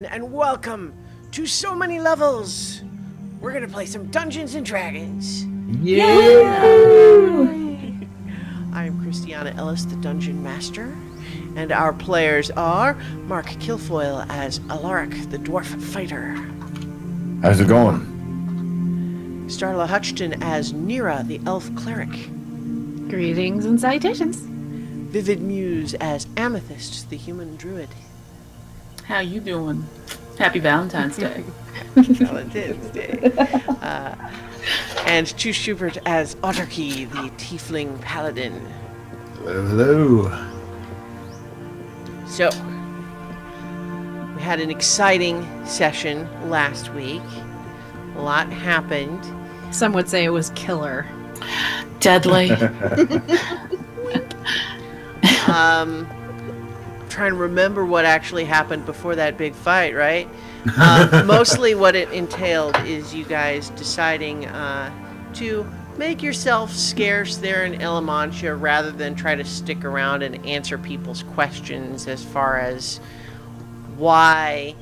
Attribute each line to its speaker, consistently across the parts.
Speaker 1: And welcome to So Many Levels. We're gonna play some Dungeons and Dragons.
Speaker 2: Yeah!
Speaker 1: I'm Christiana Ellis, the Dungeon Master, and our players are Mark Kilfoyle as Alaric, the Dwarf Fighter.
Speaker 2: How's it going?
Speaker 1: Starla Hutchton as Nira, the Elf Cleric.
Speaker 3: Greetings and salutations.
Speaker 1: Vivid Muse as Amethyst, the Human Druid.
Speaker 4: How you doing? Happy Valentine's Day.
Speaker 1: Valentine's Day. And Chu Schubert as Otterkey, the Tiefling Paladin.
Speaker 2: Hello.
Speaker 1: So, we had an exciting session last week. A lot happened.
Speaker 3: Some would say it was killer.
Speaker 4: Deadly.
Speaker 1: Trying to remember what actually happened before that big fight, right? Mostly what it entailed is you guys deciding to make yourself scarce there in Elamantia rather than try to stick around and answer people's questions as far as why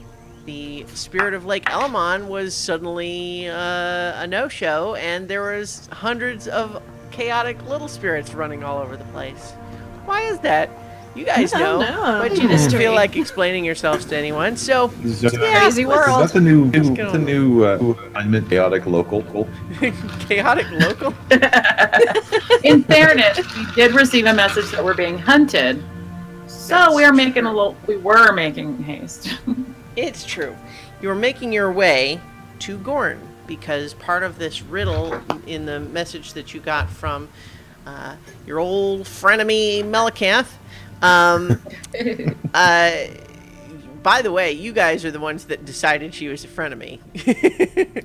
Speaker 1: the spirit of Lake Elamon was suddenly a no-show and there was hundreds of chaotic little spirits running all over the place. Why is that? You guys know, but you didn't feel like explaining yourselves to anyone. So,
Speaker 3: Crazy world.
Speaker 2: Is that the new alignment, chaotic local?
Speaker 1: chaotic local.
Speaker 4: In fairness, we did receive a message that we're being hunted, so we were making haste.
Speaker 1: It's true. You were making your way to Gorn because part of this riddle in the message that you got from your old frenemy Melicanth. By the way, you guys are the ones that decided she was a frenemy.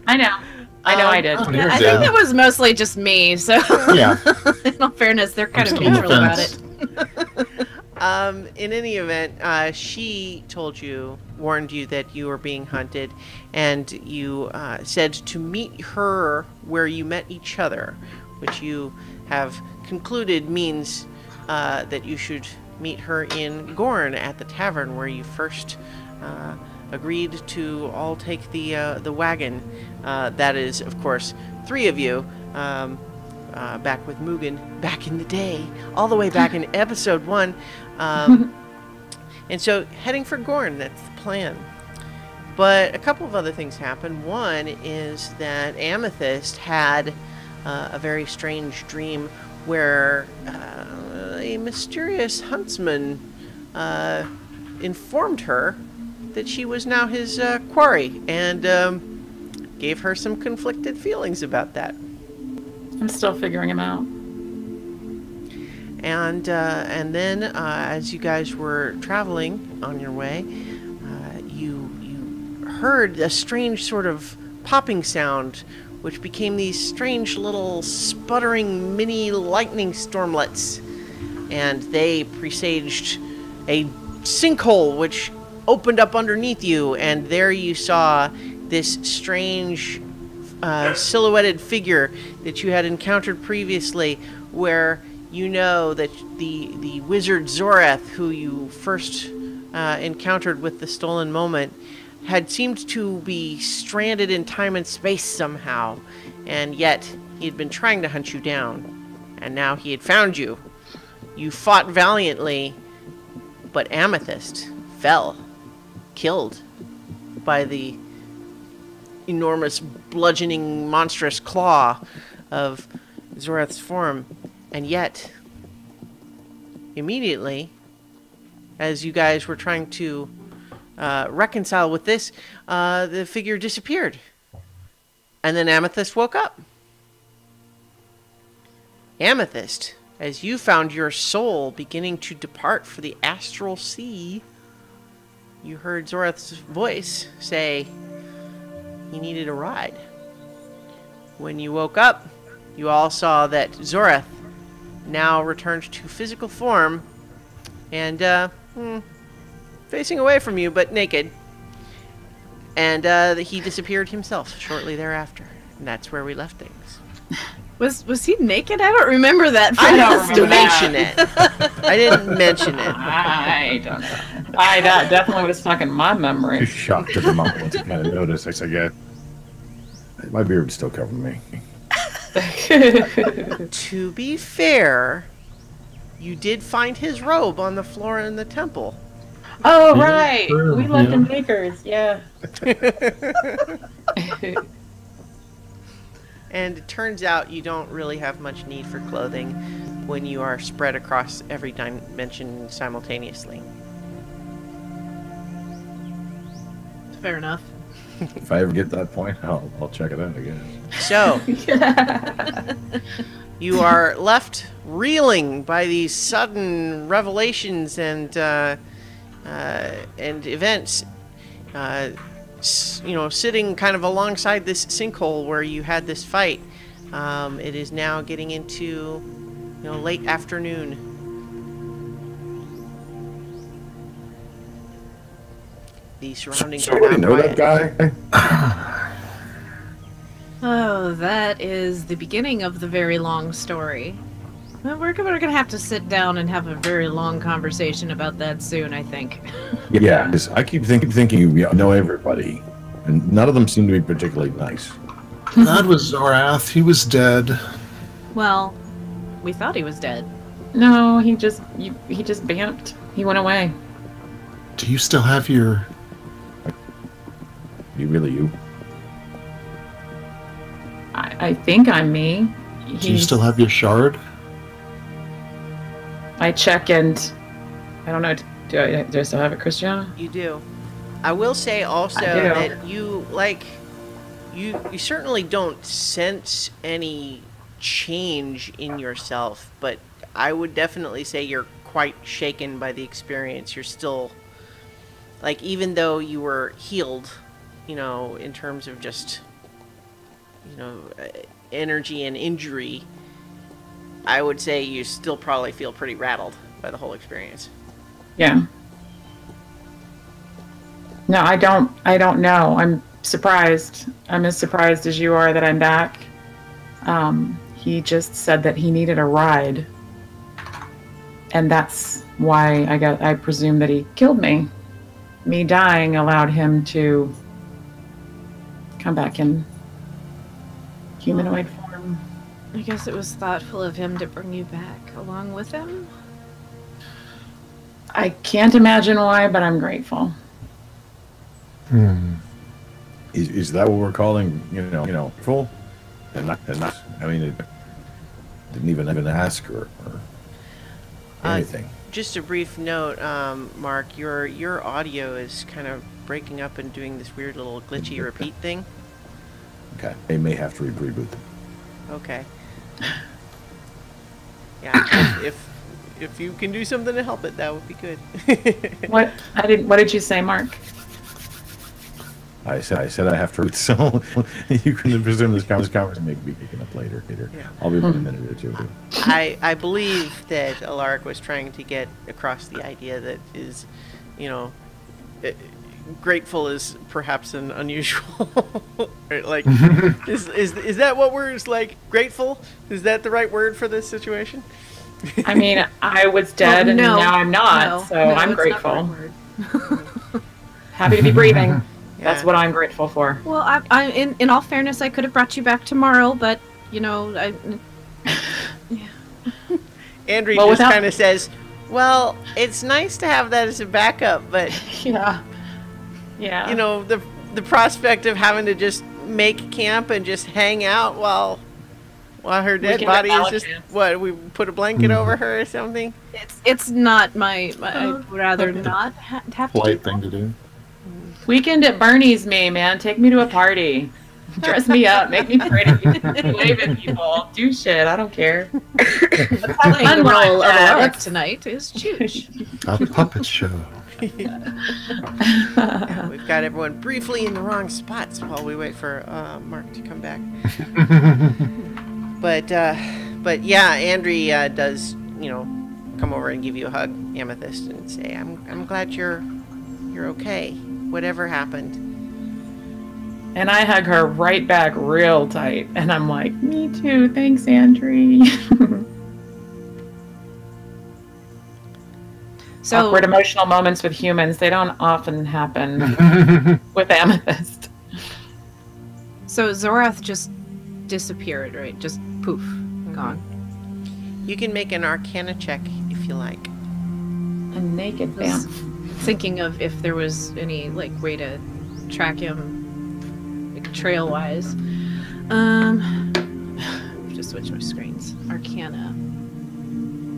Speaker 4: I know I did.
Speaker 3: I think it was mostly just me, so
Speaker 2: Yeah.
Speaker 3: in all fairness, they're kind of neutral about it.
Speaker 1: In any event, she warned you that you were being hunted, and you said to meet her where you met each other, which you have concluded means that you should meet her in Gorn at the tavern where you first agreed to all take the wagon. That is, of course, 3 of you, back with Mugen back in the day, all the way back in episode 1. And so heading for Gorn, that's the plan. But a couple of other things happened. One is that Amethyst had a very strange dream where a mysterious huntsman informed her that she was now his quarry, and gave her some conflicted feelings about that.
Speaker 4: I'm still figuring him out.
Speaker 1: And then as you guys were traveling on your way, you heard a strange sort of popping sound, which became these strange little sputtering mini lightning stormlets. And they presaged a sinkhole which opened up underneath you, and there you saw this strange silhouetted figure that you had encountered previously, where you know that the wizard Zoreth, who you first encountered with the stolen moment, had seemed to be stranded in time and space somehow, and yet he had been trying to hunt you down, and now he had found you. You fought valiantly, but Amethyst fell, killed by the enormous, bludgeoning, monstrous claw of Zoreth's form, and yet, immediately, as you guys were trying to reconcile with this, the figure disappeared. And then Amethyst woke up. Amethyst, as you found your soul beginning to depart for the astral sea, you heard Zoreth's voice say he needed a ride. When you woke up, you all saw that Zoreth now returned to physical form and facing away from you, but naked. And he disappeared himself shortly thereafter. And that's where we left things.
Speaker 3: Was he naked? I don't remember that.
Speaker 4: I don't remember
Speaker 1: mention it. I didn't mention it.
Speaker 4: I don't know. That definitely would have stuck in my memory.
Speaker 5: Too shocked at the moment to kind of notice. I said, yeah, my beard's still covering me.
Speaker 1: To be fair, you did find his robe on the floor in the temple.
Speaker 4: Oh, right.
Speaker 5: True,
Speaker 4: We left
Speaker 5: yeah.
Speaker 4: in Baker's, yeah.
Speaker 1: And it turns out you don't really have much need for clothing when you are spread across every dimension simultaneously.
Speaker 3: Fair enough.
Speaker 5: If I ever get that point, I'll check it out, I guess.
Speaker 1: So, you are left reeling by these sudden revelations and events. Sitting kind of alongside this sinkhole where you had this fight. It is now getting into, late afternoon. The surroundings
Speaker 5: So
Speaker 1: are
Speaker 5: do you
Speaker 1: now
Speaker 5: know
Speaker 1: quiet.
Speaker 5: that guy?
Speaker 3: Oh, that is the beginning of the very long story. Well, we're going to have to sit down and have a very long conversation about that soon, I think.
Speaker 5: Yeah, 'cause I keep thinking you know everybody, and none of them seem to be particularly nice.
Speaker 6: That was Zorath. He was dead.
Speaker 3: Well, we thought he was dead.
Speaker 4: No, he just vamped. He went away.
Speaker 6: Do you still have your...
Speaker 5: You?
Speaker 4: I think I'm me.
Speaker 6: Do you still have your shard?
Speaker 4: I check and I don't know. Do I still have it, Christiana?
Speaker 1: You do. I will say also
Speaker 4: I do.
Speaker 1: that you certainly don't sense any change in yourself, but I would definitely say you're quite shaken by the experience. You're still, even though you were healed, in terms of just, energy and injury, I would say you still probably feel pretty rattled by the whole experience.
Speaker 4: Yeah. No, I don't know. I'm surprised. I'm as surprised as you are that I'm back. He just said that he needed a ride. And that's why I presume that he killed me. Me dying allowed him to come back in humanoid form.
Speaker 3: I guess it was thoughtful of him to bring you back along with him.
Speaker 4: I can't imagine why, but I'm grateful.
Speaker 5: Is that what we're calling, full? And not, I mean, it didn't even ask or anything.
Speaker 1: Just a brief note, Mark, your audio is kind of breaking up and doing this weird little glitchy repeat thing.
Speaker 5: Okay, they may have to reboot them.
Speaker 1: Okay. Yeah, if you can do something to help it, that would be good.
Speaker 4: What did you say, Mark?
Speaker 5: I said I have to. So you can presume this conversation may be picking up later.
Speaker 1: Yeah.
Speaker 5: I'll be in a minute or two.
Speaker 1: I believe that Alaric was trying to get across the idea that is, grateful is perhaps an unusual. Right, is that what we're grateful? Is that the right word for this situation?
Speaker 4: I mean, I was dead and
Speaker 3: no.
Speaker 4: now I'm not,
Speaker 3: No,
Speaker 4: so
Speaker 3: no,
Speaker 4: I'm
Speaker 3: it's not the
Speaker 4: grateful.
Speaker 3: right word.
Speaker 4: Happy to be breathing. That's
Speaker 1: Yeah.
Speaker 4: what I'm grateful for.
Speaker 3: Well, in all fairness, I could have brought you back tomorrow, but
Speaker 1: Andrew
Speaker 4: Well,
Speaker 1: just
Speaker 4: without-
Speaker 1: kind of says, "Well, it's nice to have that as a backup, but
Speaker 4: Yeah.
Speaker 1: the prospect of having to just make camp and just hang out while her dead
Speaker 4: can
Speaker 1: body
Speaker 4: get
Speaker 1: is just
Speaker 4: Alakans.
Speaker 1: we put a blanket over her or something."
Speaker 3: it's not my I'd rather not have to.
Speaker 6: Polite thing to do.
Speaker 4: Weekend at Bernie's, man. Take me to a party. Dress me up. Make me pretty. Wave at people. Do shit. I don't care.
Speaker 3: Playing the role of Alaric tonight is Chooch.
Speaker 6: A puppet show.
Speaker 1: Yeah, we've got everyone briefly in the wrong spots while we wait for Mark to come back. But yeah, Andrea does come over and give you a hug, Amethyst, and say, "I'm glad you're okay. Whatever happened."
Speaker 4: And I hug her right back real tight. And I'm like, me too. Thanks, Andrea.
Speaker 3: So
Speaker 4: Awkward emotional moments with humans, they don't often happen with Amethyst.
Speaker 3: So Zorath just disappeared, right? Just poof, gone.
Speaker 1: You can make an Arcana check if you like.
Speaker 4: A naked
Speaker 3: Was
Speaker 4: vamp.
Speaker 3: thinking of if there was any like way to track him, like trail wise. Just switch my screens. Arcana.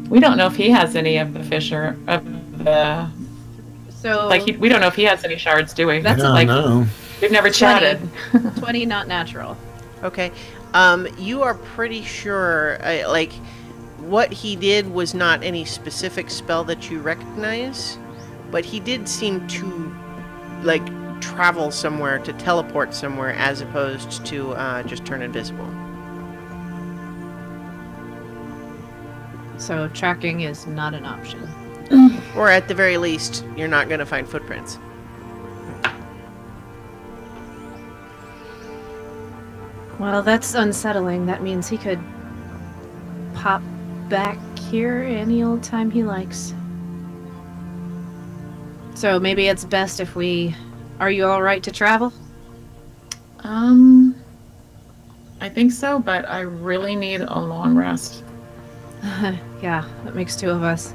Speaker 4: We don't know if he has any of the Fisher of the
Speaker 3: So
Speaker 4: we don't know if he has any shards, do we?
Speaker 3: That's
Speaker 6: I don't
Speaker 4: like
Speaker 6: know.
Speaker 4: we've never
Speaker 3: 20.
Speaker 4: chatted.
Speaker 3: 20, not natural.
Speaker 1: Okay. You are pretty sure, like, what he did was not any specific spell that you recognize, but he did seem to, like, travel somewhere, to teleport somewhere, as opposed to just turn invisible.
Speaker 3: So tracking is not an option.
Speaker 1: Or at the very least, you're not going to find footprints.
Speaker 3: Well, that's unsettling. That means he could pop back here any old time he likes. So maybe it's best if we... Are you alright to travel?
Speaker 4: I think so, but I really need a long rest.
Speaker 3: Yeah, that makes two of us.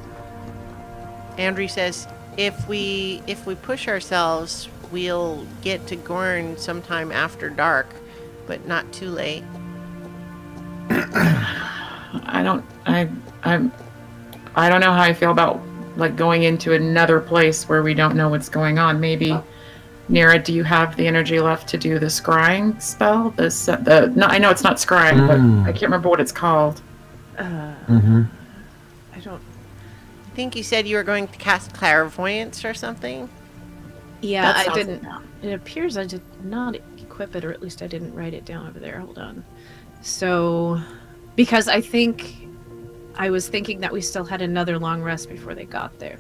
Speaker 1: Andrew says, if we push ourselves, we'll get to Gorn sometime after dark, but not too late.
Speaker 4: I don't know how I feel about like going into another place where we don't know what's going on. Maybe Nira, do you have the energy left to do the scrying spell? No, I know it's not scrying, but I can't remember what it's called.
Speaker 3: I don't...
Speaker 1: I think you said you were going to cast clairvoyance or something.
Speaker 3: Yeah,
Speaker 4: That
Speaker 3: I
Speaker 4: sounds-
Speaker 3: didn't... It appears I did not equip it, or at least I didn't write it down over there. Hold on. So... Because I think... I was thinking that we still had another long rest before we got there.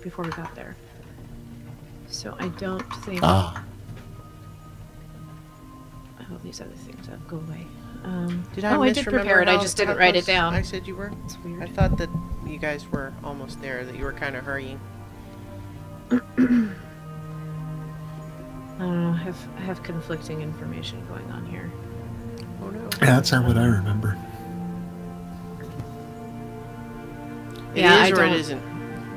Speaker 3: So I don't think...
Speaker 6: Ah,
Speaker 3: Oh, these other things go away.
Speaker 1: Did I
Speaker 3: I did
Speaker 1: misremember
Speaker 3: prepare it. I
Speaker 1: how-
Speaker 3: just
Speaker 1: how
Speaker 3: didn't write it
Speaker 1: close
Speaker 3: down.
Speaker 1: I said you were?
Speaker 3: It's weird.
Speaker 1: I thought that you guys were almost there, that you were kind of hurrying.
Speaker 3: I don't know. I have conflicting information going on here.
Speaker 1: Oh no.
Speaker 6: yeah, that's not what I remember.
Speaker 1: It
Speaker 3: Yeah,
Speaker 1: is
Speaker 3: I
Speaker 1: or it
Speaker 3: don't-
Speaker 1: isn't.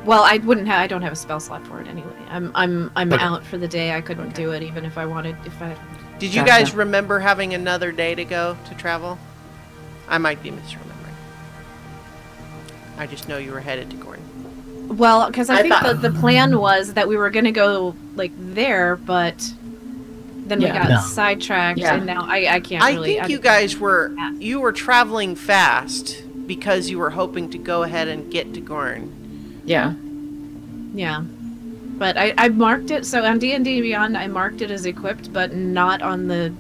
Speaker 3: Well, I don't have a spell slot for it anyway. I'm
Speaker 6: Okay.
Speaker 3: out for the day. I couldn't do it even if I wanted. If I
Speaker 1: Did you
Speaker 4: Gotcha.
Speaker 1: guys remember having another day to go to travel? I might be misremembering. I just know you were headed to Gorn.
Speaker 3: Well, because I
Speaker 4: I
Speaker 3: think
Speaker 4: thought-
Speaker 3: the plan was that we were going to go like there, but then we
Speaker 4: Yeah.
Speaker 3: got
Speaker 6: No.
Speaker 3: sidetracked,
Speaker 4: Yeah.
Speaker 3: and now I can't
Speaker 1: I
Speaker 3: really.
Speaker 1: think you guys were
Speaker 3: Yeah.
Speaker 1: traveling fast because you were hoping to go ahead and get to Gorn.
Speaker 4: Yeah.
Speaker 3: Yeah, but I marked it. So on D&D Beyond, I marked it as equipped, but not on the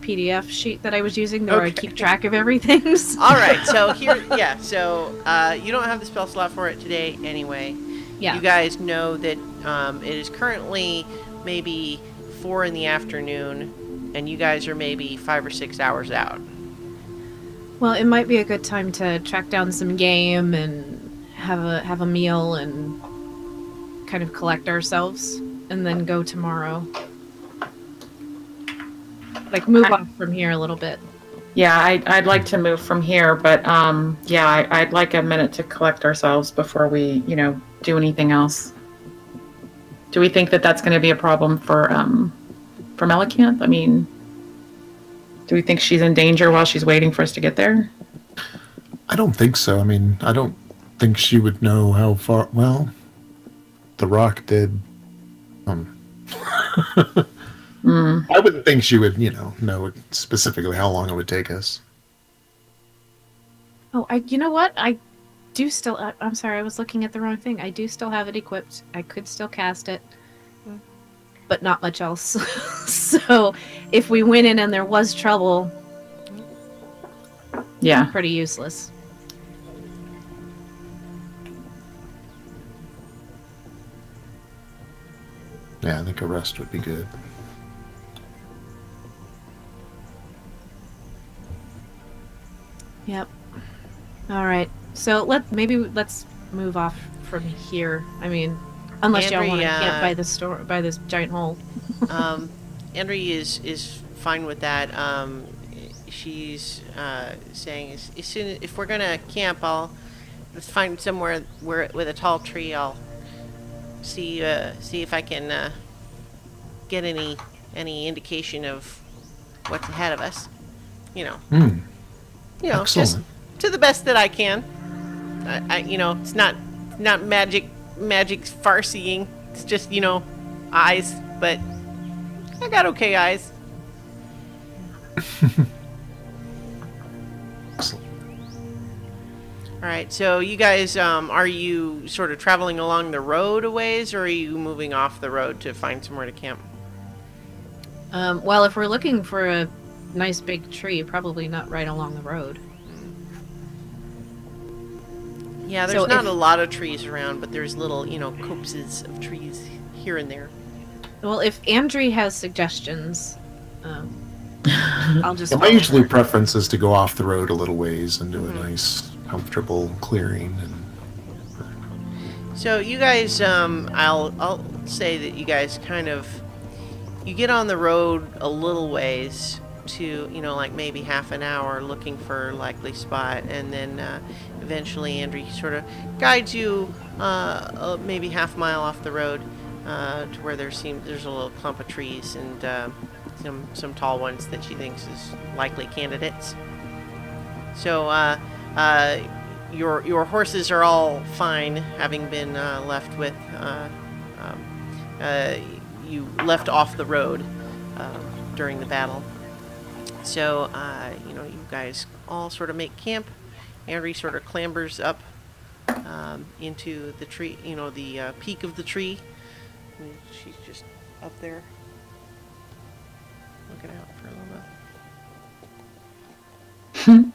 Speaker 3: PDF sheet that I was using, where I
Speaker 1: Okay.
Speaker 3: keep track of everything. So-
Speaker 1: All right, so here, yeah, so you don't have the spell slot for it today anyway.
Speaker 3: Yeah.
Speaker 1: You guys know that it is currently maybe 4 in the afternoon, and you guys are maybe 5 or 6 hours out.
Speaker 3: Well, it might be a good time to track down some game and have a meal and kind of collect ourselves, and then go tomorrow. Like move on from here a little bit.
Speaker 4: Yeah, I'd like to move from here, but yeah, I'd like a minute to collect ourselves before we, do anything else. Do we think that that's going to be a problem for Melicanth? I mean, do we think she's in danger while she's waiting for us to get there?
Speaker 6: I don't think so. I mean, I don't think she would know how far. Well, the Rock did. I wouldn't think she would, know specifically how long it would take us.
Speaker 3: Oh, you know what? I do still. I'm sorry, I was looking at the wrong thing. I do still have it equipped. I could still cast it, but not much else. So, if we went in and there was trouble,
Speaker 4: Yeah.
Speaker 3: pretty useless.
Speaker 6: Yeah, I think a rest would be good.
Speaker 3: Yep. All right. So let's move off from here. I mean, Unless y'all
Speaker 1: Andrea,
Speaker 3: want to camp by the store, by this giant hole.
Speaker 1: Andrea is fine with that. She's saying as soon if we're gonna camp, let's find somewhere with a tall tree. I'll see if I can get any indication of what's ahead of us. You know,
Speaker 6: Excellent.
Speaker 1: just to the best that I can. I it's not magic farseeing. It's just eyes, but I got okay eyes.
Speaker 6: Excellent.
Speaker 1: All right, so you guys, are you sort of traveling along the road a ways, or are you moving off the road to find somewhere to camp?
Speaker 3: Well, if we're looking for a nice big tree, probably not right along the road.
Speaker 1: Yeah, there's
Speaker 3: So
Speaker 1: not
Speaker 3: if-
Speaker 1: a lot of trees around, but there's little, copses of trees here and there.
Speaker 3: Well, if Andrew has suggestions, I'll just.
Speaker 6: Yeah, my
Speaker 3: follow
Speaker 6: usually
Speaker 3: her.
Speaker 6: preference is to go off the road a little ways into a nice, comfortable clearing. And
Speaker 1: So you guys, I'll say that you guys you get on the road a little ways to, like maybe half an hour looking for a likely spot, and then eventually Andrew sort of guides you maybe half a mile off the road to where there's a little clump of trees and some tall ones that she thinks is likely candidates. So your horses are all fine, having been left with you left off the road during the battle. So you guys all sort of make camp. Andrew sort of clambers up into the tree, the peak of the tree. And she's just up there looking out for a little bit.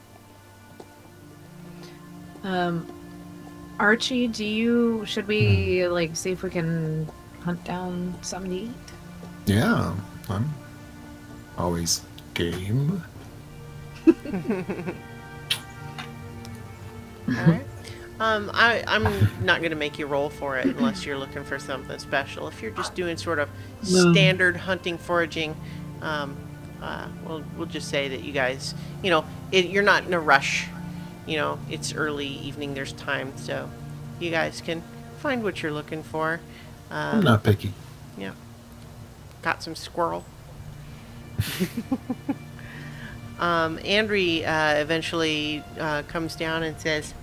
Speaker 3: Archie, should we see if we can hunt down something to eat?
Speaker 6: yeah, I'm always game.
Speaker 1: Alright. I'm not going to make you roll for it unless you're looking for something special. If you're just doing sort of standard hunting, foraging, we'll just say that you guys, you're not in a rush. It's early evening, there's time, so you guys can find what you're looking for.
Speaker 6: I'm not picky.
Speaker 1: Yeah. Got some squirrel. Andrew eventually comes down and says,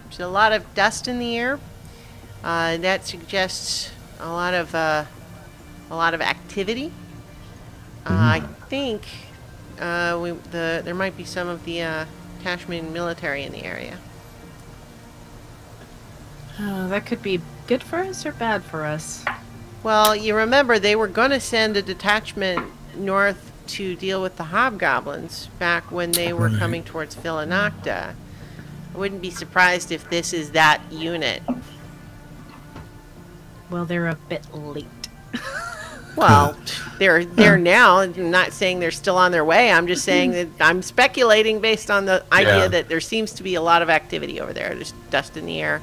Speaker 1: "There's a lot of dust in the air. That suggests a lot of activity. I think there might be some of the Tashman military in the area."
Speaker 3: That could be good for us or bad for us.
Speaker 1: Well, you remember they were going to send a detachment north to deal with the hobgoblins back when they were coming towards Villanocta. I wouldn't be surprised if this is that unit.
Speaker 3: Well, they're a bit late.
Speaker 1: Well, they're there now. I'm not saying they're still on their way. I'm just saying that I'm speculating based on the idea that there seems to be a lot of activity over there. There's dust in the air,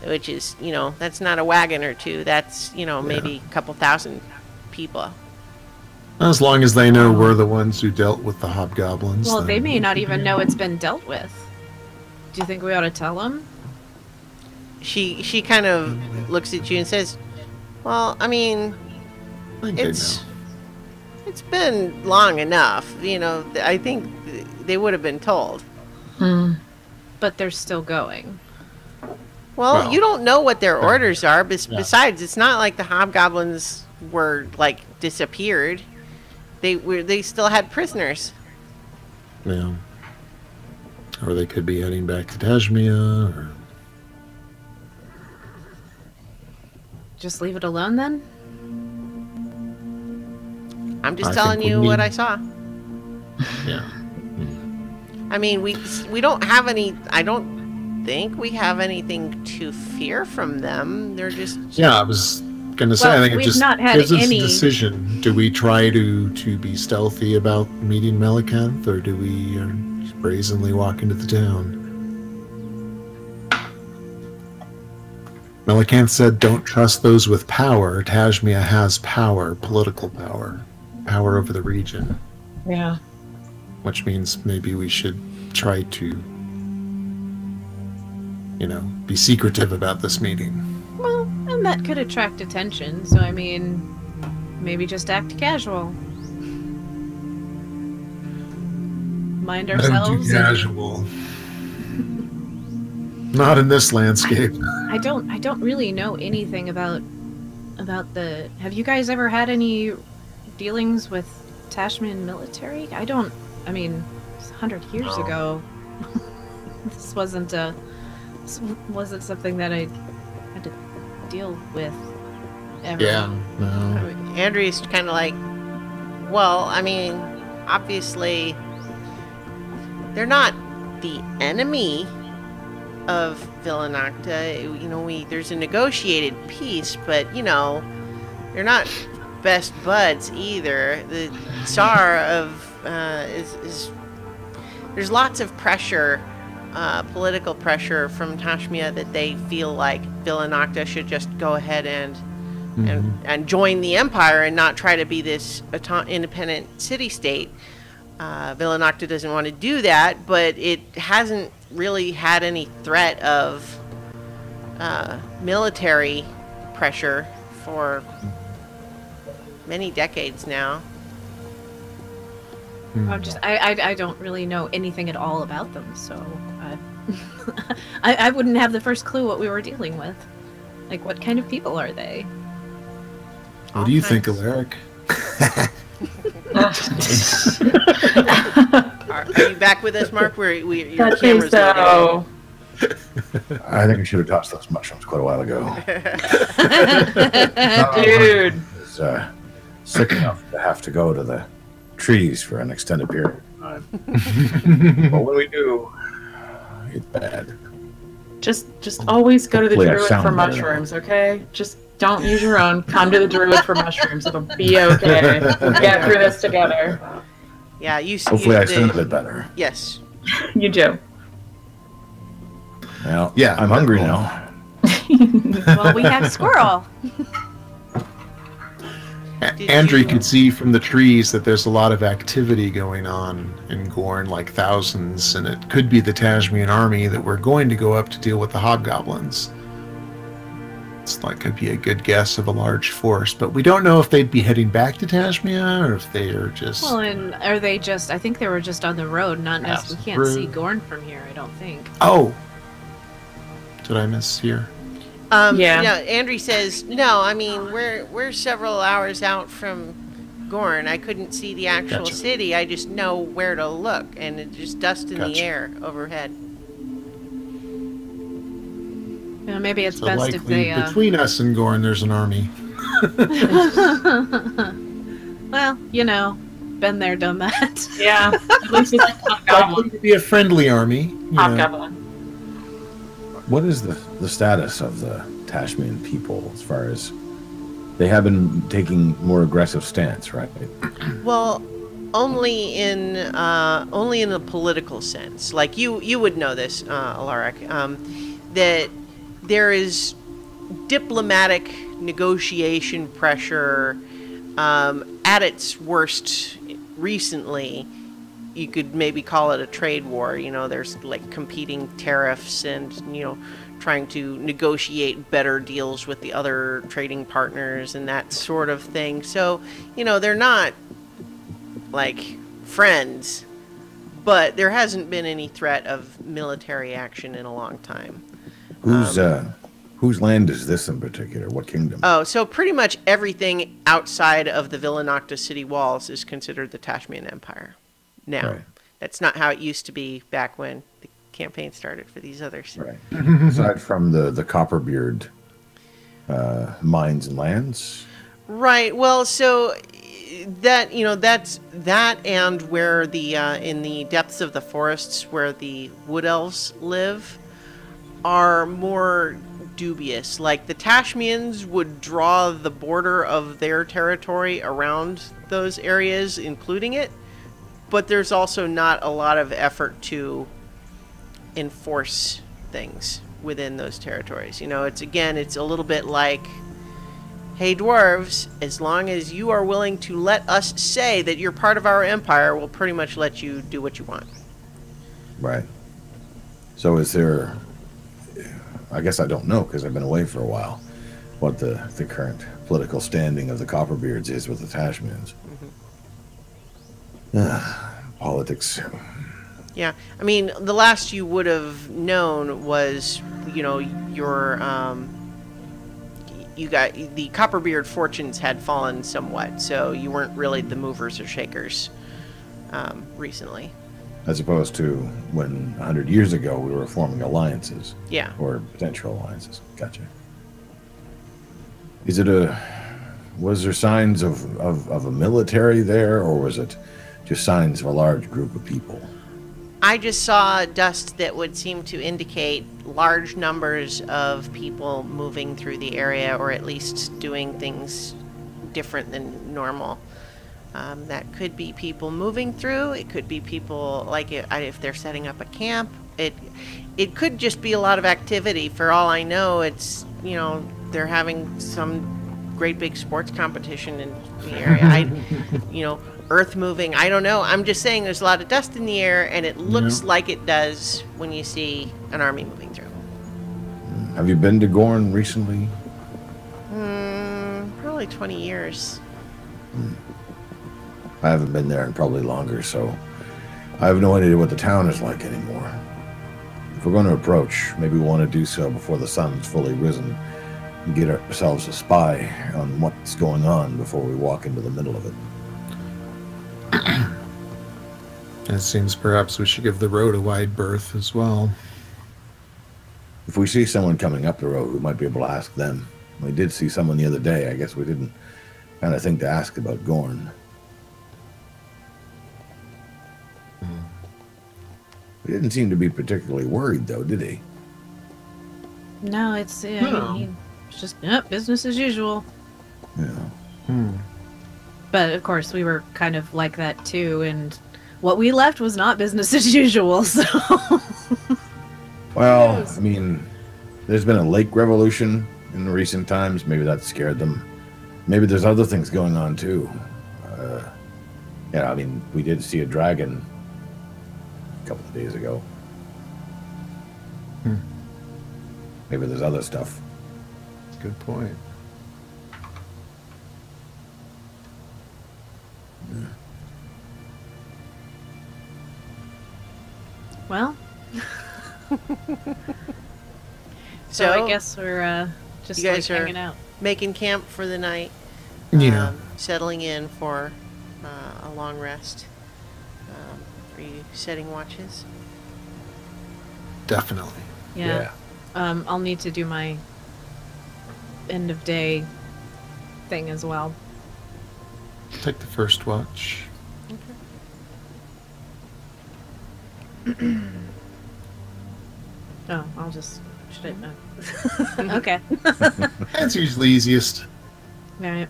Speaker 1: which is, that's not a wagon or two. That's, maybe a couple thousand people.
Speaker 6: As long as they know we're the ones who dealt with the hobgoblins.
Speaker 3: Well,
Speaker 6: then-
Speaker 3: they may not even know it's been dealt with. Do you think we ought to tell them?
Speaker 1: She kind of looks at you and says, "Well, I mean,
Speaker 6: I think they
Speaker 1: it's
Speaker 6: know.
Speaker 1: it's been long enough. I think they would have been told."
Speaker 3: But they're still going.
Speaker 1: Well, you don't know what their orders are. Besides, it's not like the hobgoblins were disappeared. They still had prisoners.
Speaker 6: Yeah. Or they could be heading back to Tashmia, or...
Speaker 3: Just leave it alone then?
Speaker 1: I'm just
Speaker 6: I
Speaker 1: telling
Speaker 6: think we
Speaker 1: you what
Speaker 6: need-
Speaker 1: I saw.
Speaker 6: Yeah.
Speaker 1: I mean, we don't have any. I don't think we have anything to fear from them. They're just.
Speaker 6: Yeah, I was gonna say,
Speaker 3: Well,
Speaker 6: I think it
Speaker 3: we've
Speaker 6: just
Speaker 3: not had
Speaker 6: gives us
Speaker 3: any-
Speaker 6: a decision. Do we try to be stealthy about meeting Melikanth, or do we just brazenly walk into the town? Melicanth said, "Don't trust those with power. Tashmia has power, political power, power over the region."
Speaker 4: Yeah.
Speaker 6: Which means maybe we should try to, be secretive about this meeting.
Speaker 3: Well, and that could attract attention, so I mean, maybe just act casual. Mind ourselves.
Speaker 6: Casual. Not in this landscape.
Speaker 3: I don't really know anything about the. Have you guys ever had any dealings with Tashmian military? I mean, it's 100 years ago. This wasn't something that I had to deal with ever.
Speaker 6: Yeah. No.
Speaker 1: Andrea's kind of like, well, I mean, obviously, they're not the enemy of Villanocta. There's a negotiated peace, but they're not best buds either. The Tsar of is there's lots of pressure, political pressure from Tashmia that they feel like Villanocta should just go ahead and join the empire and not try to be this independent city-state. Villanocta doesn't want to do that, but it hasn't really had any threat of military pressure for many decades now.
Speaker 3: I don't really know anything at all about them, so I wouldn't have the first clue what we were dealing with. Like, what kind of people are they?
Speaker 6: What do you think, Alaric?
Speaker 1: Are you back with us, Mark? Your
Speaker 4: I think
Speaker 1: camera's
Speaker 4: so.
Speaker 5: I think I should have tossed those mushrooms quite a while ago.
Speaker 4: Dude.
Speaker 5: It's sick enough to have to go to the trees for an extended period of time. But when we do, it's bad.
Speaker 4: Just always go to the
Speaker 5: Hopefully I
Speaker 4: druid
Speaker 5: sound
Speaker 4: for
Speaker 5: better.
Speaker 4: mushrooms, okay? Just don't use your own. Come to the druid for mushrooms. It'll be okay. We'll get through this together.
Speaker 1: Yeah,
Speaker 5: Hopefully I sound a bit better.
Speaker 1: Yes.
Speaker 4: You do.
Speaker 5: Well,
Speaker 6: Yeah,
Speaker 5: I'm hungry now.
Speaker 3: Well, we have squirrel.
Speaker 6: Andrew could see from the trees that there's a lot of activity going on in Gorn, like thousands, and it could be the Tashmian army that we're going to go up to deal with the hobgoblins. Could be a good guess of a large force, but we don't know if they'd be heading back to Tashmia or if they are just.
Speaker 3: Well, and are they just? I think they were just on the road, not necessarily. We can't see Gorn from here. I don't think.
Speaker 6: Oh, did I miss here?
Speaker 4: Yeah.
Speaker 1: No, Andrew says no. I mean, we're several hours out from Gorn. I couldn't see the actual city. I just know where to look, and it's just dust in the air overhead.
Speaker 3: Yeah, maybe it's
Speaker 6: So
Speaker 3: best
Speaker 6: likely
Speaker 3: if they.
Speaker 6: between us and Gorn, there's an army.
Speaker 3: Well, been there, done that.
Speaker 4: Yeah. At least it's
Speaker 6: Likely
Speaker 4: hobgoblin.
Speaker 6: to be a friendly army.
Speaker 4: Hobgoblin.
Speaker 5: What is the status of the Tashmian people as far as they have been taking more aggressive stance, right?
Speaker 1: Well, only in a political sense. Like you would know this, Alaric, that there is diplomatic negotiation pressure at its worst recently. You could maybe call it a trade war. There's like competing tariffs and, trying to negotiate better deals with the other trading partners and that sort of thing. So, they're not like friends, but there hasn't been any threat of military action in a long time.
Speaker 5: Whose land is this in particular? What kingdom?
Speaker 1: Oh, so pretty much everything outside of the Villanocta city walls is considered the Tashmian Empire. Now,
Speaker 5: Right.
Speaker 1: That's not how it used to be back when the campaign started for these others.
Speaker 5: Right. Aside from the Copperbeard mines and lands.
Speaker 1: Right. Well, so that that's that, and where the in the depths of the forests where the wood elves live are more dubious. Like the Tashmians would draw the border of their territory around those areas, including it, but there's also not a lot of effort to enforce things. within those territories. You know, it's a little bit like, hey dwarves, as long as you are willing to let us say that you're part of our empire, we'll pretty much let you do what you want.
Speaker 5: Right. So is there, I guess I don't know because I've been away for a while, what the current political standing of the Copperbeards is with the Tashmins. Politics.
Speaker 1: Yeah, I mean, the last you would have known was, you know, your, you got, the Copperbeard fortunes had fallen somewhat, so you weren't really the movers or shakers recently.
Speaker 5: As opposed to when 100 years ago we were forming alliances.
Speaker 1: Yeah.
Speaker 5: Or potential alliances. Gotcha. Was there signs of a military there, or was it just signs of a large group of people?
Speaker 1: I just saw dust that would seem to indicate large numbers of people moving through the area, or at least doing things different than normal. That could be people moving through. It could be people, like if they're setting up a camp. It could just be a lot of activity. For all I know, it's, you know, they're having some great big sports competition in the area. You know, earth moving. I don't know. I'm just saying there's a lot of dust in the air, and it looks like it does when you see an army moving through.
Speaker 5: Have you been to Gorn recently?
Speaker 1: Probably 20 years.
Speaker 5: I haven't been there in probably longer, so I have no idea what the town is like anymore. If we're going to approach, maybe we want to do so before the sun's fully risen and get ourselves a spy on what's going on before we walk into the middle of it.
Speaker 6: It seems perhaps we should give the road a wide berth as well.
Speaker 5: If we see someone coming up the road, we might be able to ask them. We did see someone the other day. I guess we didn't kind of think to ask about Gorn. He didn't seem to be particularly worried, though, did he?
Speaker 3: No, it's just business as usual.
Speaker 5: Yeah.
Speaker 3: But of course, we were kind of like that too, and what we left was not business as usual. So,
Speaker 5: well, I mean, there's been a lake revolution in recent times. Maybe that scared them. Maybe there's other things going on too. Yeah, I mean, we did see a dragon a couple of days ago. Maybe there's other stuff.
Speaker 6: Good point.
Speaker 3: well,
Speaker 1: So
Speaker 3: I guess we're just
Speaker 1: you guys
Speaker 3: like
Speaker 1: are
Speaker 3: hanging out.
Speaker 1: making camp for the night.
Speaker 6: Yeah.
Speaker 1: Settling in for a long rest. Are you setting watches?
Speaker 6: Definitely.
Speaker 3: Yeah. I'll need to do my end of day thing as well.
Speaker 6: Take the first watch.
Speaker 3: Oh, I'll just should I? Okay.
Speaker 6: That's usually easiest.
Speaker 3: All right.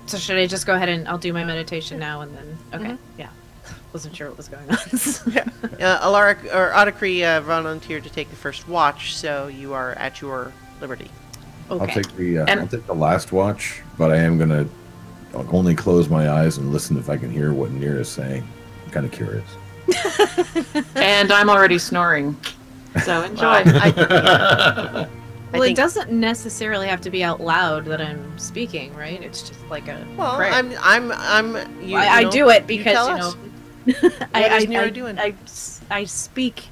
Speaker 3: So should I just go ahead and I'll do my meditation now and then? Okay. Yeah. Wasn't sure what was going on.
Speaker 1: Alaric or Otacree volunteered to take the first watch, so you are at your liberty.
Speaker 3: Okay.
Speaker 5: I'll take the last watch, but I am gonna only close my eyes and listen if I can hear what Nir is saying. I'm kind of curious.
Speaker 4: And I'm already snoring. So enjoy.
Speaker 3: Well, it doesn't necessarily have to be out loud that I'm speaking, right? It's just like a prayer.
Speaker 1: I
Speaker 3: do it because
Speaker 1: you know.
Speaker 3: I speak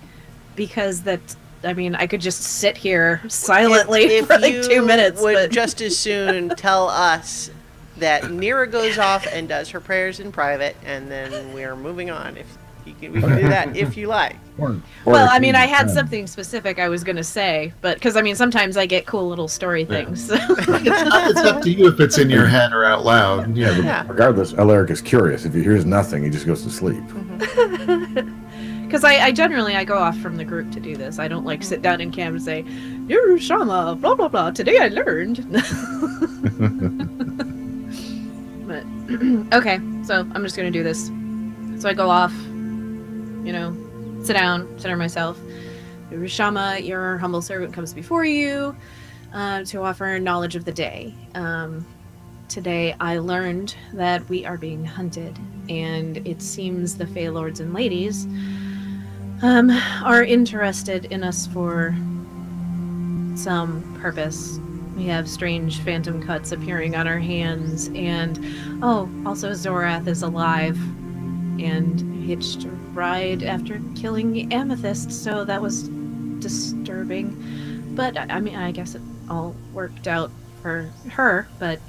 Speaker 3: because I could just sit here silently
Speaker 1: if
Speaker 3: for like 2 minutes.
Speaker 1: Would just as soon tell us that Nira goes off and does her prayers in private, and then we're moving on. If we can do that, if you like.
Speaker 3: Well, I mean, I had something specific I was going to say, but because sometimes I get cool little story things. So.
Speaker 6: It's up to you if it's in your head or out loud.
Speaker 5: Yeah, but regardless, Alaric is curious. If he hears nothing, he just goes to sleep.
Speaker 3: Because I generally go off from the group to do this. I don't sit down in camp and say, "You're Shama, blah blah blah. Today I learned." But okay, so I'm just gonna do this. So I go off, sit down, center myself. Urashama, your humble servant comes before you to offer knowledge of the day. Today I learned that we are being hunted, and it seems the Fey Lords and Ladies are interested in us for some purpose. We have strange phantom cuts appearing on our hands, and also Zorath is alive and hitched a ride after killing Amethyst, so that was disturbing. But I mean, I guess it all worked out for her, but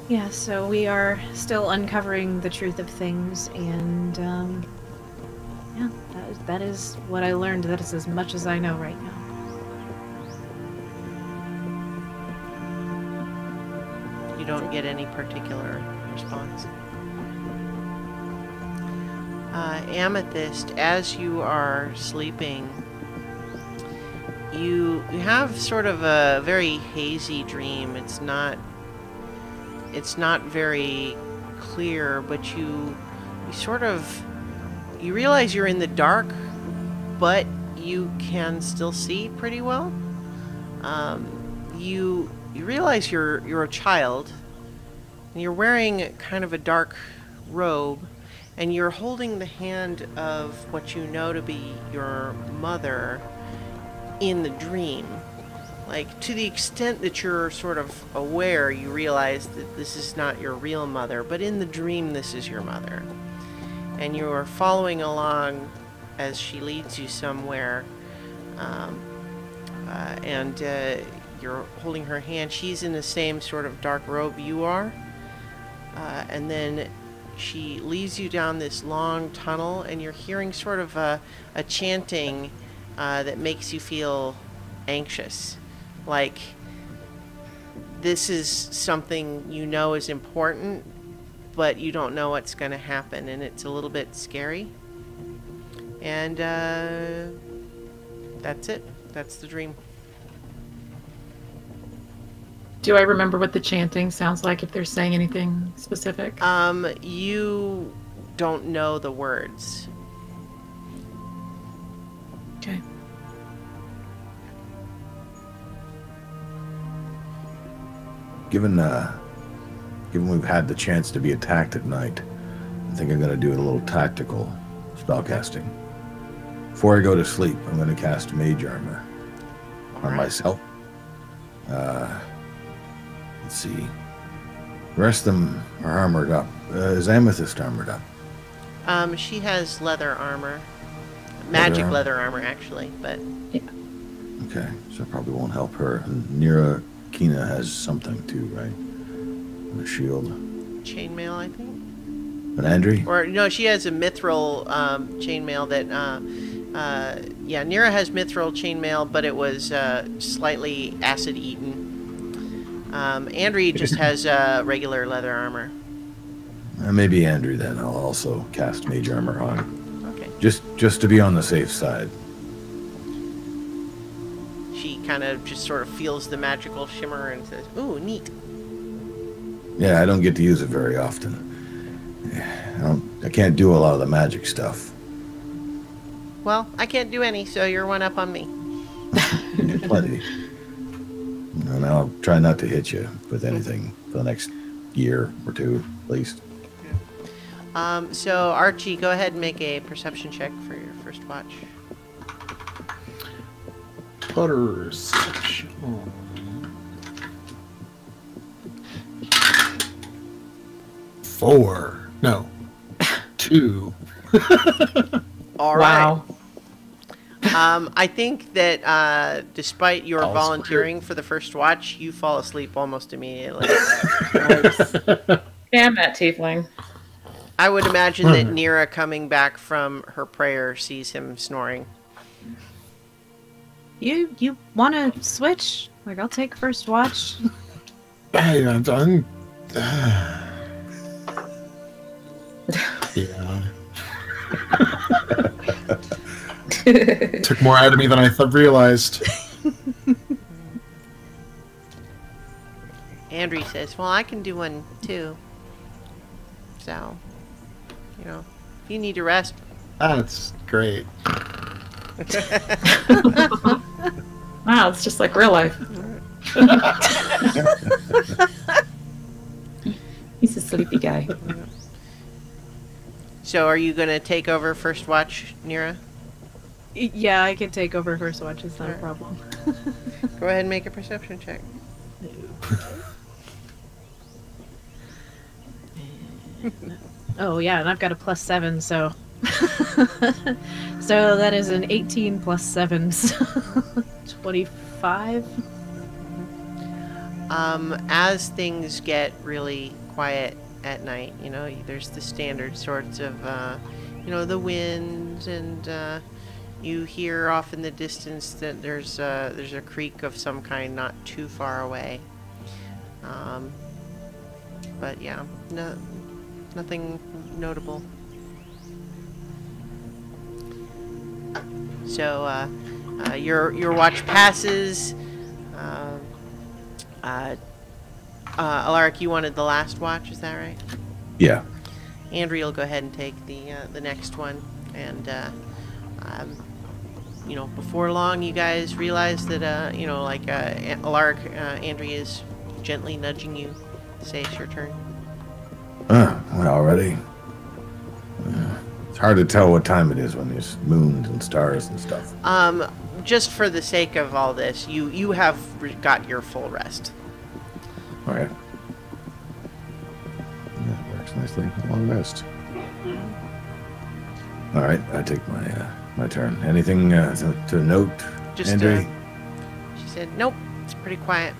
Speaker 3: yeah, so we are still uncovering the truth of things, and yeah, that is what I learned. That is as much as I know right now.
Speaker 1: You don't get any particular response. Amethyst, as you are sleeping, you have sort of a very hazy dream. It's not very clear, but you realize you're in the dark, but you can still see pretty well. You realize you're a child, and you're wearing kind of a dark robe, and you're holding the hand of what you know to be your mother in the dream. Like, to the extent that you're sort of aware, you realize that this is not your real mother, but in the dream, this is your mother. And you're following along as she leads you somewhere, and you're holding her hand. She's in the same sort of dark robe you are, and then she leads you down this long tunnel, and you're hearing sort of a chanting that makes you feel anxious. Like, this is something you know is important, but you don't know what's going to happen, and it's a little bit scary. And that's it. That's the dream.
Speaker 4: Do I remember what the chanting sounds like, if they're saying anything specific?
Speaker 1: You don't know the words.
Speaker 4: Okay.
Speaker 5: Given we've had the chance to be attacked at night, I think I'm going to do a little tactical spellcasting. Before I go to sleep, I'm going to cast Mage Armor on myself. Let's see. The rest of them are armored up. Is Amethyst armored up?
Speaker 1: She has leather armor. Magic leather armor, actually, but...
Speaker 4: Yeah.
Speaker 5: Okay, so it probably won't help her. And Nira Kina has something too, right? And a shield.
Speaker 1: Chainmail, I think.
Speaker 5: But Andri?
Speaker 1: Or, no, she has a mithril chainmail that... yeah, Nira has mithril chainmail, but it was slightly acid-eaten. Andri just has regular leather armor.
Speaker 5: Maybe Andri then. I'll also cast Mage Armor on.
Speaker 1: Okay.
Speaker 5: Just to be on the safe side.
Speaker 1: She kind of just sort of feels the magical shimmer and says, "Ooh, neat."
Speaker 5: Yeah, I don't get to use it very often. I can't do a lot of the magic stuff.
Speaker 1: Well, I can't do any, so you're one up on me.
Speaker 5: Plenty. And I'll try not to hit you with anything for the next year or two, at least.
Speaker 1: So Archie, go ahead and make a perception check for your first watch.
Speaker 6: Perception. 4. No. 2.
Speaker 1: All right.
Speaker 4: Wow.
Speaker 1: I think that despite your volunteering for the first watch, you fall asleep almost immediately.
Speaker 4: Damn that tiefling.
Speaker 1: I would imagine that Nira, coming back from her prayer, sees him snoring.
Speaker 3: You want to switch? Like, I'll take first watch.
Speaker 6: Hey, I'm done. Yeah. Took more out of me than I realized.
Speaker 1: Andri says, "Well, I can do one too. So, you know, if you need to rest,
Speaker 6: That's great.
Speaker 4: Wow, it's just like real life. He's a sleepy guy.
Speaker 1: So are you going to take over first watch, Nira?
Speaker 3: Yeah, I can take over first watch. It's not a problem.
Speaker 1: Go ahead and make a perception check.
Speaker 3: Oh yeah, and I've got a +7, so so that is an 18 plus 7, so 25.
Speaker 1: As things get really quiet at night, you know, there's the standard sorts of, you know, the winds, and you hear off in the distance that there's a creek of some kind not too far away. But yeah, nothing notable. So your watch passes. Alaric, you wanted the last watch, is that right?
Speaker 5: Yeah.
Speaker 1: Andrea will go ahead and take the next one, and you know, before long, you guys realize that you know, like Alaric, Andrea is gently nudging you to say it's your turn.
Speaker 5: What, already? It's hard to tell what time it is when there's moons and stars and stuff.
Speaker 1: Just for the sake of all this, you have got your full rest.
Speaker 5: All right. Yeah, works nicely. A long rest. All right, I take my turn. Anything to note,
Speaker 1: Just
Speaker 5: Andrea?
Speaker 1: she said, nope, it's pretty quiet.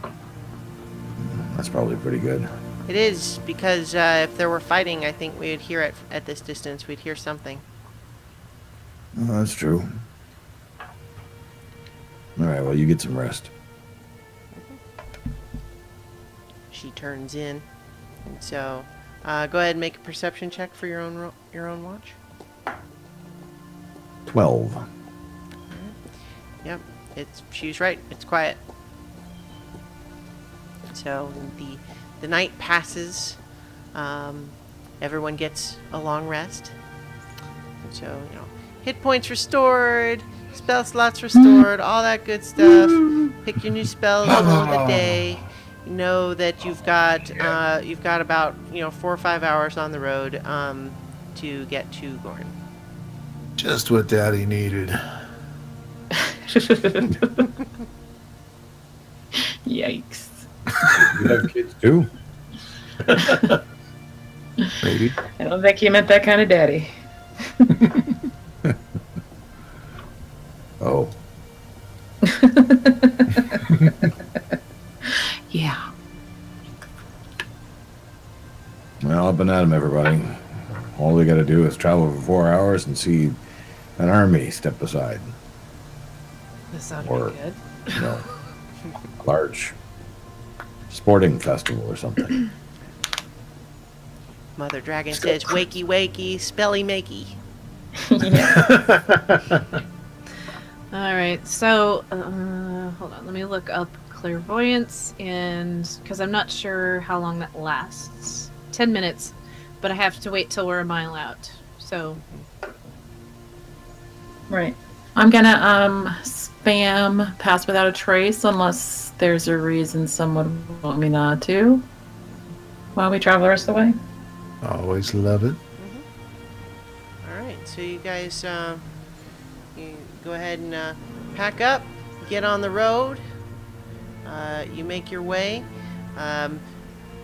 Speaker 5: That's probably pretty good.
Speaker 1: It is, because if there were fighting, I think we would hear it at this distance. We'd hear something.
Speaker 5: Oh, that's true. All right, well, you get some rest.
Speaker 1: She turns in, and so go ahead and make a perception check for your own watch.
Speaker 5: 12.
Speaker 1: Yep, she's right. It's quiet. So the night passes. Everyone gets a long rest. So, you know, hit points restored, spell slots restored, all that good stuff. Pick your new spells for the day. You know that you've got about, you know, 4 or 5 hours on the road to get to Gorn.
Speaker 6: Just what Daddy needed.
Speaker 4: Yikes.
Speaker 5: You have kids too?
Speaker 6: Maybe.
Speaker 4: I don't think he meant that kind of daddy.
Speaker 5: Oh.
Speaker 4: Yeah.
Speaker 5: Well, up and at 'em, everybody. All we gotta do is travel for 4 hours and see an army step aside.
Speaker 3: This sounded
Speaker 5: Or-
Speaker 3: good.
Speaker 5: You know, large sporting festival or something.
Speaker 1: Mother Dragon says, wakey wakey, spelly makey.
Speaker 4: Yeah.
Speaker 3: All right, so hold on. Let me look up clairvoyance, and because I'm not sure how long that lasts. 10 minutes, but I have to wait till we're a mile out. So
Speaker 4: Right. I'm gonna spam pass without a trace unless there's a reason someone would want me not to while we travel the rest of the way.
Speaker 6: Always love it.
Speaker 1: All right, so you guys, you go ahead and pack up, get on the road. You make your way.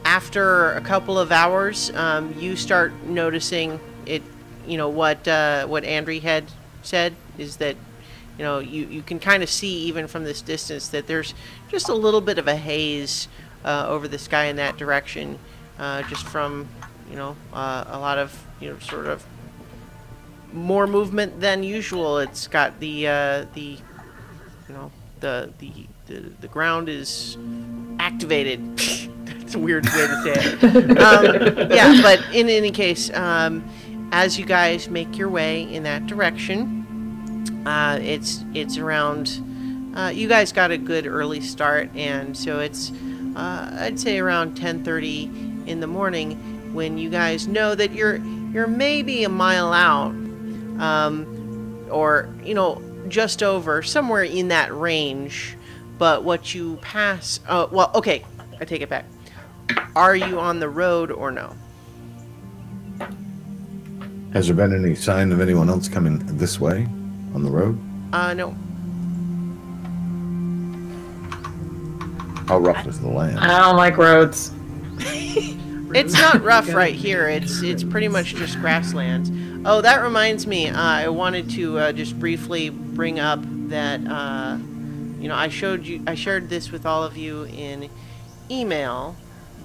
Speaker 1: After a couple of hours, you start noticing it. You know what Andrea had said is that, you know, you can kind of see even from this distance that there's just a little bit of a haze over the sky in that direction, just from, you know, a lot of, you know, sort of more movement than usual. It's got the you know, the ground is activated. That's a weird way to say it. Yeah, but in any case, as you guys make your way in that direction, it's around. You guys got a good early start, and so it's I'd say around 10:30 in the morning when you guys know that you're maybe a mile out or just over, somewhere in that range. But what you pass, well, okay, I take it back. Are you on the road or no?
Speaker 5: Has there been any sign of anyone else coming this way on the road?
Speaker 1: No.
Speaker 5: How rough is the land?
Speaker 4: I don't like roads.
Speaker 1: It's not rough right here. It's pretty much just grasslands. Oh, that reminds me. I wanted to just briefly bring up that I shared this with all of you in email,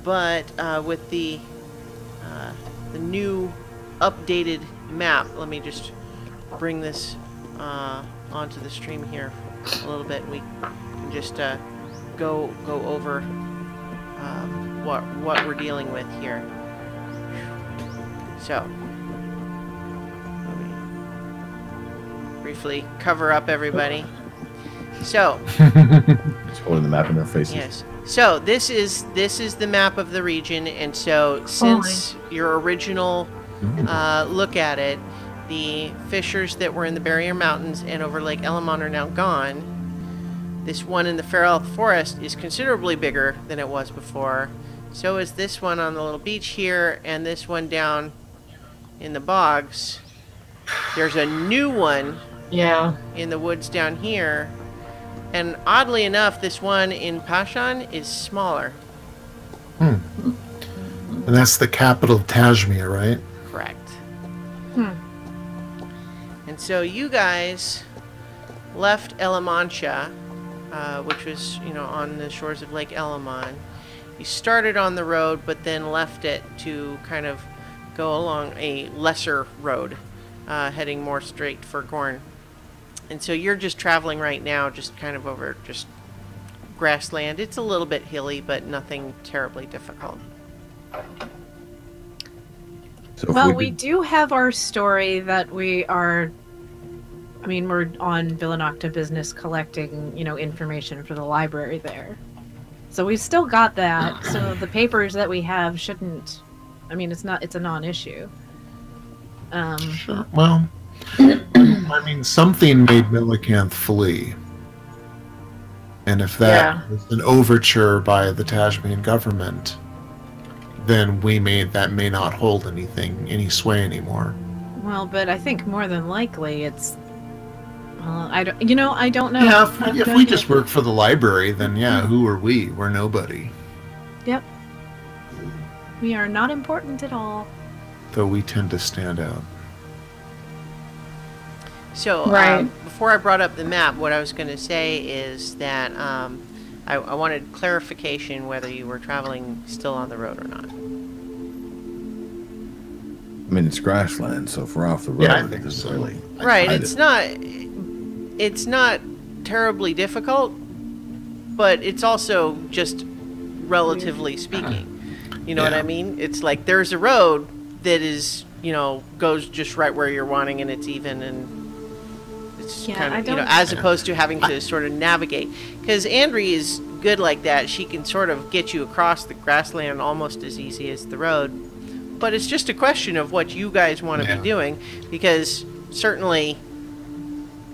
Speaker 1: but with the new updated map. Let me just bring this onto the stream here a little bit. We can just go over what we're dealing with here. So, let me briefly cover up everybody. So,
Speaker 5: Just holding the map in their faces.
Speaker 1: yes. So this is the map of the region, and so since your original look at it, the fissures that were in the Barrier Mountains and over Lake Elamon are now gone. This one in the Fairelth Forest is considerably bigger than it was before. So is this one on the little beach here, and this one down in the bogs. There's a new one
Speaker 4: Yeah.
Speaker 1: in the woods down here. And oddly enough, this one in Pashan is smaller.
Speaker 6: And that's the capital of Tajmir, right?
Speaker 1: Correct. And so you guys left Elamantia, which was, on the shores of Lake Elamon. You started on the road, but then left it to kind of go along a lesser road, heading more straight for Gorn. And so you're just traveling right now, just kind of over just grassland. It's a little bit hilly, but nothing terribly difficult.
Speaker 5: So if
Speaker 3: Well,
Speaker 5: we
Speaker 3: we do have our story that we're on Villanocta business collecting, information for the library there. So we've still got that. So the papers that we have shouldn't, it's a non-issue.
Speaker 6: Sure. Well, something made Millicanth flee. And if that was an overture by the Tajmian government, then that may not hold any sway anymore.
Speaker 3: Well, but I think more than likely it's, I don't know.
Speaker 6: Yeah, if we just work for the library, then who are we? We're nobody.
Speaker 3: Yep. We are not important at all.
Speaker 6: Though we tend to stand out.
Speaker 1: So,
Speaker 4: Right.
Speaker 1: before I brought up the map, what I was going to say is that I wanted clarification whether you were traveling still on the road or not.
Speaker 5: it's grassland, so if we're off the road,
Speaker 6: Yeah, I think
Speaker 5: it's
Speaker 6: so.
Speaker 5: really
Speaker 1: Right, it's not terribly difficult, but it's also just relatively speaking. You know what I mean? It's like there's a road that is, goes just right where you're wanting, and it's even, and it's kind of, as opposed to having to sort of navigate. Because Andri is good like that. She can sort of get you across the grassland almost as easy as the road. But it's just a question of what you guys want to be doing, because certainly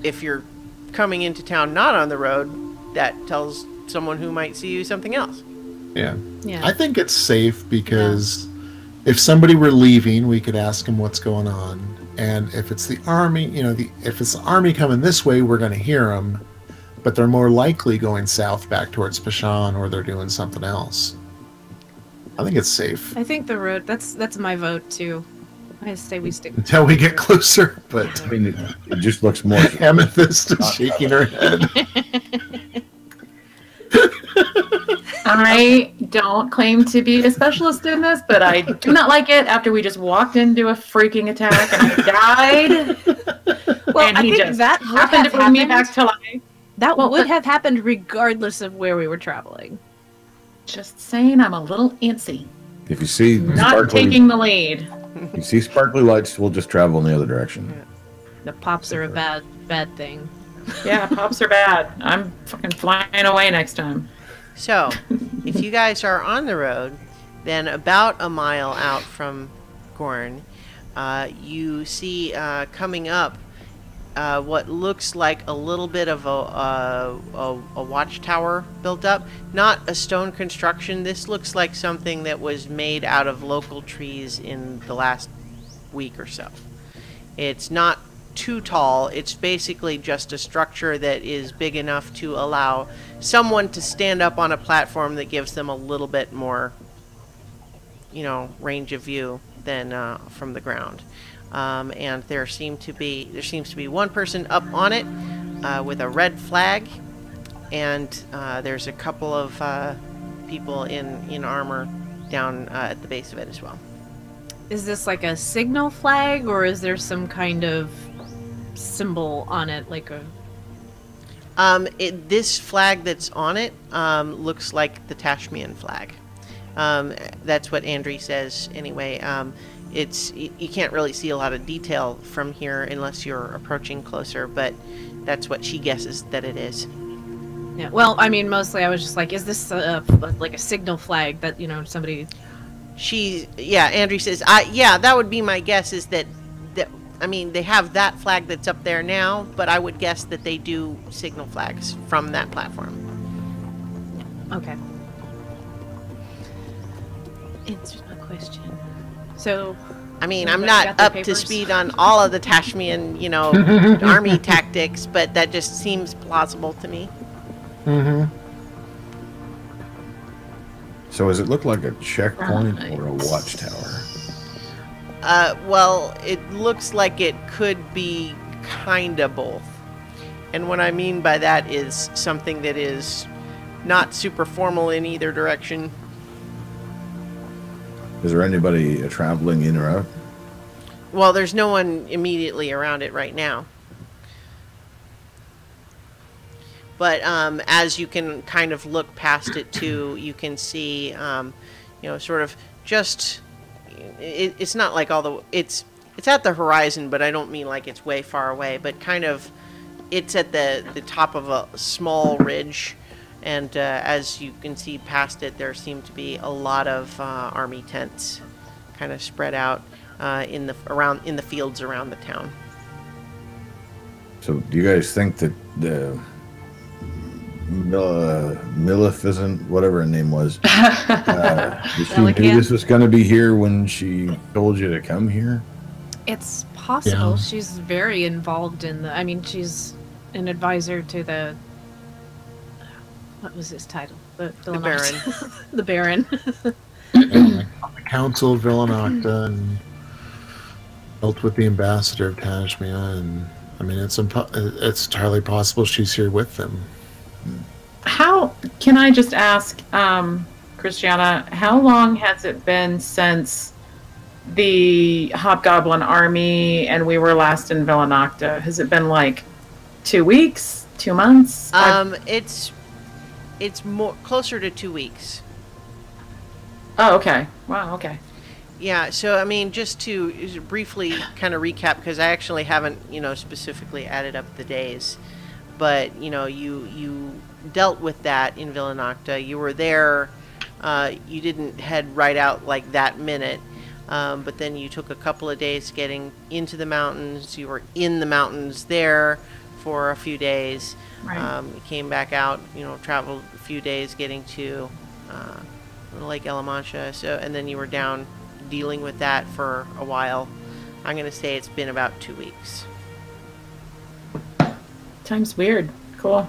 Speaker 1: if you're coming into town not on the road, that tells someone who might see you something else.
Speaker 6: Yeah.
Speaker 3: Yeah.
Speaker 6: I think it's safe because if somebody were leaving, we could ask them what's going on. And if it's the army, if it's the army coming this way, we're going to hear them. But they're more likely going south back towards Pashan, or they're doing something else. I think it's safe.
Speaker 3: I think the road, that's my vote too. I say we stick
Speaker 6: Until we get closer, but
Speaker 5: it just looks more.
Speaker 6: Amethyst is shaking her head.
Speaker 4: I don't claim to be a specialist in this, but I do not like it after we just walked into a freaking attack and I died.
Speaker 3: Well,
Speaker 4: and
Speaker 3: I
Speaker 4: he
Speaker 3: think
Speaker 4: just
Speaker 3: that would
Speaker 4: happened
Speaker 3: have
Speaker 4: to bring me
Speaker 3: happened.
Speaker 4: back to life.
Speaker 3: That
Speaker 4: Well,
Speaker 3: would have happened regardless of where we were traveling.
Speaker 4: Just saying I'm a little antsy.
Speaker 5: If you see
Speaker 4: Not taking the lead.
Speaker 5: you see sparkly lights, we'll just travel in the other direction.
Speaker 3: The pops are a bad thing.
Speaker 4: Yeah, pops are bad. I'm fucking flying away next time.
Speaker 1: So, if you guys are on the road, then about a mile out from Gorn, You see coming up what looks like a little bit of a watchtower built up. Not a stone construction. This looks like something that was made out of local trees in the last week or so. It's not too tall. It's basically just a structure that is big enough to allow someone to stand up on a platform that gives them a little bit more, range of view than from the ground. And there seems to be one person up on it with a red flag, and there's a couple of people in armor down at the base of it as well.
Speaker 3: Is this like a signal flag, or is there some kind of symbol on it, like a...
Speaker 1: This flag that's on it looks like the Tashmian flag. That's what Andri says anyway. You can't really see a lot of detail from here unless you're approaching closer, but that's what she guesses that it is.
Speaker 3: Yeah, well, I mean, mostly I was just like, is this like a signal flag that, somebody...
Speaker 1: Andri says, that would be my guess, is that they have that flag that's up there now, but I would guess that they do signal flags from that platform.
Speaker 3: Okay. Answers my question. So...
Speaker 1: I'm not up to speed on all of the Tashmian, army tactics, but that just seems plausible to me.
Speaker 6: Mm-hmm.
Speaker 5: So does it look like a checkpoint or a watchtower?
Speaker 1: Well, it looks like it could be kinda both. And what I mean by that is something that is not super formal in either direction.
Speaker 5: Is there anybody traveling in or out?
Speaker 1: Well, there's no one immediately around it right now. But as you can kind of look past it too, you can see, sort of just... It's not like it's at the horizon, but I don't mean like it's way far away, but kind of it's at the top of a small ridge. And as you can see past it, there seem to be a lot of army tents kind of spread out in the fields around the town.
Speaker 5: So do you guys think that the Maleficent, whatever her name was, she knew this was going to be here when she told you to come here?
Speaker 3: It's possible.
Speaker 6: Yeah.
Speaker 3: She's very involved in she's an advisor to the... What was his title? The
Speaker 1: Baron.
Speaker 3: The Baron.
Speaker 6: The Council of Villanocta, and dealt with the ambassador of Tashmia, and it's entirely possible she's here with them.
Speaker 4: How can I just ask, Christiana, how long has it been since the Hobgoblin army and we were last in Villanocta? Has it been like 2 weeks, 2 months?
Speaker 1: It's more closer to 2 weeks.
Speaker 4: Oh, okay. Wow, okay.
Speaker 1: Yeah, so just to briefly kind of recap, because I actually haven't, specifically added up the days, but you dealt with that in Villanocta. You were there. You didn't head right out like that minute, but then you took a couple of days getting into the mountains. You were in the mountains there for a few days.
Speaker 4: Right.
Speaker 1: You came back out. Traveled a few days getting to Lake La Mancha. And then you were down dealing with that for a while. I'm going to say it's been about 2 weeks.
Speaker 4: Time's weird. Cool.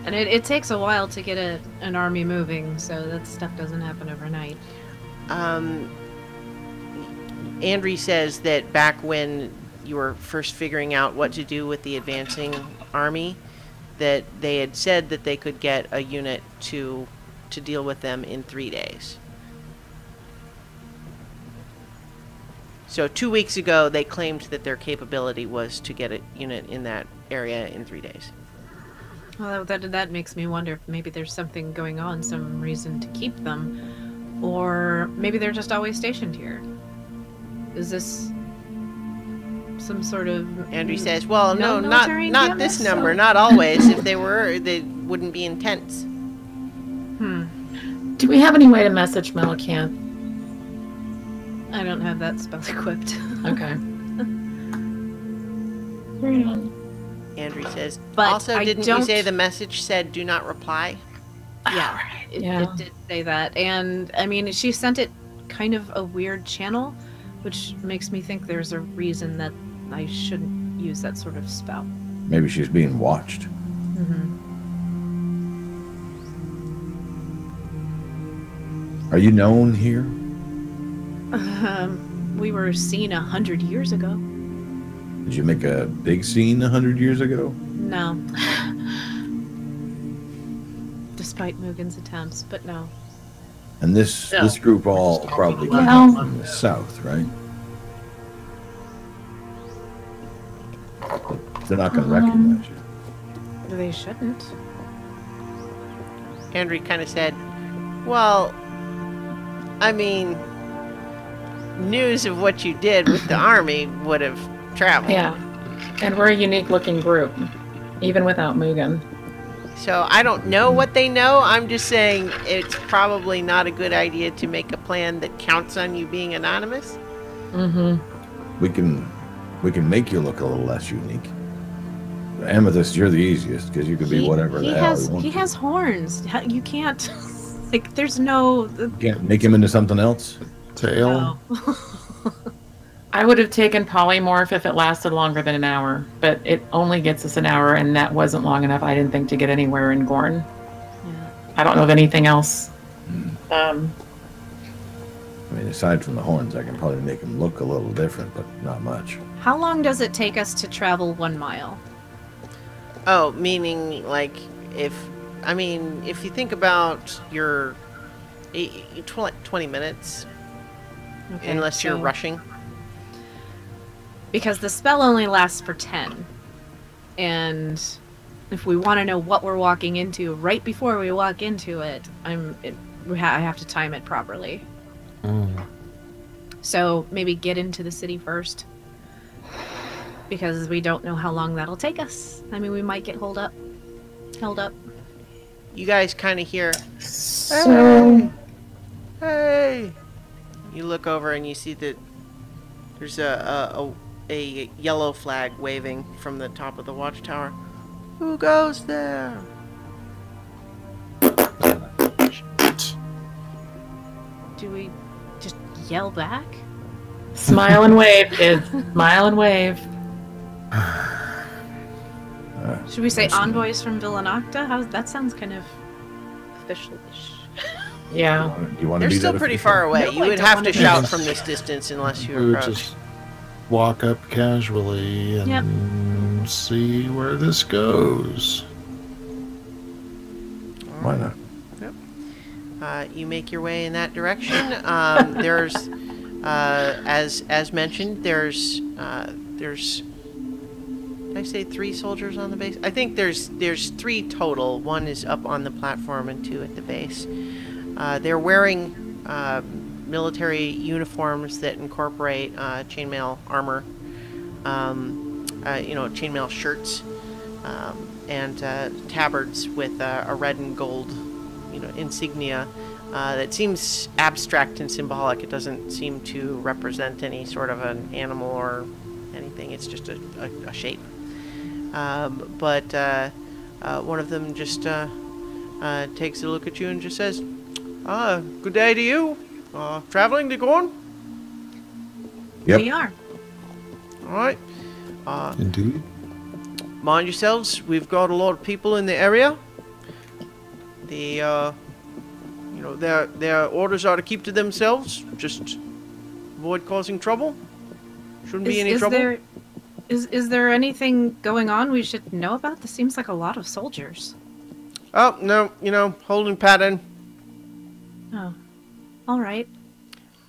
Speaker 3: And it takes a while to get an army moving, so that stuff doesn't happen overnight.
Speaker 1: Andri says that back when you were first figuring out what to do with the advancing army, that they had said that they could get a unit to deal with them in 3 days. So 2 weeks ago, they claimed that their capability was to get a unit in that area in 3 days.
Speaker 3: Well, that makes me wonder if maybe there's something going on, some reason to keep them, or maybe they're just always stationed here. Is this some sort of...
Speaker 1: Andri says, well, no, not this
Speaker 3: so...
Speaker 1: number, not always. If they were, they wouldn't be in tents.
Speaker 4: Do we have any way to message Melicant?
Speaker 3: I don't have that spell equipped.
Speaker 4: Okay. Very on.
Speaker 1: Andrew says.
Speaker 3: But
Speaker 1: also,
Speaker 3: I
Speaker 1: didn't you say
Speaker 3: don't-
Speaker 1: the message said "do not reply"?
Speaker 3: Yeah, it did say that. And, I mean, she sent it kind of a weird channel, which makes me think there's a reason that I shouldn't use that sort of spell.
Speaker 5: Maybe she's being watched.
Speaker 3: Mm-hmm.
Speaker 5: Are you known here?
Speaker 3: We were seen 100 years ago.
Speaker 5: Did you make a big scene 100 years ago?
Speaker 3: No. Despite Mugen's attempts, but no.
Speaker 5: And this group all probably came
Speaker 4: Well-
Speaker 5: from the south, right? They're not going to recognize you.
Speaker 3: They shouldn't.
Speaker 1: Andrew kind of said, "Well, I mean, news of what you did with the army would have traveled.
Speaker 4: Yeah. And we're a unique looking group, even without Mugen.
Speaker 1: So I don't know what they know. I'm just saying it's probably not a good idea to make a plan that counts on you being anonymous.
Speaker 4: Mm-hmm.
Speaker 5: We can make you look a little less unique. Amethyst, you're the easiest because you can be whatever the hell you want.
Speaker 3: He has horns. You can't. Like, there's no.
Speaker 5: Can't make him into something else.
Speaker 6: Tail.
Speaker 3: No.
Speaker 4: I would have taken polymorph if it lasted longer than an hour, but it only gets us an hour, and that wasn't long enough, I didn't think, to get anywhere in Gorn.
Speaker 3: Yeah.
Speaker 4: I don't know of anything else.
Speaker 5: I mean, aside from the horns, I can probably make him look a little different, but not much.
Speaker 3: How long does it take us to travel 1 mile?
Speaker 1: Oh, meaning like if you think about your 20 minutes,
Speaker 3: Okay,
Speaker 1: unless you're
Speaker 3: so-
Speaker 1: rushing.
Speaker 3: Because the spell only lasts for 10. And if we want to know what we're walking into right before we walk into it, I have to time it properly.
Speaker 6: Mm.
Speaker 3: So maybe get into the city first. Because we don't know how long that'll take us. I mean, we might get held up.
Speaker 1: You guys kind of hear,
Speaker 4: So,
Speaker 1: "Hey!" You look over and you see that there's a yellow flag waving from the top of the watchtower. Who goes there?
Speaker 3: Do we just yell back?
Speaker 4: smile and wave, kids. Smile and wave.
Speaker 3: Should we say envoys from Villanocta? That sounds kind of official-ish.
Speaker 4: Yeah.
Speaker 5: Do you want to
Speaker 1: They're
Speaker 5: be
Speaker 1: still
Speaker 5: that
Speaker 1: pretty
Speaker 5: official?
Speaker 1: far away.
Speaker 3: No,
Speaker 1: You
Speaker 3: I
Speaker 1: would
Speaker 3: don't
Speaker 1: have
Speaker 3: wanna
Speaker 1: to
Speaker 3: be-
Speaker 1: shout from this distance unless you
Speaker 6: We would
Speaker 1: approach.
Speaker 6: just walk up casually and see where this goes.
Speaker 5: Why not?
Speaker 1: You make your way in that direction. There's, as mentioned, there's. Did I say 3 soldiers on the base? I think there's 3 total. 1 is up on the platform and 2 at the base. They're wearing military uniforms that incorporate chainmail armor, chainmail shirts, and tabards with a red and gold, insignia that seems abstract and symbolic. It doesn't seem to represent any sort of an animal or anything. It's just a shape. But one of them just takes a look at you and just says, "Good day to you. Traveling to Gorn?
Speaker 5: Yep.
Speaker 3: We are.
Speaker 1: All right.
Speaker 6: Indeed.
Speaker 1: Mind yourselves. We've got a lot of people in the area. Their orders are to keep to themselves. Just avoid causing trouble. Shouldn't be any trouble."
Speaker 3: Is there anything going on we should know about? This seems like a lot of soldiers.
Speaker 1: Oh, no, holding pattern.
Speaker 3: Oh, all right.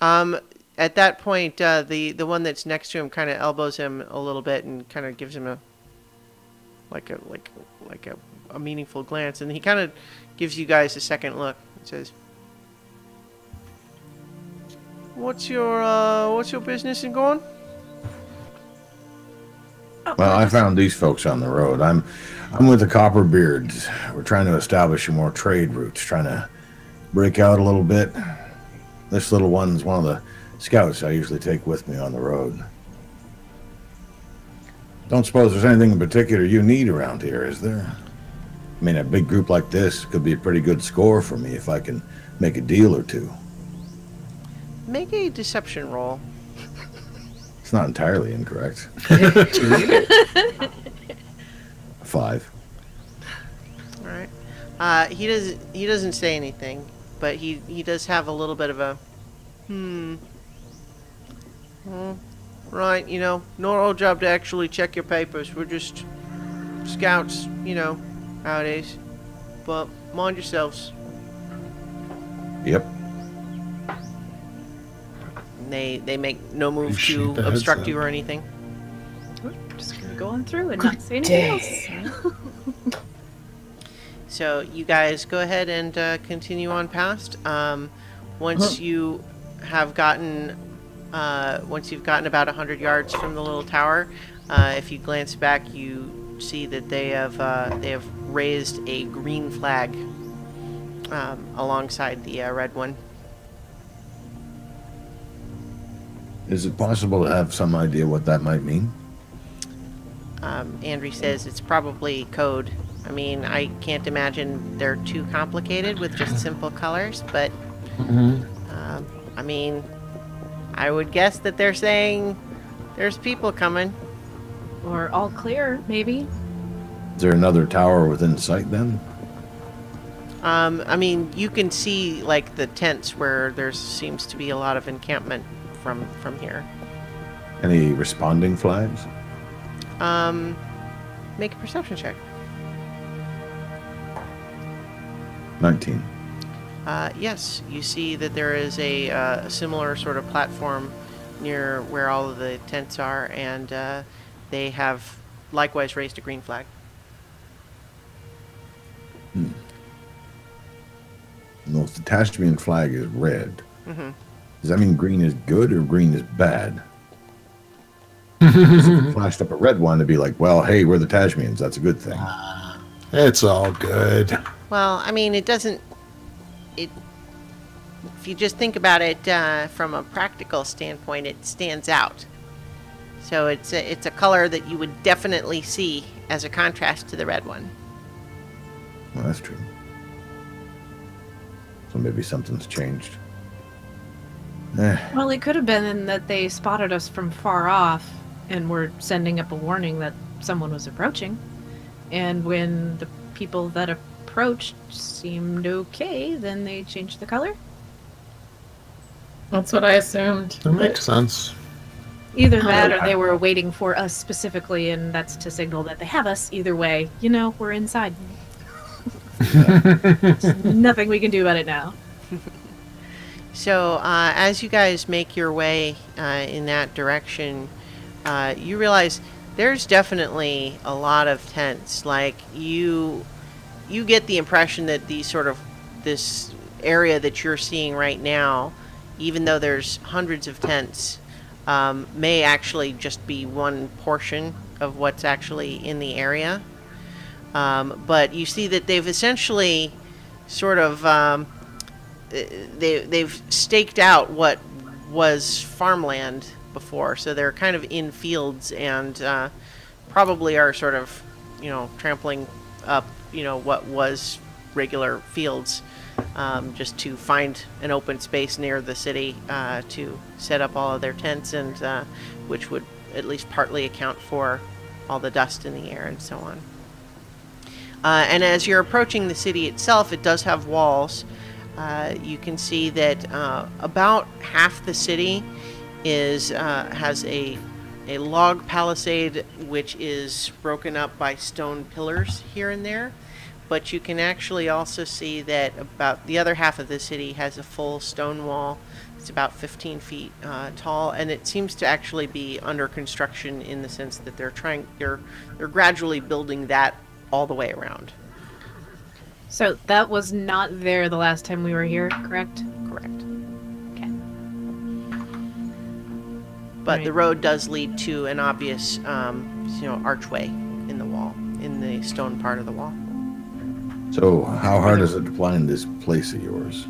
Speaker 1: At that point, the one that's next to him kind of elbows him a little bit and kind of gives him a meaningful glance, and he kind of gives you guys a second look. He says, "What's your business in Gorn?"
Speaker 5: Well, I found these folks on the road. I'm with the Copperbeards. We're trying to establish more trade routes, trying to break out a little bit. This little one's one of the scouts I usually take with me on the road. Don't suppose there's anything in particular you need around here, is there? I mean, a big group like this could be a pretty good score for me if I can make a deal or two.
Speaker 1: Make a deception roll.
Speaker 5: It's not entirely incorrect. 5.
Speaker 1: All right. He doesn't say anything, but he does have a little bit of a right, not our job to actually check your papers. We're just scouts, nowadays. But mind yourselves.
Speaker 5: Yep.
Speaker 1: They make no move
Speaker 6: Appreciate
Speaker 1: to
Speaker 6: the heads
Speaker 1: obstruct
Speaker 6: up.
Speaker 1: you or anything.
Speaker 3: We're just gonna go on through and not say anything else.
Speaker 1: So you guys go ahead and continue on past. Once you have gotten, once you've gotten about 100 yards from the little tower, if you glance back, you see that they have raised a green flag alongside the red one.
Speaker 5: Is it possible to have some idea what that might mean?
Speaker 1: Andrew says it's probably code. I mean, I can't imagine they're too complicated with just simple colors, but I mean, I would guess that they're saying there's people coming.
Speaker 3: Or all clear, maybe.
Speaker 5: Is there another tower within sight then?
Speaker 1: I mean, you can see like the tents where there seems to be a lot of encampment from here.
Speaker 5: Any responding flags?
Speaker 1: Make a perception check.
Speaker 5: 19.
Speaker 1: Yes, you see that there is a similar sort of platform near where all of the tents are, and they have likewise raised a green flag.
Speaker 5: No, if the Tashmian flag is red,
Speaker 1: Mm-hmm.
Speaker 5: does that mean green is good or green is bad? 'Cause if it flashed up a red one, it'd be like, well, hey, we're the Tashmians. That's a good thing.
Speaker 6: It's all good.
Speaker 1: Well, I mean, it doesn't. If you just think about it from a practical standpoint, it stands out. So it's a color that you would definitely see as a contrast to the red one.
Speaker 5: Well, that's true. So maybe something's changed.
Speaker 3: Well, it could have been that they spotted us from far off and were sending up a warning that someone was approaching. And when the people that approached seemed okay, then they changed the color.
Speaker 4: That's what I assumed.
Speaker 6: That makes sense.
Speaker 3: Either that or they were waiting for us specifically, and that's to signal that they have us. Either way, we're inside. There's nothing we can do about it now.
Speaker 1: So as you guys make your way in that direction, you realize there's definitely a lot of tents. Like you get the impression that this area that you're seeing right now, even though there's hundreds of tents, may actually just be one portion of what's actually in the area. But you see that they've essentially sort of they've staked out what was farmland before, so they're kind of in fields and probably are sort of trampling up what was regular fields just to find an open space near the city to set up all of their tents, and which would at least partly account for all the dust in the air and so on. And as you're approaching the city itself, it does have walls. You can see that about half the city has a log palisade, which is broken up by stone pillars here and there. But you can actually also see that about the other half of the city has a full stone wall. It's about 15 feet tall, and it seems to actually be under construction in the sense that they're gradually building that all the way around.
Speaker 3: So that was not there the last time we were here, correct?
Speaker 1: Correct.
Speaker 3: Okay.
Speaker 1: But
Speaker 3: Right.
Speaker 1: the road does lead to an obvious, archway in the wall, in the stone part of the wall.
Speaker 5: So how hard is it to find this place of yours?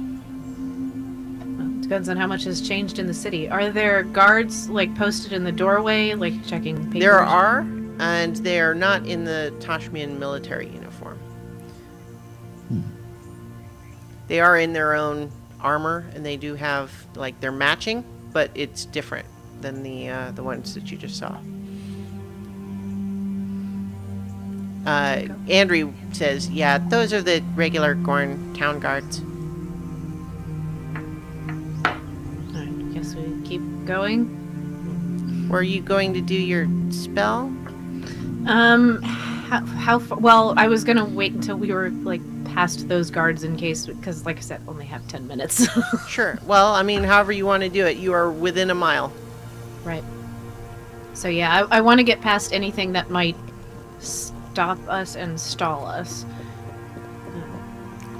Speaker 3: Well, Depends on how much has changed in the city. Are there guards like posted in the doorway, like checking papers?
Speaker 1: There are, and they are not in the Tashmian military uniform. They are in their own armor, and they do have, like, they're matching, but it's different than the ones that you just saw. Andrew says, yeah, those are the regular Gorn town guards.
Speaker 3: I guess we keep going.
Speaker 1: Were you going to do your spell?
Speaker 3: How far? Well, I was gonna wait until we were like past those guards in case, because like I said, only have 10 minutes.
Speaker 1: Sure. Well, I mean, however you want to do it. You are within a mile.
Speaker 3: Right. So yeah, I want to get past anything that might stop us and stall us.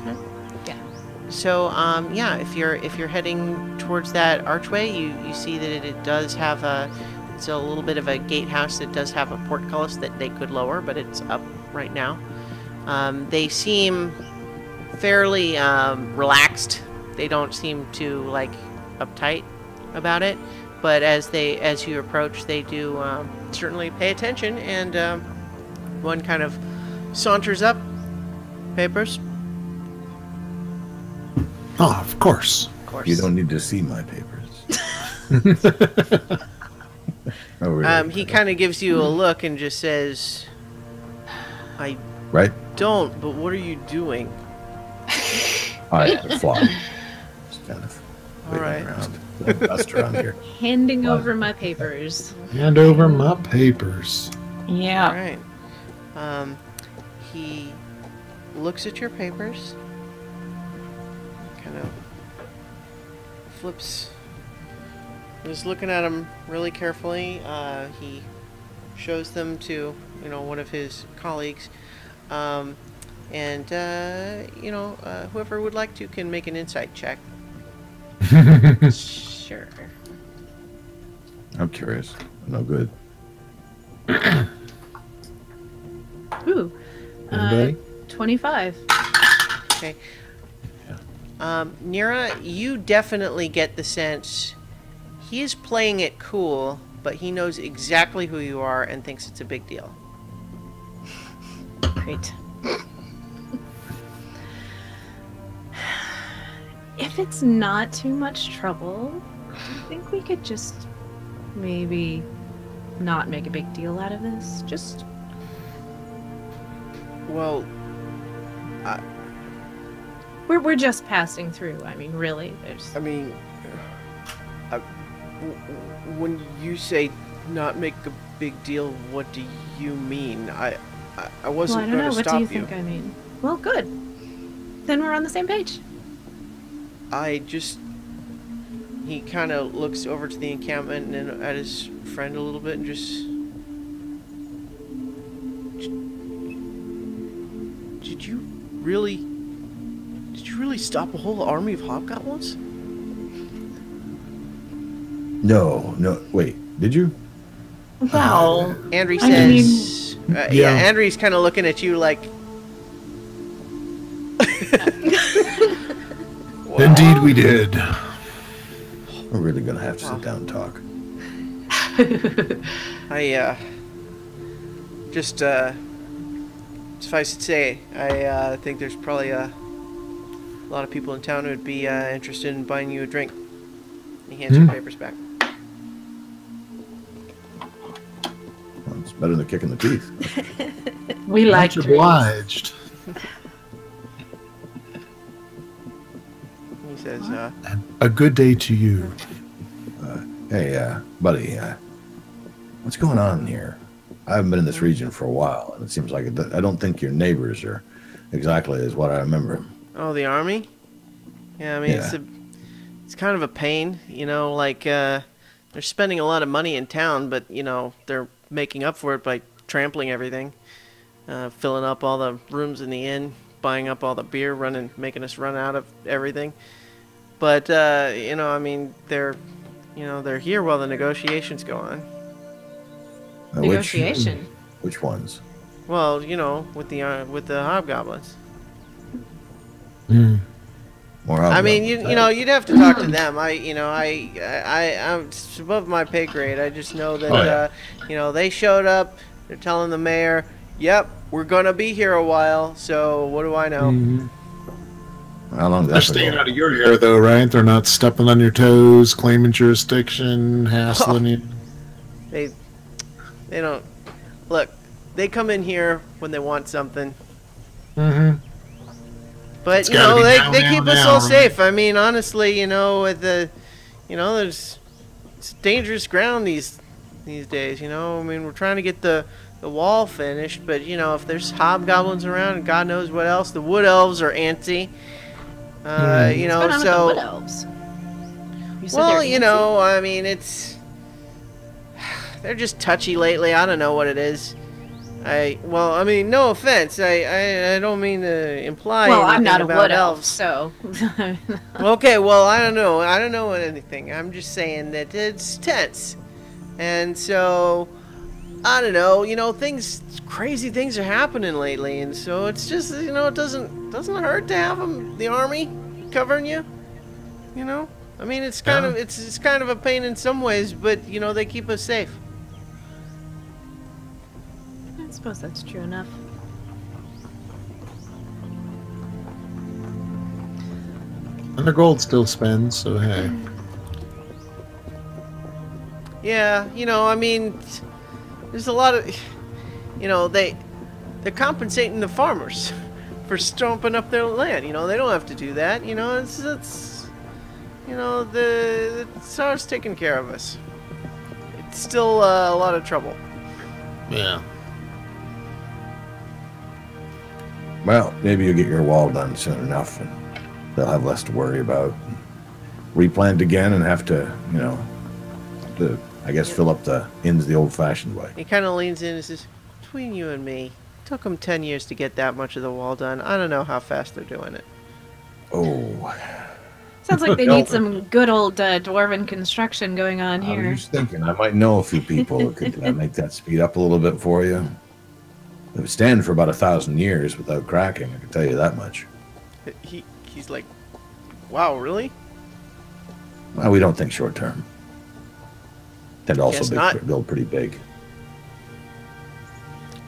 Speaker 1: Okay.
Speaker 3: Yeah.
Speaker 1: So, yeah, if you're heading towards that archway, you see that it does have it's a little bit of a gatehouse that does have a portcullis that they could lower, but it's up right now. They seem fairly relaxed. They don't seem too like uptight about it, but as you approach, they do certainly pay attention, and one kind of saunters up. Papers.
Speaker 6: Oh, of course.
Speaker 1: Of course.
Speaker 5: You don't need to see my papers. Oh, really?
Speaker 1: He kind of gives you a look and just says, "I
Speaker 5: Right?
Speaker 1: don't, but what are you doing?"
Speaker 5: I fly. Just kind of
Speaker 1: All right.
Speaker 5: around. Dust around here.
Speaker 3: Handing over my papers.
Speaker 6: Hand over my papers.
Speaker 4: Yeah.
Speaker 1: All right. He looks at your papers, kind of flips. He's looking at them really carefully. He shows them to, one of his colleagues, and whoever would like to can make an insight check.
Speaker 3: Sure.
Speaker 5: I'm curious. No good.
Speaker 3: Ooh.
Speaker 6: Anybody?
Speaker 3: 25.
Speaker 1: Okay. Nira, you definitely get the sense he is playing it cool, but he knows exactly who you are and thinks it's a big deal.
Speaker 3: Great. If it's not too much trouble, do you think we could just maybe not make a big deal out of this? Just...
Speaker 1: Well,
Speaker 3: We're just passing through. I mean, really, there's...
Speaker 1: I mean, when you say not make a big deal, what do you mean? I wasn't
Speaker 3: Well, I don't
Speaker 1: going
Speaker 3: know.
Speaker 1: to
Speaker 3: What
Speaker 1: stop
Speaker 3: do you think I mean? Well, good. Then we're on the same page.
Speaker 1: He kind of looks over to the encampment and then at his friend a little bit and just... Did you really stop a whole army of hobgoblins?
Speaker 5: No. Wait, did you?
Speaker 4: Well,
Speaker 1: Andrew
Speaker 4: I
Speaker 1: says...
Speaker 6: Yeah.
Speaker 1: yeah, Andrew's kind of looking at you like...
Speaker 6: Indeed, we did.
Speaker 5: We're really gonna have to sit down and talk.
Speaker 1: Suffice it to say, I think there's probably a lot of people in town who would be interested in buying you a drink. He hands your papers back.
Speaker 5: Well, it's better than kicking the teeth.
Speaker 4: we like
Speaker 6: Much
Speaker 4: trees.
Speaker 6: obliged.
Speaker 1: He says,
Speaker 6: A good day to you.
Speaker 5: Hey, buddy, what's going on here? I haven't been in this region for a while, and it seems like I don't think your neighbors are exactly as what I remember.
Speaker 1: "Oh, the army? Yeah, I mean,
Speaker 5: Yeah.
Speaker 1: it's kind of a pain, they're spending a lot of money in town, but, they're making up for it by trampling everything, filling up all the rooms in the inn, buying up all the beer, making us run out of everything. But, they're here while the negotiations go on.
Speaker 3: Negotiation.
Speaker 5: Which ones?
Speaker 1: Well, with the hobgoblins.
Speaker 5: More
Speaker 1: I mean,
Speaker 5: hobgoblins.
Speaker 1: you know, you'd have to talk to them. I'm it's above my pay grade. I just know that,
Speaker 5: Oh, yeah.
Speaker 1: you know, they showed up. They're telling the mayor, "Yep, we're gonna be here a while." So what do I know?
Speaker 6: Mhm.
Speaker 5: How long
Speaker 6: They're
Speaker 5: does that
Speaker 6: staying
Speaker 5: go?
Speaker 6: out of your hair, though, right? They're not stepping on your toes, claiming jurisdiction, hassling you.
Speaker 1: They don't look. They come in here when they want something,
Speaker 6: Mm-hmm.
Speaker 1: but
Speaker 6: It's
Speaker 1: you
Speaker 6: gotta
Speaker 1: know
Speaker 6: be
Speaker 1: they
Speaker 6: now,
Speaker 1: they
Speaker 6: now,
Speaker 1: keep us
Speaker 6: now,
Speaker 1: all
Speaker 6: right?
Speaker 1: safe. I mean, honestly, you know, with the, you know, it's dangerous ground these days. You know, I mean, we're trying to get the wall finished, but you know, if there's hobgoblins around and God knows what else, the wood elves are antsy. You know,
Speaker 3: What's going on with the
Speaker 1: so
Speaker 3: wood elves? You said
Speaker 1: well,
Speaker 3: they're
Speaker 1: you
Speaker 3: antsy?
Speaker 1: know, I mean, they're just touchy lately. I don't know what it is. I mean, no offense. I don't mean to imply
Speaker 3: Well, I'm
Speaker 1: anything
Speaker 3: not a
Speaker 1: about
Speaker 3: wood elf,
Speaker 1: elves.
Speaker 3: so.
Speaker 1: Okay, well, I don't know. I don't know anything. I'm just saying that it's tense. And so, I don't know, you know, crazy things are happening lately, and so it's just, you know, it doesn't hurt to have the army covering you, you know? I mean, it's kind of, it's kind of a pain in some ways, but, you know, they keep us safe.
Speaker 3: I suppose that's true enough.
Speaker 6: And their gold still spends, so hey.
Speaker 1: Yeah, you know, I mean, there's a lot of, you know, they're compensating the farmers for stomping up their land. You know, they don't have to do that. You know, it's you know, the Tsar's taking care of us. It's still a lot of trouble.
Speaker 6: Yeah.
Speaker 5: Well, maybe you'll get your wall done soon enough, and they'll have less to worry about. Replant again and have to, you know, I guess fill up the ends the old-fashioned way.
Speaker 1: He kind of leans in and says, "Between you and me, it took them 10 years to get that much of the wall done. I don't know how fast they're doing it."
Speaker 5: Oh,
Speaker 3: Sounds like they
Speaker 5: No.
Speaker 3: need some good old dwarven construction going on
Speaker 5: I
Speaker 3: here.
Speaker 5: was just thinking I might know a few people who could make that speed up a little bit for you. It would stand for about 1,000 years without cracking, I can tell you that much.
Speaker 1: He's like, "Wow, really?"
Speaker 5: Well, we don't think short term. Tend to
Speaker 1: Guess
Speaker 5: also
Speaker 1: not.
Speaker 5: build pretty big.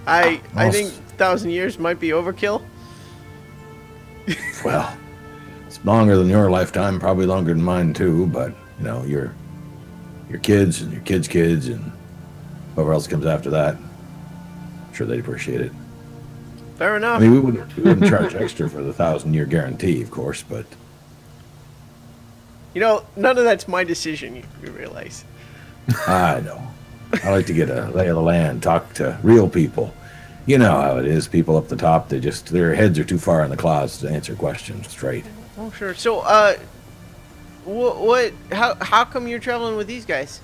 Speaker 1: I
Speaker 5: Also-
Speaker 1: think 1,000 years might be overkill.
Speaker 5: Well, it's longer than your lifetime, probably longer than mine too, but you know, your kids and your kids' kids and whoever else comes after that, I'm sure they'd appreciate it.
Speaker 1: Fair
Speaker 5: I
Speaker 1: enough.
Speaker 5: mean, we wouldn't charge extra for the 1,000-year guarantee, of course, but
Speaker 1: You know, none of that's my decision, you realize.
Speaker 5: I know. I like to get a lay of the land, talk to real people. You know how it is. People up the top, their heads are too far in the clouds to answer questions straight.
Speaker 1: Oh, sure. So, how come you're traveling with these guys?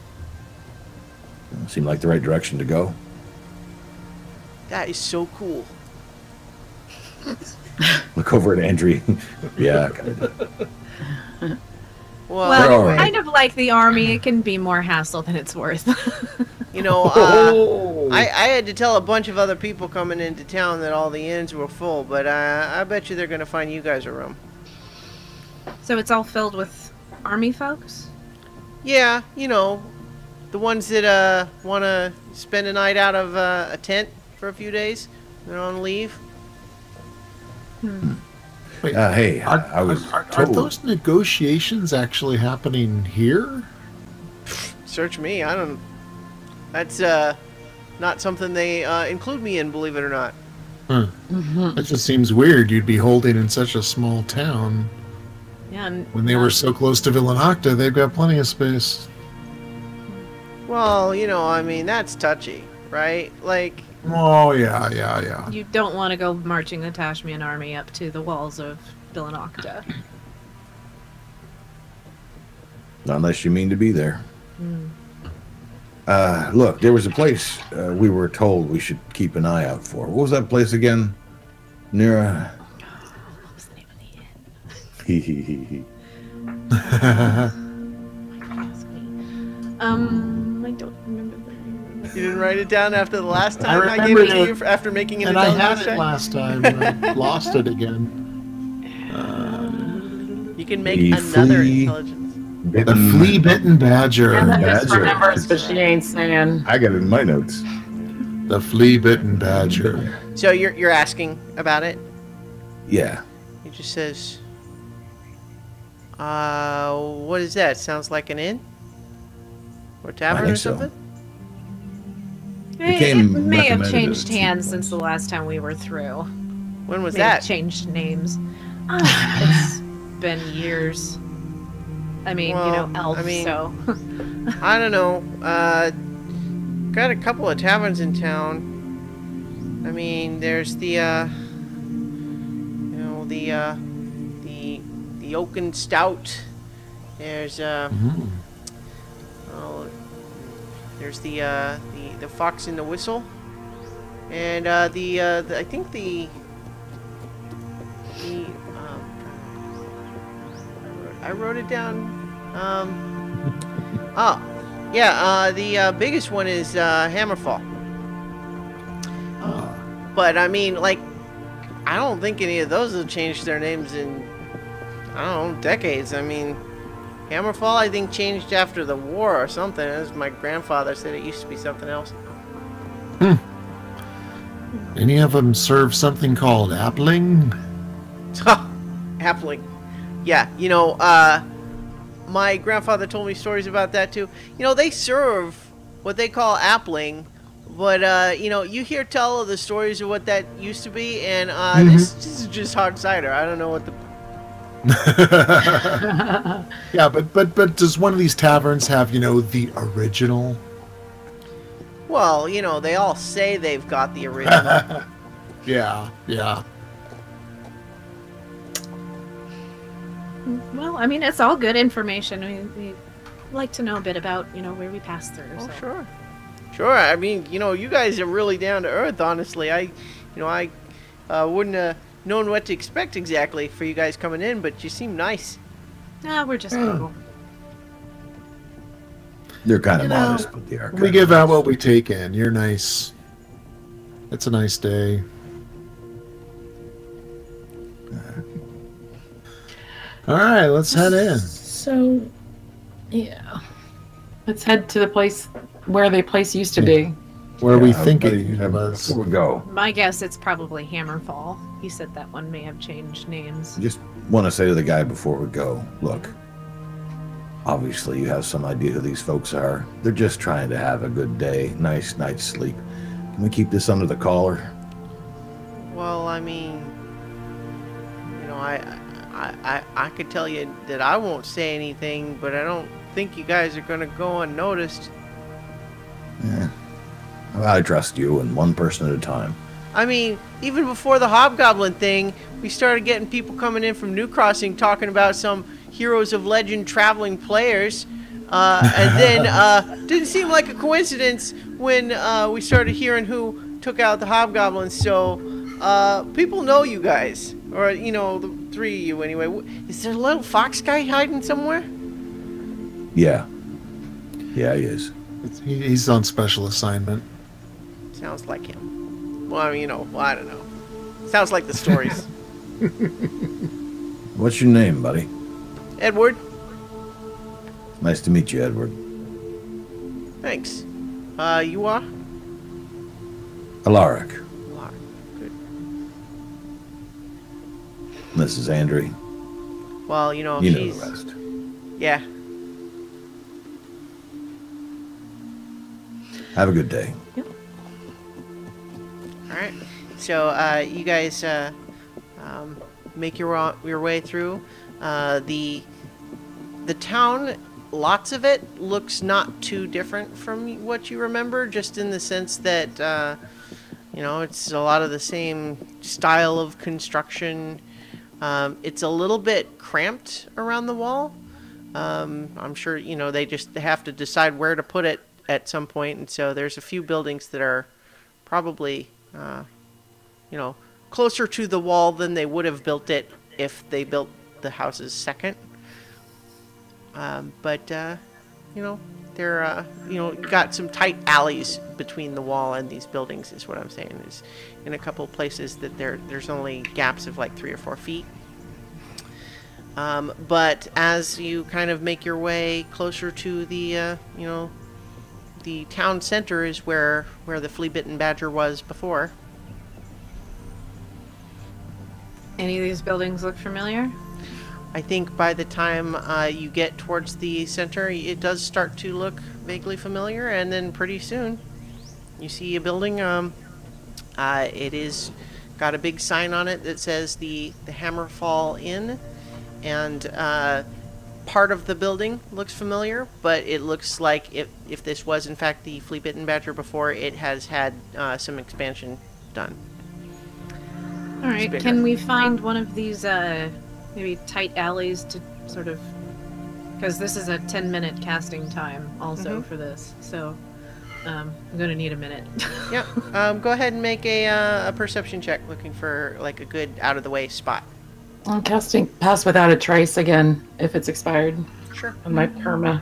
Speaker 5: Seemed like the right direction to go.
Speaker 1: That is so cool.
Speaker 5: Look over at Andrew. Yeah, kind of.
Speaker 1: Well,
Speaker 5: They're all
Speaker 3: Well,
Speaker 5: right.
Speaker 3: kind of like the army, it can be more hassle than it's worth.
Speaker 1: you know,
Speaker 5: Oh.
Speaker 1: I had to tell a bunch of other people coming into town that all the inns were full, but I bet you they're going to find you guys a room.
Speaker 3: So it's all filled with army folks?
Speaker 1: Yeah, you know, the ones that want to spend a night out of a tent for a few days. They're on leave.
Speaker 6: Wait,
Speaker 5: Hey,
Speaker 6: are,
Speaker 5: I was
Speaker 6: are
Speaker 5: told.
Speaker 6: those negotiations actually happening here?
Speaker 1: Search me. I don't. That's not something they include me in, believe it or not.
Speaker 6: Huh. That just seems weird. You'd be holding in such a small town.
Speaker 3: Yeah, and
Speaker 6: When they were so close to Villanocta, they've got plenty of space.
Speaker 1: Well, you know, I mean, that's touchy, right? Like,
Speaker 6: Oh, yeah.
Speaker 3: you don't want to go marching the Tashmian army up to the walls of Villanocta.
Speaker 5: Not unless you mean to be there. Look, there was a place we were told we should keep an eye out for. What was that place again? Near.
Speaker 3: What was the name of the inn? Ask me. I don't remember the name.
Speaker 1: you didn't write it down after the last
Speaker 6: I
Speaker 1: time I, gave
Speaker 6: remembered
Speaker 1: it to
Speaker 6: it,
Speaker 1: you after making it
Speaker 6: And
Speaker 1: a
Speaker 6: I
Speaker 1: down
Speaker 6: had
Speaker 1: last
Speaker 6: it
Speaker 1: time?
Speaker 6: last time, and I lost it again.
Speaker 1: You You can make
Speaker 5: The
Speaker 1: another
Speaker 5: flea-
Speaker 1: intelligence.
Speaker 6: The flea-bitten badger.
Speaker 4: Anna just
Speaker 5: Badger.
Speaker 4: remembers, but she ain't saying.
Speaker 5: I got it in my notes.
Speaker 6: The flea-bitten badger.
Speaker 1: So you're asking about it?
Speaker 5: Yeah.
Speaker 1: He just says, what is that? Sounds like an inn? Or a tavern or
Speaker 5: think so.
Speaker 1: something?
Speaker 5: It
Speaker 3: It
Speaker 5: came
Speaker 3: may have
Speaker 5: recommended
Speaker 3: changed
Speaker 5: at
Speaker 3: hands
Speaker 5: 2
Speaker 3: since the last time we were through.
Speaker 1: When was
Speaker 3: May have
Speaker 1: that?
Speaker 3: changed names. It's been years. I mean,
Speaker 1: Well,
Speaker 3: elf,
Speaker 1: I mean-
Speaker 3: so.
Speaker 1: I don't know. Got a couple of taverns in town. I mean, there's the Oaken Stout. There's
Speaker 6: Mhm.
Speaker 1: oh, there's the Fox in the Whistle, and I think I wrote it down. The biggest one is Hammerfall. But I mean, like, I don't think any of those have changed their names in, I don't know, decades. I mean, Hammerfall, I think, changed after the war or something. As my grandfather said, it used to be something else.
Speaker 6: Any of them serve something called appling?
Speaker 1: Appling. Yeah, my grandfather told me stories about that too. They serve what they call appling, but you hear tell of the stories of what that used to be, and this is just hard cider. I don't know what the.
Speaker 6: Yeah, but does one of these taverns have, the original?
Speaker 1: Well, they all say they've got the original.
Speaker 6: Yeah.
Speaker 3: Well, I mean, it's all good information. We like to know a bit about, where we pass through.
Speaker 1: Oh,
Speaker 3: so.
Speaker 1: sure. Sure. I mean, you guys are really down to earth, honestly. I wouldn't have known what to expect exactly for you guys coming in, but you seem nice.
Speaker 3: Nah, we're just people.
Speaker 5: They're kind of
Speaker 6: You know,
Speaker 5: modest, but they are.
Speaker 6: We
Speaker 5: kind
Speaker 6: give
Speaker 5: of
Speaker 6: out what we take in. You're nice. It's a nice day. All right, let's head in.
Speaker 4: So, yeah. Let's head to the place where the place used to be.
Speaker 6: Where we
Speaker 5: Yeah,
Speaker 6: think
Speaker 5: everybody-
Speaker 6: it was.
Speaker 5: Before we go,
Speaker 3: My guess, it's probably Hammerfall. He said that one may have changed names.
Speaker 5: just want to say to the guy before we go, look, obviously you have some idea who these folks are. They're just trying to have a good day, nice night's sleep. Can we keep this under the collar?
Speaker 1: Well, I mean, I could tell you that I won't say anything, but I don't think you guys are gonna go unnoticed.
Speaker 5: Yeah. I trust you, and one person at a time.
Speaker 1: I mean, even before the Hobgoblin thing, we started getting people coming in from New Crossing talking about some Heroes of Legend traveling players. And then didn't seem like a coincidence when we started hearing who took out the Hobgoblins. So people know you guys, or the three of you anyway. Is there a little fox guy hiding somewhere?
Speaker 5: Yeah. Yeah, he is.
Speaker 6: He's on special assignment.
Speaker 1: Sounds like him. Well, I mean, I don't know. Sounds like the stories.
Speaker 5: What's your name, buddy?
Speaker 1: Edward,
Speaker 5: Nice to meet you, Edward.
Speaker 1: thanks. You are?
Speaker 5: Alaric.
Speaker 1: Lark. Good.
Speaker 5: This is Andrew.
Speaker 1: Well,
Speaker 5: You know
Speaker 1: she's...
Speaker 5: the rest.
Speaker 1: Yeah.
Speaker 5: Have a good day.
Speaker 1: All right. So you guys make your way through the town. Lots of it looks not too different from what you remember, just in the sense that it's a lot of the same style of construction. It's a little bit cramped around the wall. I'm sure they just have to decide where to put it at some point, and so there's a few buildings that are probably closer to the wall than they would have built it if they built the houses second. But they're you got some tight alleys between the wall and these buildings, is what I'm saying. Is in a couple of places that there's only gaps of like 3 or 4 feet. But as you kind of make your way closer to the, the town center is where the flea-bitten badger was before.
Speaker 3: Any of these buildings look familiar?
Speaker 1: I think by the time you get towards the center, it does start to look vaguely familiar, and then pretty soon you see a building. It is got a big sign on it that says the Hammerfall Inn, and part of the building looks familiar, but it looks like if this was in fact the flea-bitten badger before, it has had some expansion done.
Speaker 3: All right, can we find one of these maybe tight alleys to sort of, because this is a 10-minute casting time also for this, so I'm gonna need a minute.
Speaker 1: Yeah, go ahead and make a perception check, looking for like a good out of the way spot.
Speaker 4: I'm casting Pass Without a Trace again, if it's expired.
Speaker 1: Sure.
Speaker 4: On my perma.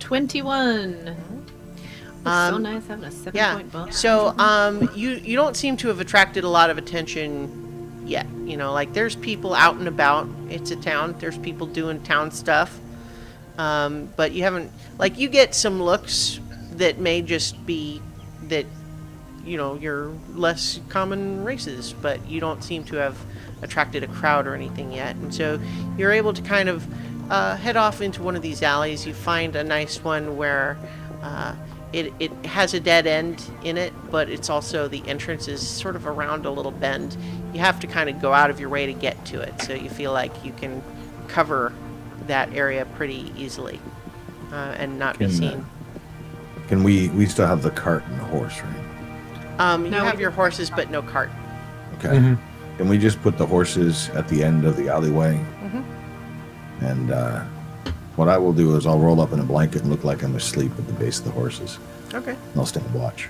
Speaker 3: 21. So nice having a 7-point bonus.
Speaker 1: So you don't seem to have attracted a lot of attention yet. You know, like there's people out and about. It's a town. There's people doing town stuff. But you haven't, like, you get some looks that may just be that, you're less common races, but you don't seem to have attracted a crowd or anything yet. And so you're able to kind of head off into one of these alleys. You find a nice one where it has a dead end in it, but it's also, the entrance is sort of around a little bend. You have to kind of go out of your way to get to it, so you feel like you can cover that area pretty easily and not be seen.
Speaker 5: Can we still have the cart and the horse, right?
Speaker 1: You have your horses, but no cart.
Speaker 5: Okay. Can we just put the horses at the end of the alleyway? And what I will do is I'll roll up in a blanket and look like I'm asleep at the base of the horses. Okay. And I'll stand watch.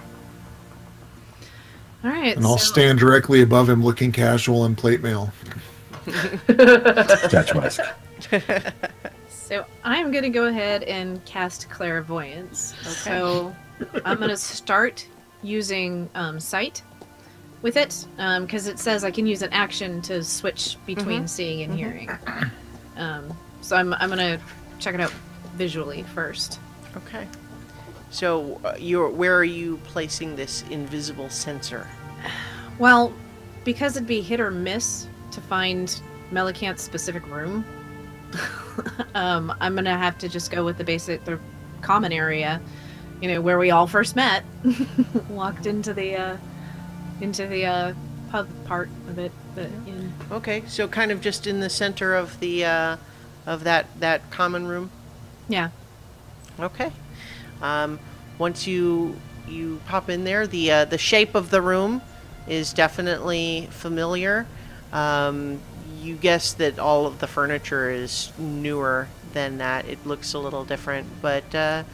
Speaker 3: All right.
Speaker 6: And I'll stand directly above him looking casual and plate mail.
Speaker 5: Statuesque.
Speaker 3: So I'm going to go ahead and cast Clairvoyance. Okay. So I'm going to start using Sight with it, because it says I can use an action to switch between seeing and hearing. So I'm going to check it out visually first.
Speaker 1: Okay. So where are you placing this invisible sensor?
Speaker 3: Well, because it'd be hit or miss to find Melicanth's specific room, I'm going to have to just go with the common area, where we all first met. Walked into the pub part of it.
Speaker 1: Okay, so kind of just in the center of the of that common room.
Speaker 3: Yeah.
Speaker 1: Okay. Once you pop in there, the shape of the room is definitely familiar. You guess that all of the furniture is newer than that. It looks a little different, but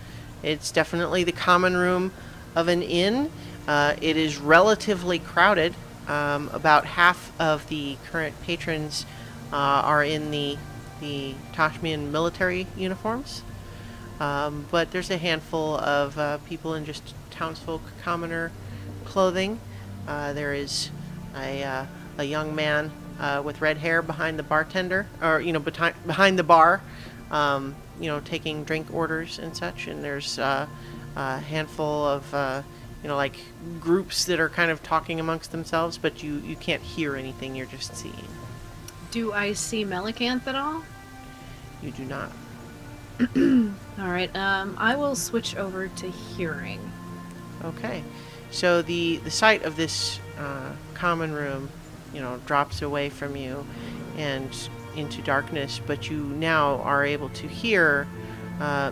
Speaker 1: it's definitely the common room of an inn. It is relatively crowded. About half of the current patrons are in the Tashmian military uniforms, but there's a handful of people in just townsfolk commoner clothing. There is a young man with red hair behind the bartender, or behind the bar, taking drink orders and such. And there's a handful of like groups that are kind of talking amongst themselves, but you can't hear anything. You're just seeing.
Speaker 3: Do I see Melicanth at all?
Speaker 1: You do not.
Speaker 3: All right. I will switch over to hearing.
Speaker 1: Okay. So the sight of this common room, drops away from you and into darkness, but you now are able to hear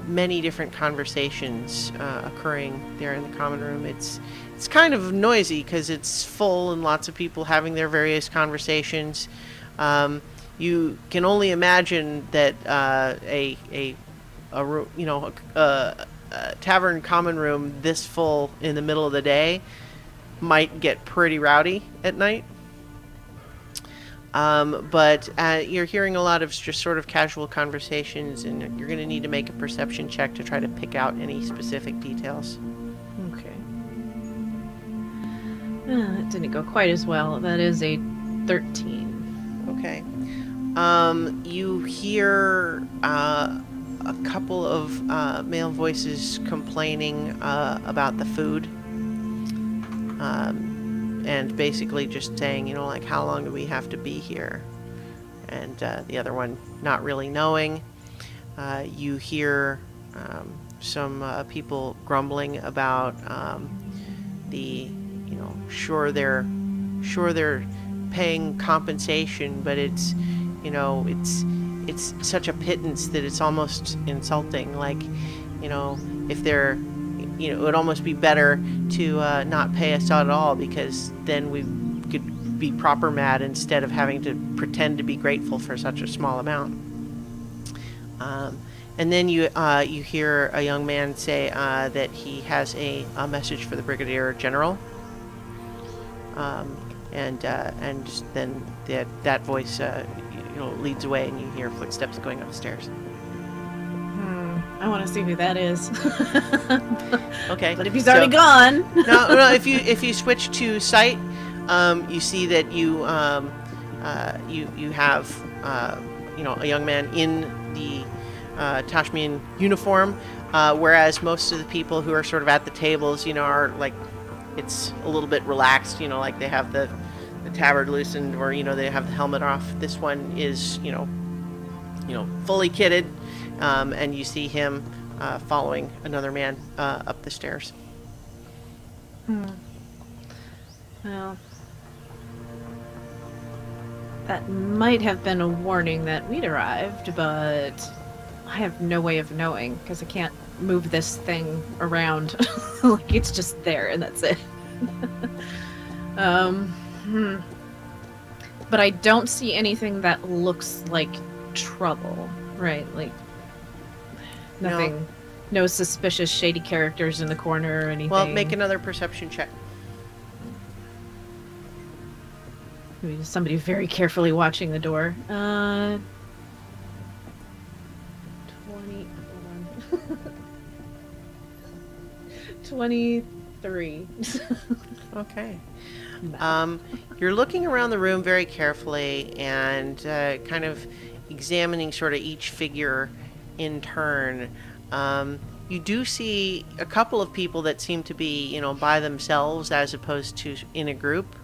Speaker 1: many different conversations occurring there in the common room. It's kind of noisy because it's full and lots of people having their various conversations. You can only imagine that a tavern common room this full in the middle of the day might get pretty rowdy at night. But you're hearing a lot of just sort of casual conversations, and you're going to need to make a perception check to try to pick out any specific details.
Speaker 3: Okay. That didn't go quite as well. That is a 13.
Speaker 1: Okay. You hear a couple of male voices complaining about the food. And basically just saying, you know, like, how long do we have to be here? And the other one not really knowing. You hear some people grumbling about the, you know, sure they're paying compensation, but it's, you know, it's such a pittance that it's almost insulting. Like, you know, if they're, you know, it would almost be better to not pay us at all, because then we could be proper mad instead of having to pretend to be grateful for such a small amount. And then you hear a young man say that he has a message for the Brigadier General. And then that voice you know, leads away, and you hear footsteps going up the stairs.
Speaker 3: I want to see who that is.
Speaker 1: Okay.
Speaker 3: But if he's already gone.
Speaker 1: no. If you switch to sight, you see that you have you know, a young man in the Tashmian uniform, whereas most of the people who are sort of at the tables, you know, are like, it's a little bit relaxed, you know, like they have the tabard loosened, or, you know, they have the helmet off. This one is, you know, fully kitted, and you see him following another man up the stairs.
Speaker 3: Well, that might have been a warning that we'd arrived, but I have no way of knowing, because I can't move this thing around. Like, it's just there, and that's it. But I don't see anything that looks like trouble, right? Like, nothing, no suspicious shady characters in the corner or anything.
Speaker 1: Well, make another perception check.
Speaker 3: Maybe somebody very carefully watching the door. 20. Hold on. 23.
Speaker 1: Okay. You're looking around the room very carefully and kind of examining sort of each figure in turn. You do see a couple of people that seem to be, you know, by themselves as opposed to in a group,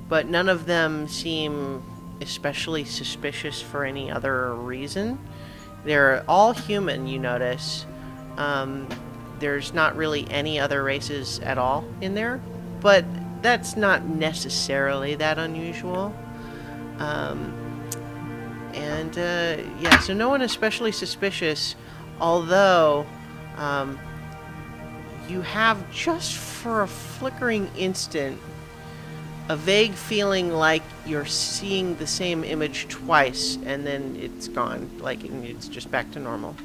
Speaker 1: but none of them seem especially suspicious for any other reason. They're all human, you notice. There's not really any other races at all in there, but that's not necessarily that unusual. Yeah, so no one especially suspicious, although you have, just for a flickering instant, a vague feeling like you're seeing the same image twice, and then it's gone, like it's just back to normal.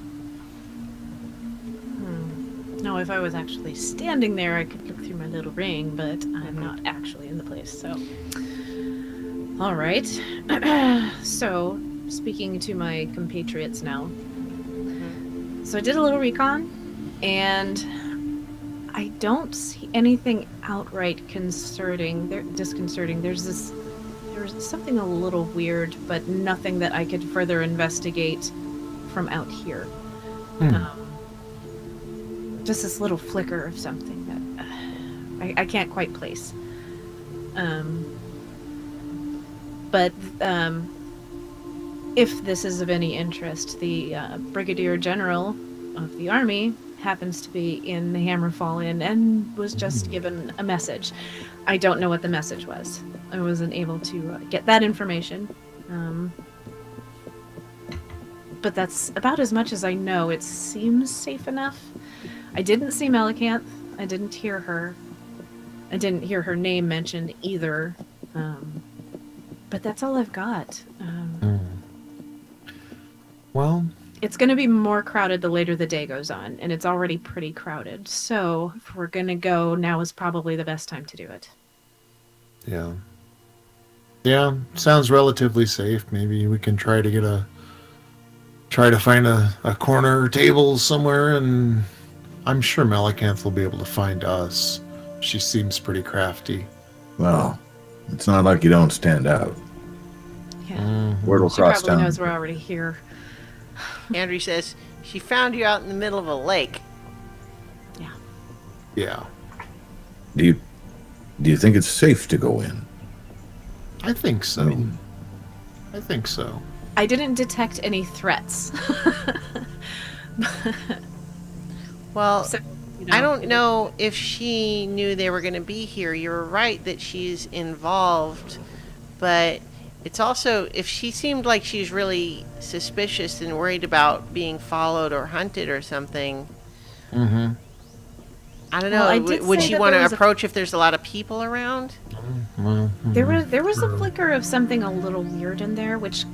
Speaker 3: No, if I was actually standing there, I could look through my little ring, but I'm not actually in the place, so... Alright. So, speaking to my compatriots now. So I did a little recon, and I don't see anything outright disconcerting. There's something a little weird, but nothing that I could further investigate from out here. Just this little flicker of something that I can't quite place. But if this is of any interest, the Brigadier General of the Army happens to be in the Hammerfall Inn and was just given a message. I don't know what the message was. I wasn't able to get that information. But that's about as much as I know. It seems safe enough. I didn't see Melicanth. I didn't hear her. I didn't hear her name mentioned either. But that's all I've got.
Speaker 6: Well,
Speaker 3: it's going to be more crowded the later the day goes on, and it's already pretty crowded. So if we're going to go, now is probably the best time to do it.
Speaker 6: Yeah. Yeah, sounds relatively safe. Maybe we can try to find a corner table somewhere, and I'm sure Melicanth will be able to find us. She seems pretty crafty.
Speaker 5: Well, it's not like you don't stand out.
Speaker 3: Yeah.
Speaker 5: Word will
Speaker 3: She
Speaker 5: cross
Speaker 3: probably
Speaker 5: town.
Speaker 3: knows we're already here.
Speaker 1: Andrew says, she found you out in the middle of a lake.
Speaker 6: Yeah.
Speaker 5: Do you think it's safe to go in?
Speaker 6: I think so.
Speaker 5: I mean,
Speaker 6: I think so.
Speaker 3: I didn't detect any threats.
Speaker 1: Well,
Speaker 3: So,
Speaker 1: I don't know if she knew they were going to be here. You're right that she's involved, but it's also, if she seemed like she's really suspicious and worried about being followed or hunted or something,
Speaker 6: Mm-hmm.
Speaker 1: I don't
Speaker 3: Well,
Speaker 1: know.
Speaker 3: I did
Speaker 1: Would
Speaker 3: say
Speaker 1: she
Speaker 3: that
Speaker 1: want
Speaker 3: there
Speaker 1: to
Speaker 3: was a-
Speaker 1: approach if there's a lot of people around?
Speaker 3: There was a flicker of something a little weird in there, which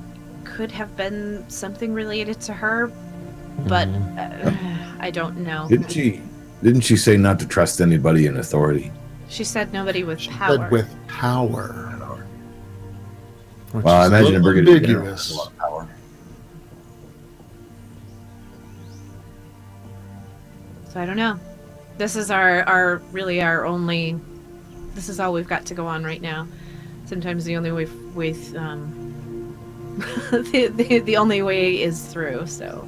Speaker 3: could have been something related to her, but I don't know.
Speaker 5: Didn't she say not to trust anybody in authority?
Speaker 3: She said nobody with
Speaker 6: She
Speaker 3: power.
Speaker 6: said with power. Which
Speaker 5: Well, I
Speaker 6: is a
Speaker 5: imagine
Speaker 6: little
Speaker 5: Brigadier General has
Speaker 6: ambiguous.
Speaker 5: a lot of power.
Speaker 3: So I don't know. This is our really our only. This is all we've got to go on right now. Sometimes the only way with the only way is through. So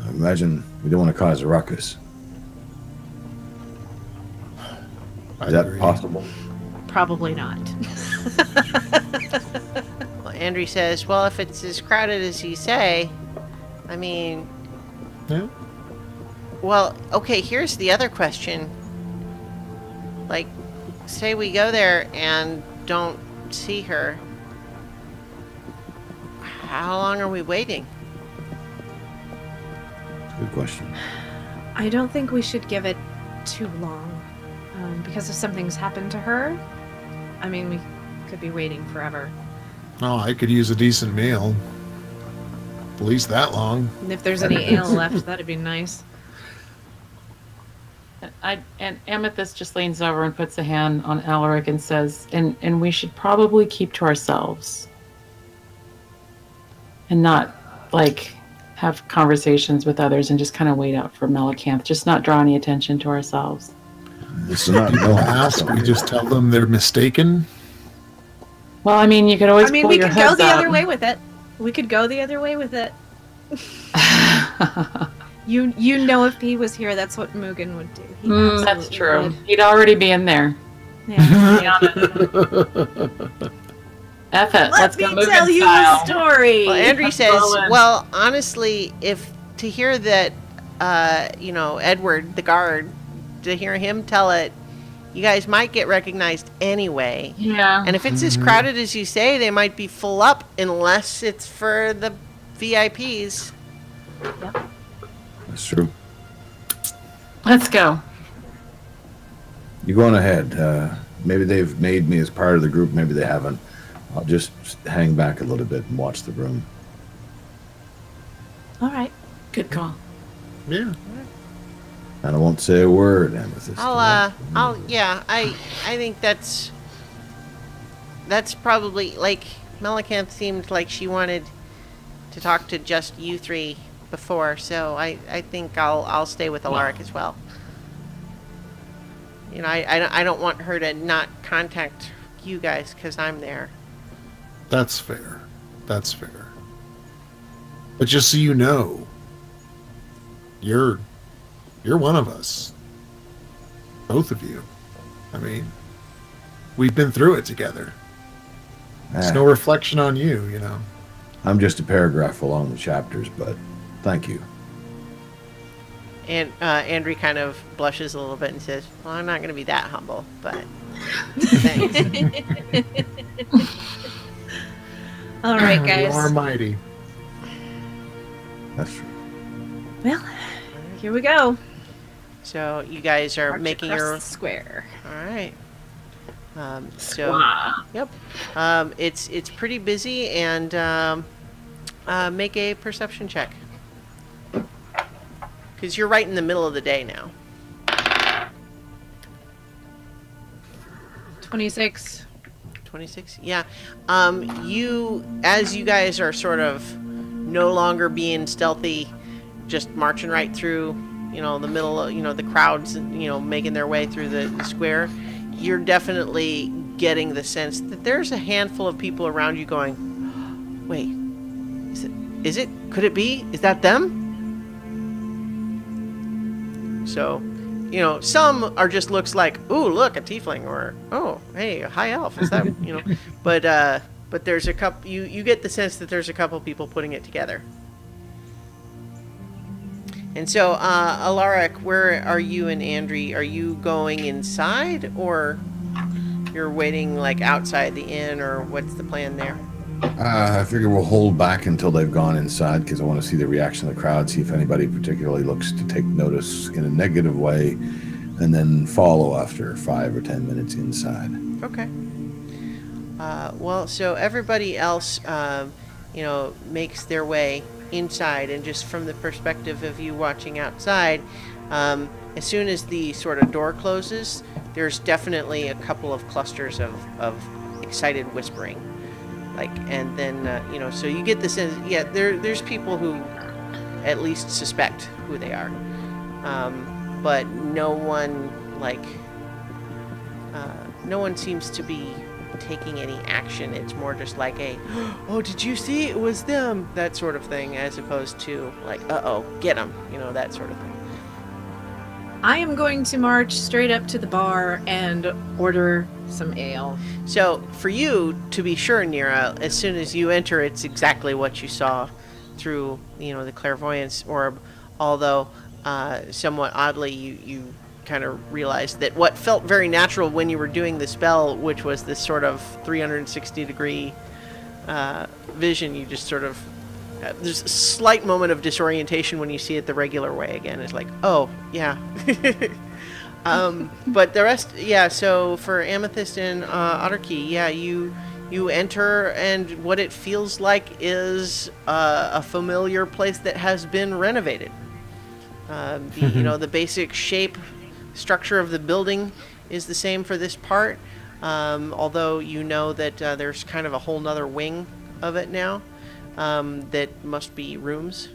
Speaker 5: I imagine we don't want to cause a ruckus.
Speaker 6: I
Speaker 5: Is that
Speaker 6: agree.
Speaker 5: possible?
Speaker 3: probably not.
Speaker 1: Well, Andrew says, well, if it's as crowded as you say, I mean,
Speaker 6: Yeah.
Speaker 1: well, okay, here's the other question. Like, say we go there and don't see her. How long are we waiting?
Speaker 5: Good question.
Speaker 3: I don't think we should give it too long, because if something's happened to her, I mean, we could be waiting forever.
Speaker 6: Oh, I could use a decent meal. At least that long.
Speaker 3: And if there's any ale left, that'd be nice.
Speaker 7: And Amethyst just leans over and puts a hand on Alaric and says, and we should probably keep to ourselves. And not, like, have conversations with others and just kind of wait out for Melicanth. Just not draw any attention to ourselves.
Speaker 5: This is not
Speaker 6: People ask, we just tell them they're mistaken.
Speaker 7: Well, I mean, you could always
Speaker 3: I mean,
Speaker 7: pull
Speaker 3: we
Speaker 7: your
Speaker 3: could go
Speaker 7: heads
Speaker 3: the
Speaker 7: up.
Speaker 3: other way with it. We could go the other way with it. You know, if he was here, that's what Mugen would do. He
Speaker 7: That's
Speaker 3: absolutely
Speaker 7: true.
Speaker 3: would.
Speaker 7: He'd already be in there.
Speaker 3: Yeah.
Speaker 7: F it.
Speaker 3: Let
Speaker 7: Let's
Speaker 3: me
Speaker 7: go Mugen
Speaker 3: tell you
Speaker 7: style.
Speaker 3: a story.
Speaker 1: Well, Andrew says,
Speaker 7: Roland.
Speaker 1: well, honestly, if to hear that, Edward, the guard, to hear him tell it, you guys might get recognized anyway.
Speaker 7: Yeah.
Speaker 1: And if it's as crowded as you say, they might be full up unless it's for the VIPs.
Speaker 5: That's true.
Speaker 7: Let's go.
Speaker 5: You go on ahead. Maybe they've made me as part of the group. Maybe they haven't. I'll just hang back a little bit and watch the room.
Speaker 3: All right.
Speaker 7: Good call.
Speaker 6: Yeah.
Speaker 5: And I won't say a word, Amethyst.
Speaker 1: I think that's probably, like, Melicanth seemed like she wanted to talk to just you three before, so I think I'll stay with Alaric as well. You know, I don't want her to not contact you guys because I'm there.
Speaker 6: That's fair. That's fair. But just so you know, you're one of us. Both of you. I mean, we've been through it together. It's no reflection on you, you know.
Speaker 5: I'm just a paragraph along the chapters, but thank you.
Speaker 1: And Andrew kind of blushes a little bit and says, well, I'm not going to be that humble, but thanks.
Speaker 3: All right,
Speaker 6: You are
Speaker 3: guys.
Speaker 6: mighty.
Speaker 5: That's true.
Speaker 3: Well, here we go.
Speaker 1: So you guys are
Speaker 3: March
Speaker 1: making
Speaker 3: across
Speaker 1: your...
Speaker 3: the square.
Speaker 1: All right. So, yep. It's pretty busy, and make a perception check. Because you're right in the middle of the day now.
Speaker 3: 26.
Speaker 1: 26? Yeah. As you guys are sort of no longer being stealthy, just marching right through, the middle of, the crowds, making their way through the square, you're definitely getting the sense that there's a handful of people around you going, wait, could it be? Is that them? So, some are just looks like, ooh, look, a tiefling, or, oh, hey, a high elf, is that, but there's a couple, you get the sense that there's a couple people putting it together. And so, Alaric, where are you and Andri? Are you going inside, or you're waiting, like, outside the inn, or what's the plan there?
Speaker 5: I figure we'll hold back until they've gone inside, because I want to see the reaction of the crowd, see if anybody particularly looks to take notice in a negative way, and then follow after 5 or 10 minutes inside.
Speaker 1: Okay. Well, so everybody else, makes their way inside, and just from the perspective of you watching outside, as soon as the sort of door closes, there's definitely a couple of clusters of excited whispering. And then, so you get the sense, there's people who at least suspect who they are. But no one, no one seems to be taking any action. It's more just like oh, did you see? It was them, that sort of thing, as opposed to uh-oh, get them, that sort of thing.
Speaker 3: I am going to march straight up to the bar and order some ale.
Speaker 1: So, for you, to be sure, Nira, as soon as you enter, it's exactly what you saw through, the clairvoyance orb, although somewhat oddly, you kind of realized that what felt very natural when you were doing the spell, which was this sort of 360-degree vision, you just sort of... there's a slight moment of disorientation when you see it the regular way again. It's like, oh, yeah. But the rest, so for Amethyst and Otterkey, you enter, and what it feels like is a familiar place that has been renovated. The basic shape, structure of the building is the same for this part, although that there's kind of a whole nother wing of it now. That must be rooms,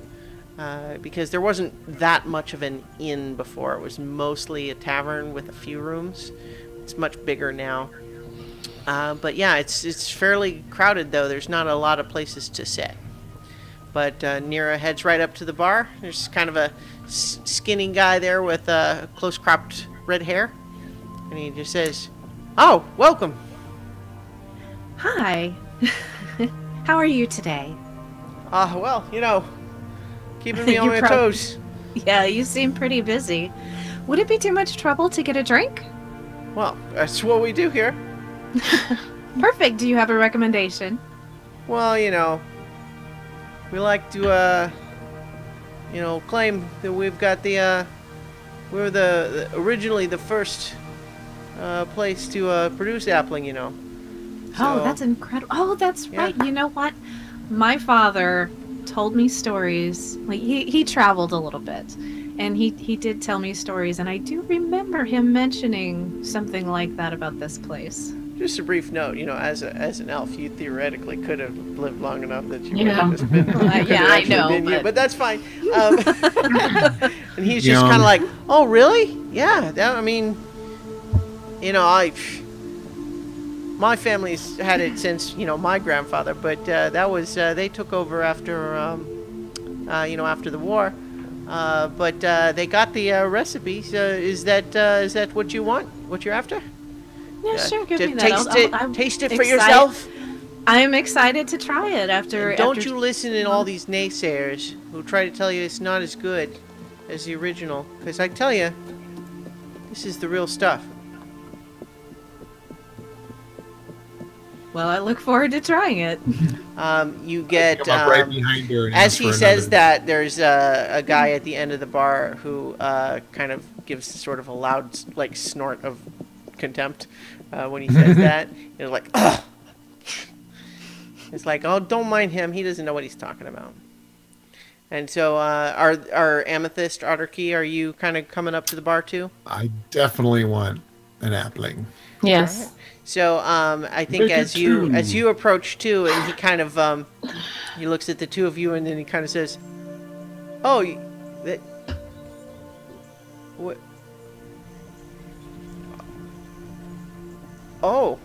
Speaker 1: because there wasn't that much of an inn before. It was mostly a tavern with a few rooms. It's much bigger now. But yeah, it's fairly crowded, though. There's not a lot of places to sit. But Nira heads right up to the bar. There's kind of a skinny guy there with close-cropped red hair. And he just says, oh, welcome.
Speaker 3: Hi. How are you today?
Speaker 1: Well, keeping me on my toes.
Speaker 3: Yeah, you seem pretty busy. Would it be too much trouble to get a drink?
Speaker 1: Well, that's what we do here.
Speaker 3: Perfect. Do you have a recommendation?
Speaker 1: Well, we like to, claim that we've got we're originally the first place to produce appling,
Speaker 3: Oh, that's incredible. Oh, that's right. You know what? My father told me stories. He traveled a little bit, and he did tell me stories, and I do remember him mentioning something like that about this place.
Speaker 1: Just a brief note, as an elf, you theoretically could have lived long enough that you would have just been.
Speaker 3: I know,
Speaker 1: but that's fine. And he's just kind of like, oh, really? Yeah. My family's had it since, my grandfather, but that was, they took over after, after the war. But they got the recipe. So is that what you want? What you're after?
Speaker 3: Yeah, sure, give me that.
Speaker 1: Taste it for yourself.
Speaker 3: I'm excited to try it after.
Speaker 1: And don't you listen to all these naysayers who try to tell you it's not as good as the original. Because I tell you, this is the real stuff.
Speaker 3: Well, I look forward to trying it.
Speaker 1: You get,
Speaker 6: right behind her and
Speaker 1: as he says that, there's a guy at the end of the bar who kind of gives sort of a loud, snort of contempt when he says that. It's like, ugh. It's like, oh, don't mind him. He doesn't know what he's talking about. And so, our Amethyst, Otterkey, are you kind of coming up to the bar too?
Speaker 6: I definitely want an appling.
Speaker 7: Yes.
Speaker 1: Right. So, I think as you approach too, and he kind of he looks at the two of you, and then he kind of says, "Oh, What? Oh.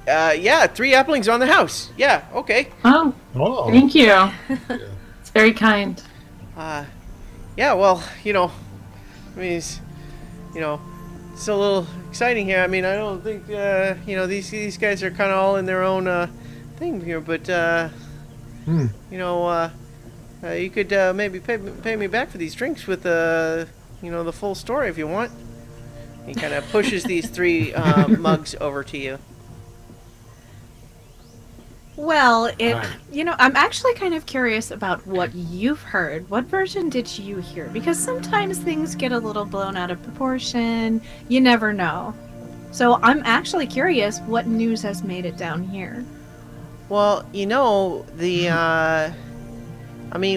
Speaker 1: Yeah, 3 applings on the house. Yeah, okay.
Speaker 7: Oh,
Speaker 6: Oh,
Speaker 7: thank you. It's very kind.
Speaker 1: Yeah, well, I mean, it's a little exciting here. I mean, I don't think, these guys are kind of all in their own thing here, but, you could maybe pay me back for these drinks with, the full story if you want. He kind of pushes these 3 mugs over to you.
Speaker 3: Well,
Speaker 6: Right.
Speaker 3: I'm actually kind of curious about what you've heard. What version did you hear? Because sometimes things get a little blown out of proportion. You never know. So I'm actually curious what news has made it down here.
Speaker 1: Well,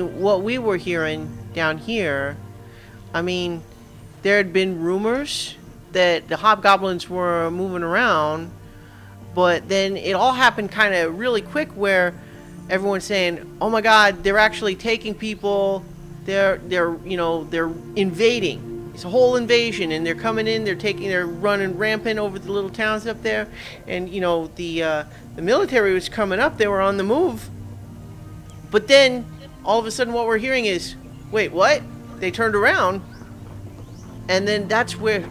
Speaker 1: what we were hearing down here, there had been rumors that the hobgoblins were moving around, but then it all happened kind of really quick where everyone's saying, oh my god, they're actually taking people, they're invading. It's a whole invasion, and they're coming in, they're running rampant over the little towns up there, and the military was coming up, they were on the move. But then all of a sudden what we're hearing is, wait, what? They turned around, and then that's where,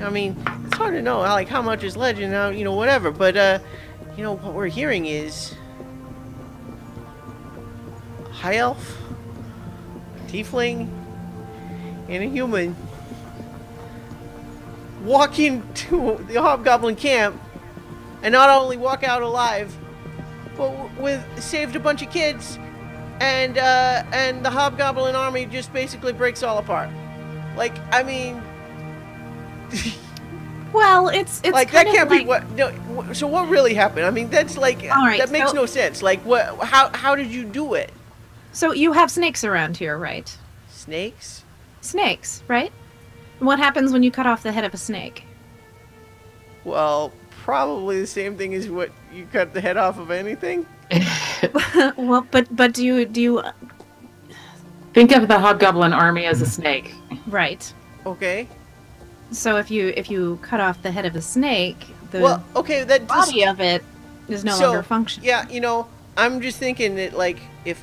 Speaker 1: it's hard to know, like, how much is legend now, whatever, but, what we're hearing is a high elf, a tiefling, and a human walk into the hobgoblin camp, and not only walk out alive, but saved a bunch of kids, and the hobgoblin army just basically breaks all apart. Like,
Speaker 3: Well, it's
Speaker 1: like,
Speaker 3: kind
Speaker 1: that can't
Speaker 3: of
Speaker 1: be what. No, so what really happened? That's like,
Speaker 3: All right,
Speaker 1: that makes
Speaker 3: so-
Speaker 1: no sense. Like, what? How did you do it?
Speaker 3: So you have snakes around here, right?
Speaker 1: Snakes?
Speaker 3: Snakes, right? What happens when you cut off the head of a snake?
Speaker 1: Well, probably the same thing as what you cut the head off of anything.
Speaker 3: Well, but do you
Speaker 7: Think of the hobgoblin army as a snake.
Speaker 3: right?
Speaker 1: Okay.
Speaker 3: So if you cut off the head of a snake, the
Speaker 1: Well, okay, that just,
Speaker 3: body of it is no
Speaker 1: So,
Speaker 3: longer functioning.
Speaker 1: yeah, I'm just thinking that, like, if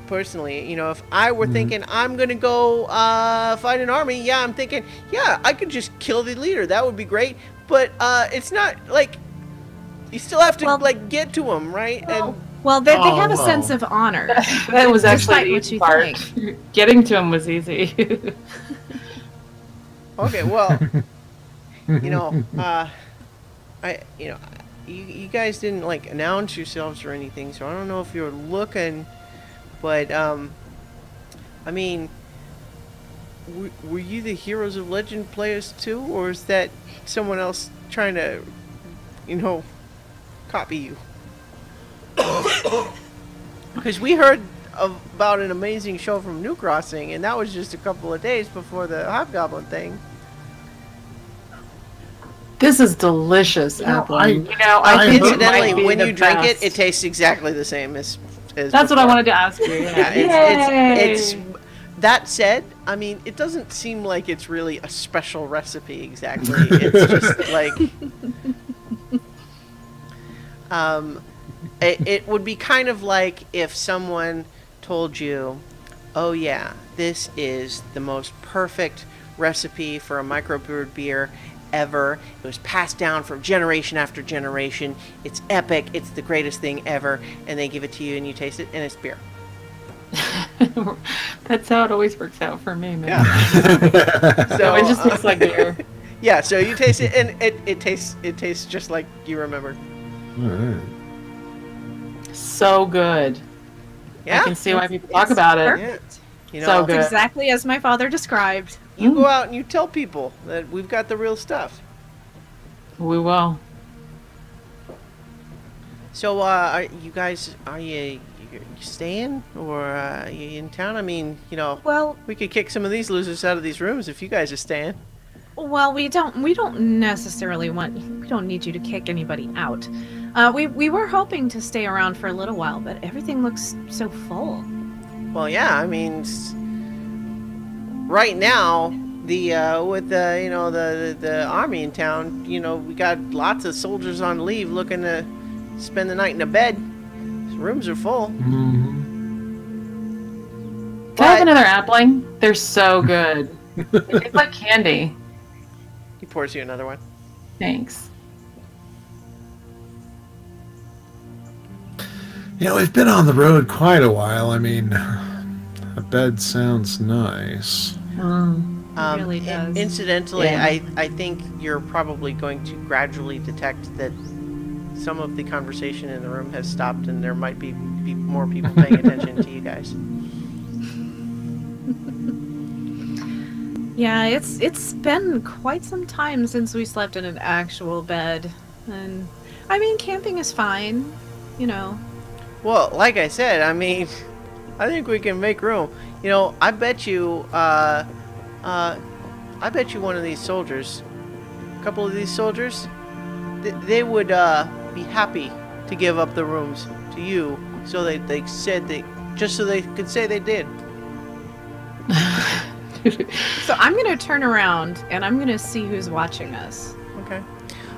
Speaker 1: personally, if I were thinking I'm gonna go fight an army, yeah, I'm thinking, yeah, I could just kill the leader. That would be great. But it's not like, you still have to,
Speaker 3: Well-
Speaker 1: like, get to him, right? And
Speaker 3: Well, they
Speaker 6: Oh,
Speaker 3: have a
Speaker 6: well.
Speaker 3: sense of honor.
Speaker 7: That was
Speaker 3: Despite
Speaker 7: actually the
Speaker 3: what
Speaker 7: easy
Speaker 3: you
Speaker 7: part.
Speaker 3: think.
Speaker 7: Getting to him was easy.
Speaker 1: okay, well, you guys didn't, like, announce yourselves or anything, so I don't know if you're looking, but were you the Heroes of Legend players too, or is that someone else trying to, copy you? Because we heard about an amazing show from New Crossing, and that was just a couple of days before the Hobgoblin thing.
Speaker 7: This is delicious, apple.
Speaker 6: I
Speaker 7: I
Speaker 6: heard-
Speaker 7: think it
Speaker 1: Incidentally,
Speaker 7: might be
Speaker 1: when
Speaker 7: the
Speaker 1: you drink
Speaker 7: best.
Speaker 1: it tastes exactly the same as
Speaker 7: That's what I
Speaker 1: before.
Speaker 7: wanted to ask you.
Speaker 1: Yeah,
Speaker 7: Yeah,
Speaker 1: it's that said, it doesn't seem like it's really a special recipe exactly. It's just like it would be kind of like if someone told you, "Oh yeah, this is the most perfect recipe for a microbrewed beer ever. It was passed down from generation after generation. It's epic. It's the greatest thing ever." And they give it to you and you taste it and it's beer.
Speaker 7: That's how it always works out for me, man.
Speaker 1: Yeah.
Speaker 7: So it just tastes like beer.
Speaker 1: Yeah, so you taste it and it tastes just like you remember.
Speaker 6: All right.
Speaker 7: So good.
Speaker 1: Yeah.
Speaker 7: I can see why people talk about it.
Speaker 1: Yeah.
Speaker 7: So good.
Speaker 3: Exactly as my father described.
Speaker 1: You go out and you tell people that we've got the real stuff.
Speaker 7: We will.
Speaker 1: So, are you staying or are you in town?
Speaker 3: Well,
Speaker 1: we could kick some of these losers out of these rooms if you guys are staying.
Speaker 3: Well, we don't necessarily we don't need you to kick anybody out. We were hoping to stay around for a little while, but everything looks so full.
Speaker 1: Well, yeah, I mean, right now, with the the army in town, we got lots of soldiers on leave looking to spend the night in a bed. Rooms are full.
Speaker 7: Can I have another appling? They're so good. It's like candy.
Speaker 1: He pours you another one.
Speaker 7: Thanks.
Speaker 6: We've been on the road quite a while. I mean, a bed sounds nice.
Speaker 3: It really does.
Speaker 1: Incidentally,
Speaker 7: Yeah.
Speaker 1: I think you're probably going to gradually detect that some of the conversation in the room has stopped, and there might be more people paying attention to you guys.
Speaker 3: Yeah, it's been quite some time since we slept in an actual bed, and I mean, camping is fine,
Speaker 1: Well, like I said, I mean, I think we can make room. I bet you, one of these soldiers, a couple of these soldiers, they would be happy to give up the rooms to you, so they said just so they could say they did.
Speaker 3: So I'm gonna turn around and I'm gonna see who's watching us
Speaker 1: Okay.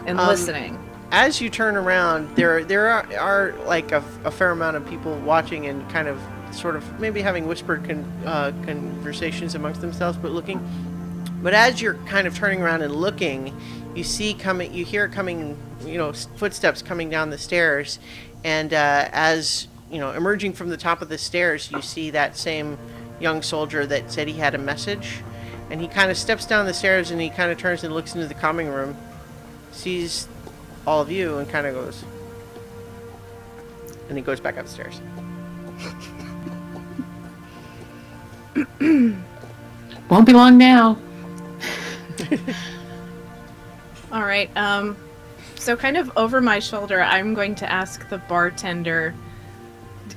Speaker 3: and listening.
Speaker 1: As you turn around, there are like a fair amount of people watching and kind of sort of maybe having whispered conversations amongst themselves, but looking. But as you're kind of turning around and looking, you hear coming, footsteps coming down the stairs, and as emerging from the top of the stairs, you see that same young soldier that said he had a message, and he kind of steps down the stairs and he kind of turns and looks into the common room, sees all of you, and kind of goes, and he goes back upstairs.
Speaker 7: Won't be long now.
Speaker 3: All right. So kind of over my shoulder, I'm going to ask the bartender.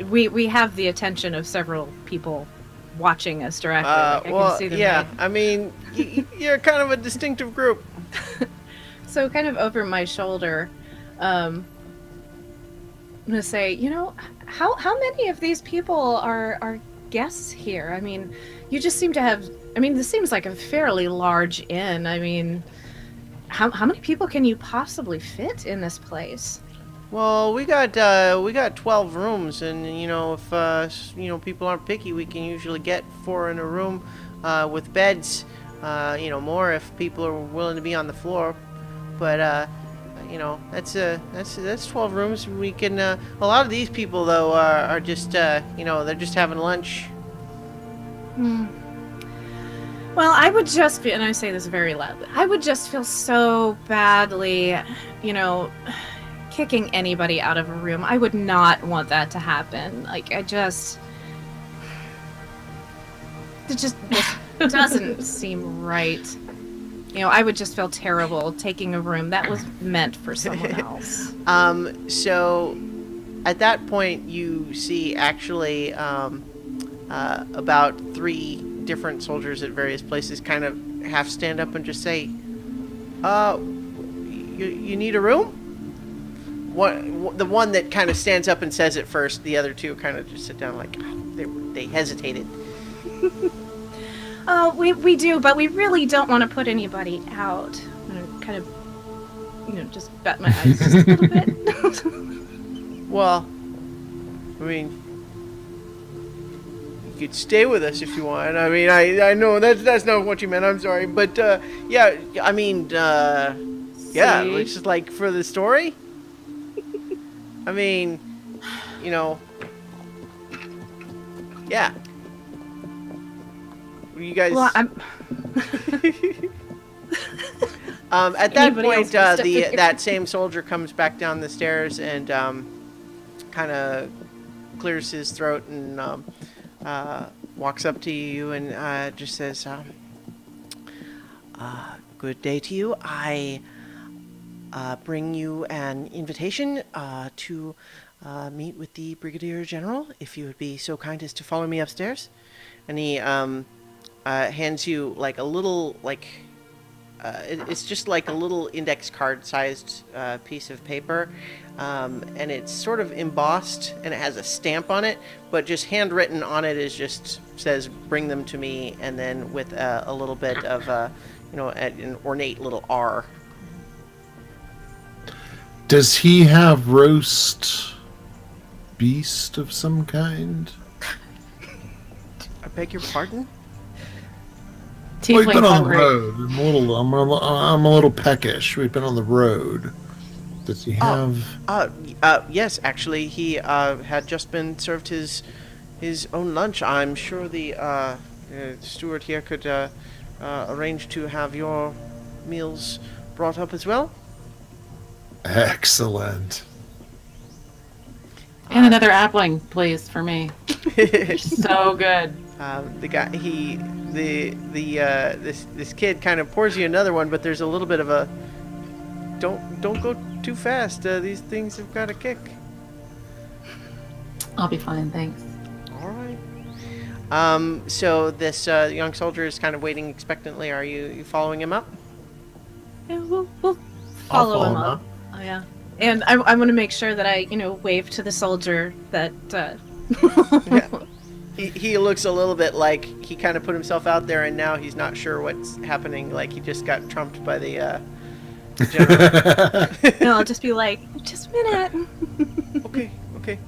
Speaker 3: We have the attention of several people watching us directly. Like I can see them.
Speaker 1: Yeah. I mean, you're kind of a distinctive group.
Speaker 3: So kind of over my shoulder, I'm gonna say, how many of these people are guests here? I mean, you just seem to have. I mean, this seems like a fairly large inn. I mean, how many people can you possibly fit in this place?
Speaker 1: Well, we got 12 rooms, and if people aren't picky, we can usually get 4 in a room with beds. More if people are willing to be on the floor. But that's 12 rooms. We can. A lot of these people though are just they're just having lunch.
Speaker 3: Well, I would just feel, and I say this very loudly, I would just feel so badly, kicking anybody out of a room. I would not want that to happen. Like, it just doesn't seem right. I would just feel terrible taking a room that was meant for someone else.
Speaker 1: So at that point, you see actually about 3 different soldiers at various places kind of half stand up and just say, you need a room? The one that kind of stands up and says it first, the other 2 kind of just sit down like, they hesitated.
Speaker 3: We do, but we really don't want to put anybody out. I'm gonna kind of, just bat my eyes just a little bit.
Speaker 1: Well, I mean, you could stay with us if you want. I mean, I know that's not what you meant. I'm sorry, but yeah, I mean, yeah, it's just like for the story. I mean, yeah. You guys.
Speaker 3: Well, I'm.
Speaker 1: At that point, that same soldier comes back down the stairs and kind of clears his throat and walks up to you and just says, "Good day to you. I bring you an invitation to meet with the Brigadier General. If you would be so kind as to follow me upstairs." And he hands you like a little it's just like a little index card sized piece of paper, and it's sort of embossed and it has a stamp on it, but just handwritten on it is just says "Bring them to me," and then with a little bit of an ornate little R.
Speaker 6: Does he have roast beast of some kind?
Speaker 1: I beg your pardon?
Speaker 6: We've been on the
Speaker 7: hungry.
Speaker 6: road. I'm a little peckish. We've been on the road. Does he have?
Speaker 1: Yes, actually, he had just been served his own lunch. I'm sure the steward here could arrange to have your meals brought up as well.
Speaker 6: Excellent.
Speaker 7: And another appling, please, for me. So good.
Speaker 1: The guy, this kid kind of pours you another one, but there's a little bit of a don't go too fast. These things have got a kick.
Speaker 7: I'll be fine, thanks.
Speaker 1: All right. So this young soldier is kind of waiting expectantly. Are you following him up?
Speaker 3: Yeah, we'll follow him up. Oh yeah. And I want to make sure that I, wave to the soldier that.
Speaker 1: Yeah. He looks a little bit like he kind of put himself out there, and now he's not sure what's happening. Like he just got trumped by the general.
Speaker 3: No, I'll just be like, just a minute.
Speaker 1: Okay.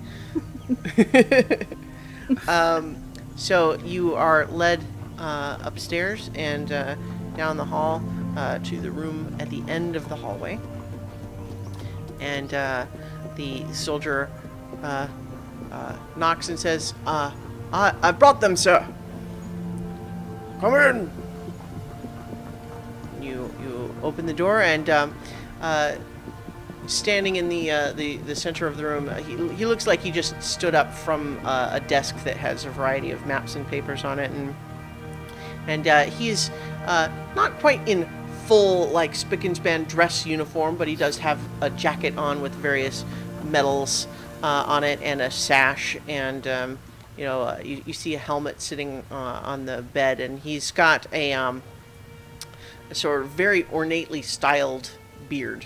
Speaker 1: So you are led upstairs and down the hall to the room at the end of the hallway. And the soldier knocks and says, I brought them, sir. Come in. You open the door, and standing in the center of the room, he looks like he just stood up from a desk that has a variety of maps and papers on it, and he's not quite in full like spick and span dress uniform, but he does have a jacket on with various medals on it and a sash, and you see a helmet sitting on the bed, and he's got a sort of very ornately styled beard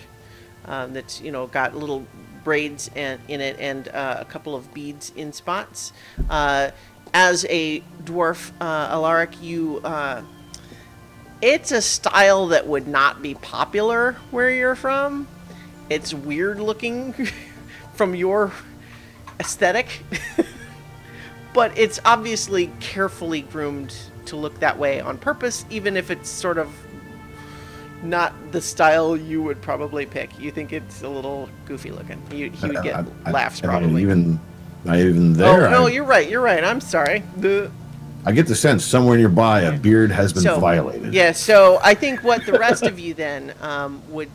Speaker 1: that's got little braids in it and a couple of beads in spots. As a dwarf, Alaric, it's a style that would not be popular where you're from. It's weird looking from your aesthetic, but it's obviously carefully groomed to look that way on purpose, even if it's sort of not the style you would probably pick. You think it's a little goofy looking. He would get laughs probably.
Speaker 5: Not even there.
Speaker 1: Oh, no, you're right. I'm sorry.
Speaker 5: I get the sense somewhere nearby a beard has been violated.
Speaker 1: Yeah, so I think what the rest of you then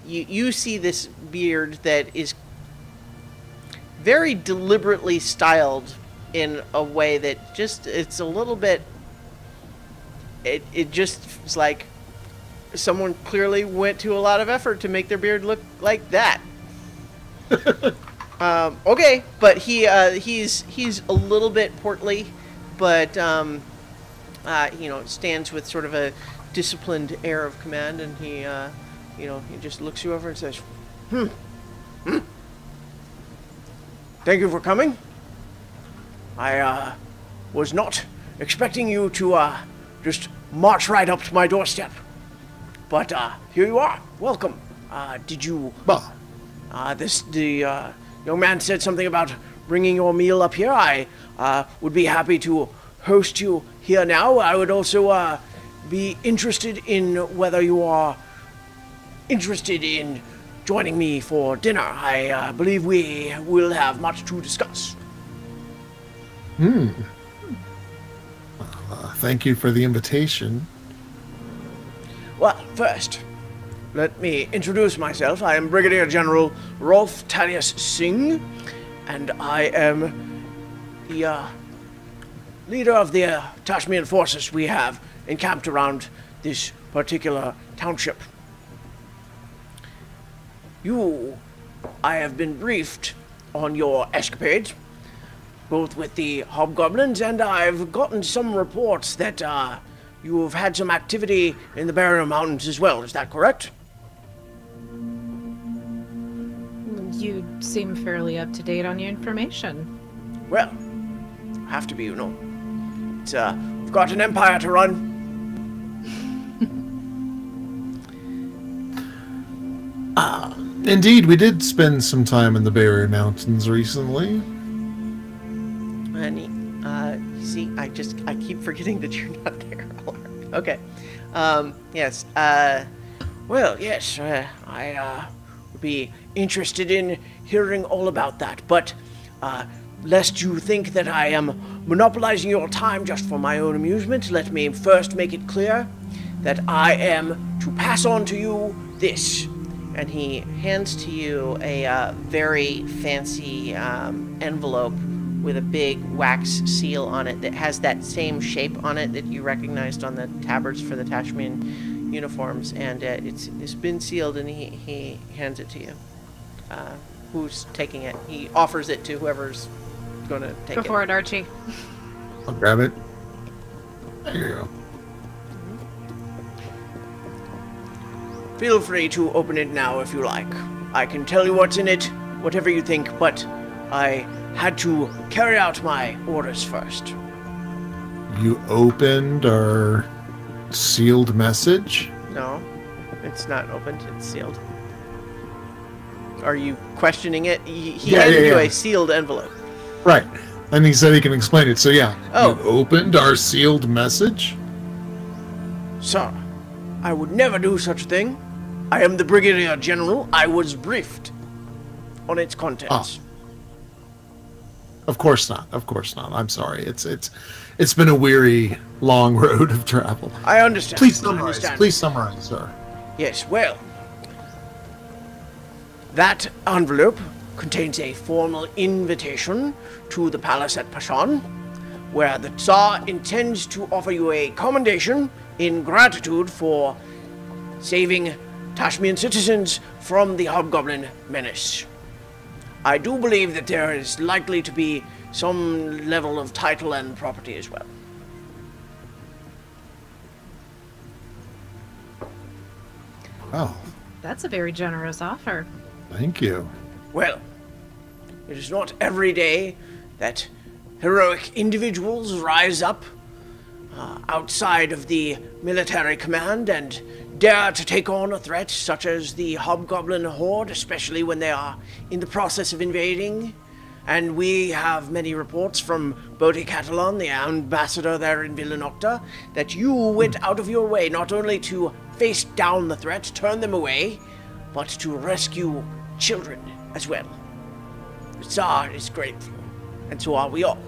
Speaker 1: you see this beard that is very deliberately styled in a way that just, it's a little bit, it just is like someone clearly went to a lot of effort to make their beard look like that. Okay, but he's a little bit portly, but stands with sort of a disciplined air of command, and he just looks you over and says, Thank you for coming. I was not expecting you to just march right up to my doorstep, but here you are. Welcome. Did you? The young man said something about bringing your meal up here. I would be happy to host you here now. I would also be interested in whether you are interested in joining me for dinner. I believe we will have much to discuss.
Speaker 6: Thank you for the invitation.
Speaker 1: Well, first, let me introduce myself. I am Brigadier General Rolf Thaddeus Singh, and I am the leader of the Tashmian forces we have encamped around this particular township. I have been briefed on your escapades, both with the hobgoblins, and I've gotten some reports that you have had some activity in the Barrier Mountains as well, is that correct?
Speaker 3: You seem fairly up to date on your information.
Speaker 1: Well, have to be, you know. It's, we've got an empire to run.
Speaker 6: Indeed, we did spend some time in the Barrier Mountains recently.
Speaker 1: And, you see, I keep forgetting that you're not there. Okay. Yes, well, yes, I, would be interested in hearing all about that, but, lest you think that I am monopolizing your time just for my own amusement, let me first make it clear that I am to pass on to you this. And he hands to you a very fancy envelope with a big wax seal on it that has that same shape on it that you recognized on the tabards for the Tashmian uniforms. And it's been sealed, and he hands it to you. Who's taking it? He offers it to whoever's going to take it.
Speaker 3: Go for it, Archie.
Speaker 6: I'll grab it. There you go.
Speaker 1: Feel free to open it now if you like. I can tell you what's in it, whatever you think, but I had to carry out my orders first.
Speaker 6: You opened our sealed message?
Speaker 1: No, it's not opened, it's sealed. Are you questioning it? He handed you a sealed envelope.
Speaker 6: Right. And he said he can explain it, so yeah.
Speaker 1: Oh.
Speaker 6: You opened our sealed message?
Speaker 1: Sir, I would never do such a thing. I am the Brigadier General. I was briefed on its contents.
Speaker 6: Of course not. Of course not. I'm sorry. It's been a weary, long road of travel.
Speaker 1: I understand.
Speaker 6: Please summarize. Please summarize, sir.
Speaker 1: Yes, well, that envelope contains a formal invitation to the palace at Pashan, where the Tsar intends to offer you a commendation in gratitude for saving Tashmian citizens from the Hobgoblin menace. I do believe that there is likely to be some level of title and property as well.
Speaker 6: Oh,
Speaker 3: That's a very generous offer.
Speaker 6: thank you.
Speaker 1: Well, it is not every day that heroic individuals rise up outside of the military command and dare to take on a threat such as the Hobgoblin Horde, especially when they are in the process of invading. And we have many reports from Bodhi Catalan, the ambassador there in Villanocta, that you went out of your way not only to face down the threat, turn them away, but to rescue children as well. The Tsar is grateful, and so are we all.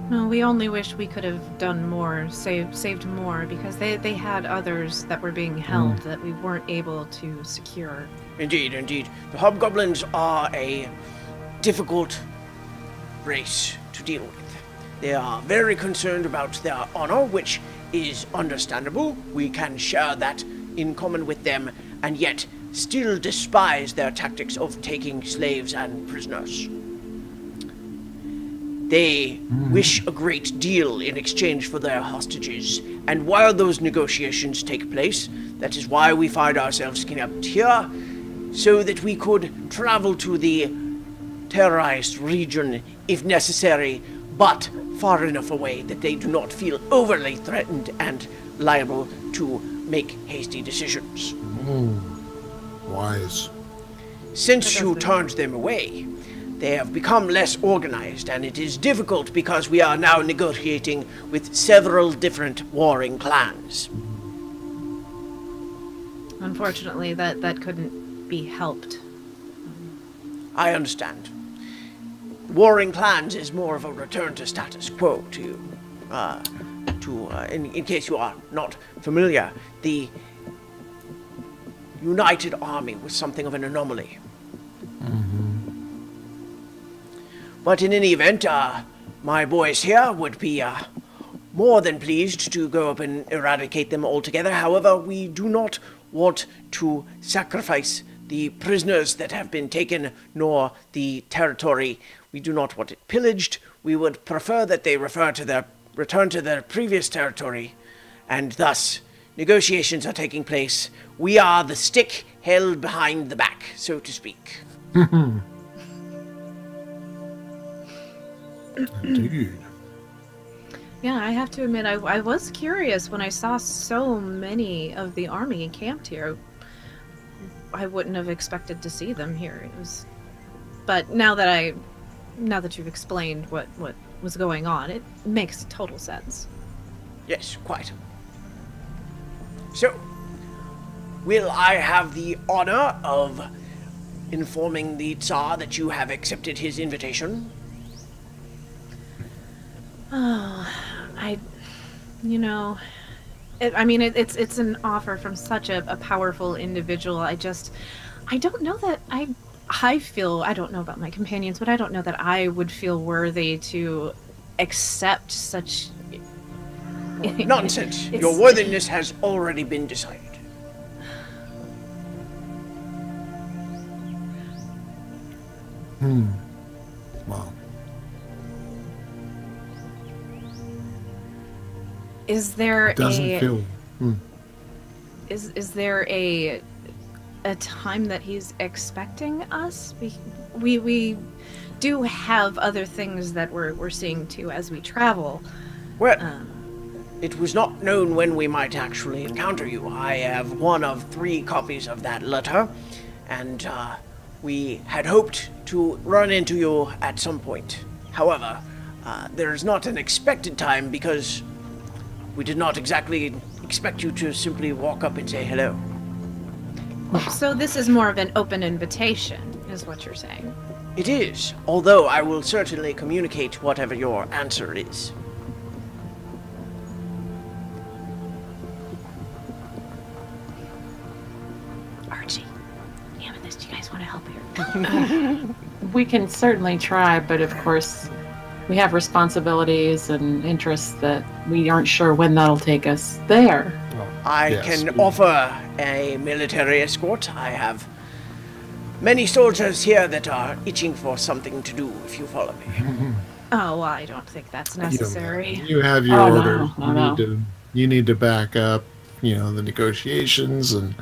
Speaker 3: Well, we only wish we could have done more, saved more, because they had others that were being held that we weren't able to secure.
Speaker 1: Indeed, indeed. The Hobgoblins are a difficult race to deal with. They are very concerned about their honor, which is understandable. We can share that in common with them, and yet still despise their tactics of taking slaves and prisoners. They wish a great deal in exchange for their hostages, and while those negotiations take place, that is why we find ourselves camped here, so that we could travel to the terrorized region if necessary, but far enough away that they do not feel overly threatened and liable to make hasty decisions.
Speaker 6: Wise.
Speaker 1: Since you turned them away, they have become less organized, and it is difficult because we are now negotiating with several different warring clans.
Speaker 3: Unfortunately, that couldn't be helped.
Speaker 1: I understand. Warring clans is more of a return to status quo in case you are not familiar, the United Army was something of an anomaly. But in any event, my boys here would be more than pleased to go up and eradicate them altogether. However, we do not want to sacrifice the prisoners that have been taken, nor the territory. We do not want it pillaged. We would prefer that they refer to their return to their previous territory, and thus negotiations are taking place. We are the stick held behind the back, so to speak.
Speaker 6: Indeed.
Speaker 3: Yeah, I have to admit, I was curious when I saw so many of the army encamped here. I wouldn't have expected to see them here. It was, but now that you've explained what was going on, it makes total sense.
Speaker 1: Yes, quite. So, will I have the honor of informing the Tsar that you have accepted his invitation?
Speaker 3: Oh, it's an offer from such a powerful individual. I don't know that I don't know about my companions, but I don't know that I would feel worthy to accept such...
Speaker 1: Nonsense! Your worthiness has already been decided.
Speaker 6: Well,
Speaker 3: Is there
Speaker 6: it doesn't feel.
Speaker 3: Is there a time that he's expecting us? We do have other things that we're seeing too as we travel.
Speaker 1: Well, it was not known when we might actually encounter you. I have one of 3 copies of that letter, and we had hoped to run into you at some point. However, there's not an expected time because we did not exactly expect you to simply walk up and say hello.
Speaker 3: So this is more of an open invitation, is what you're saying.
Speaker 1: It is, although I will certainly communicate whatever your answer is.
Speaker 3: Archie, Amethyst, do you guys want to help here?
Speaker 7: We can certainly try, but of course, we have responsibilities and interests that we aren't sure when that'll take us there.
Speaker 1: I
Speaker 6: Yes.
Speaker 1: can offer a military escort. I have many soldiers here that are itching for something to do, if you follow me.
Speaker 3: Oh, well, I don't think that's necessary.
Speaker 6: You have your
Speaker 7: Oh,
Speaker 6: order.
Speaker 7: no.
Speaker 6: You need to back up, the negotiations and.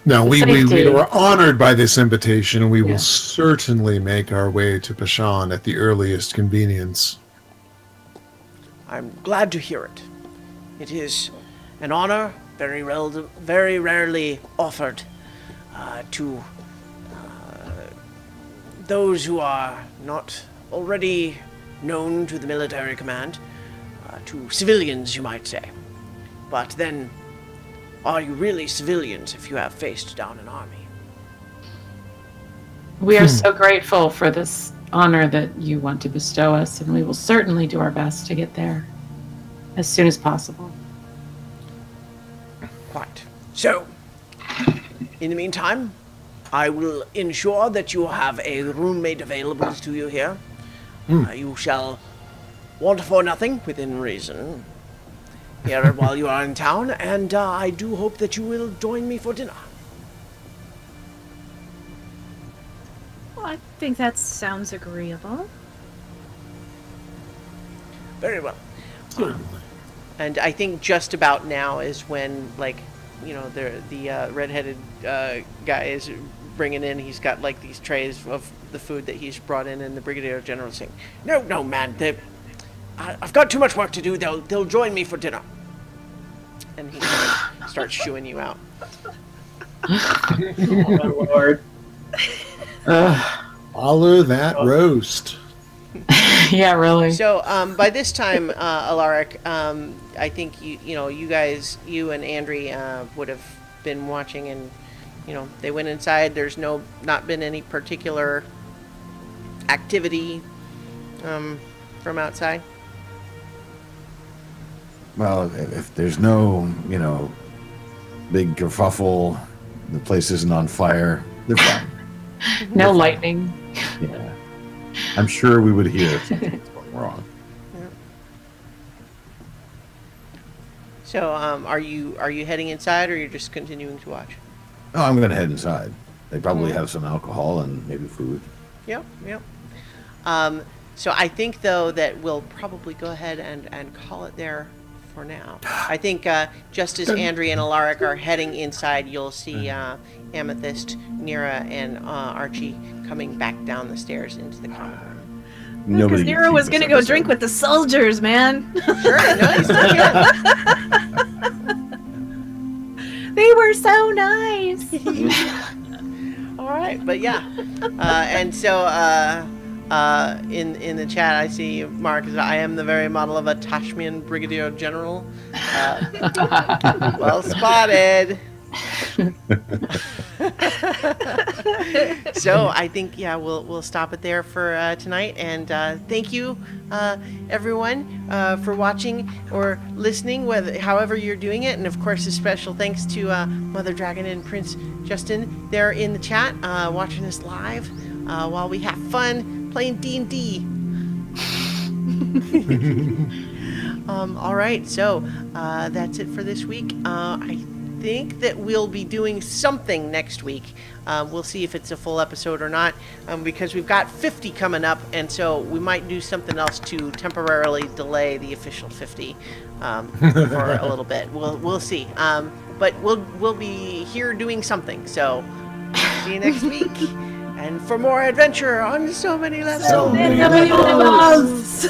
Speaker 6: No, we
Speaker 7: Safety.
Speaker 6: were honored by this invitation, and we
Speaker 7: Yeah.
Speaker 6: will certainly make our way to Bashan at the earliest convenience.
Speaker 1: I'm glad to hear it. It is an honor very rarely offered to those who are not already known to the military command, to civilians, you might say. But then, are you really civilians if you have faced down an army?
Speaker 7: We are so grateful for this honor that you want to bestow us, and we will certainly do our best to get there as soon as possible.
Speaker 1: Quite. So, in the meantime, I will ensure that you have a roommate available to you here. You shall want for nothing within reason here while you are in town, and I do hope that you will join me for dinner.
Speaker 3: Well, I think that sounds agreeable.
Speaker 1: Very well.
Speaker 6: Certainly.
Speaker 1: And I think just about now is when, the redheaded guy is bringing in. He's got these trays of the food that he's brought in, and the brigadier general saying, "No, man, I've got too much work to do. They'll join me for dinner." And he kind of starts shooing you out.
Speaker 7: Oh, my Lord.
Speaker 6: Follow that roast.
Speaker 7: Yeah, really.
Speaker 1: So by this time, Alaric, I think you guys, you and Andri would have been watching, and they went inside. There's not been any particular activity from outside.
Speaker 5: Well, if there's no, big kerfuffle, the place isn't on fire, they're fine.
Speaker 7: No lightning.
Speaker 5: Yeah. I'm sure we would hear if something's going wrong.
Speaker 1: So are you heading inside, or you're just continuing to watch?
Speaker 5: Oh, I'm going to head inside. They probably have some alcohol and maybe food.
Speaker 1: Yep. So I think, though, that we'll probably go ahead and call it there for now. I think just as Andrea and Alaric are heading inside, you'll see Amethyst, Nira, and Archie coming back down the stairs into the common room.
Speaker 3: Because Nero was going to go drink with the soldiers, man.
Speaker 1: Sure, no, he's not here.
Speaker 3: They were so nice.
Speaker 1: All right, but yeah. And so in the chat, I see Mark, I am the very model of a Tashmian Brigadier General. Well spotted. So I think, yeah, we'll stop it there for tonight, and thank you everyone for watching or listening, however you're doing it, and of course a special thanks to Mother Dragon and Prince Justin there in the chat watching us live while we have fun playing D&D. All right, so that's it for this week. I think that we'll be doing something next week. We'll see if it's a full episode or not, because we've got 50 coming up, and so we might do something else to temporarily delay the official 50 for a little bit. We'll see. But we'll be here doing something. So see you next week, and for more adventure on so many levels.
Speaker 5: So many levels.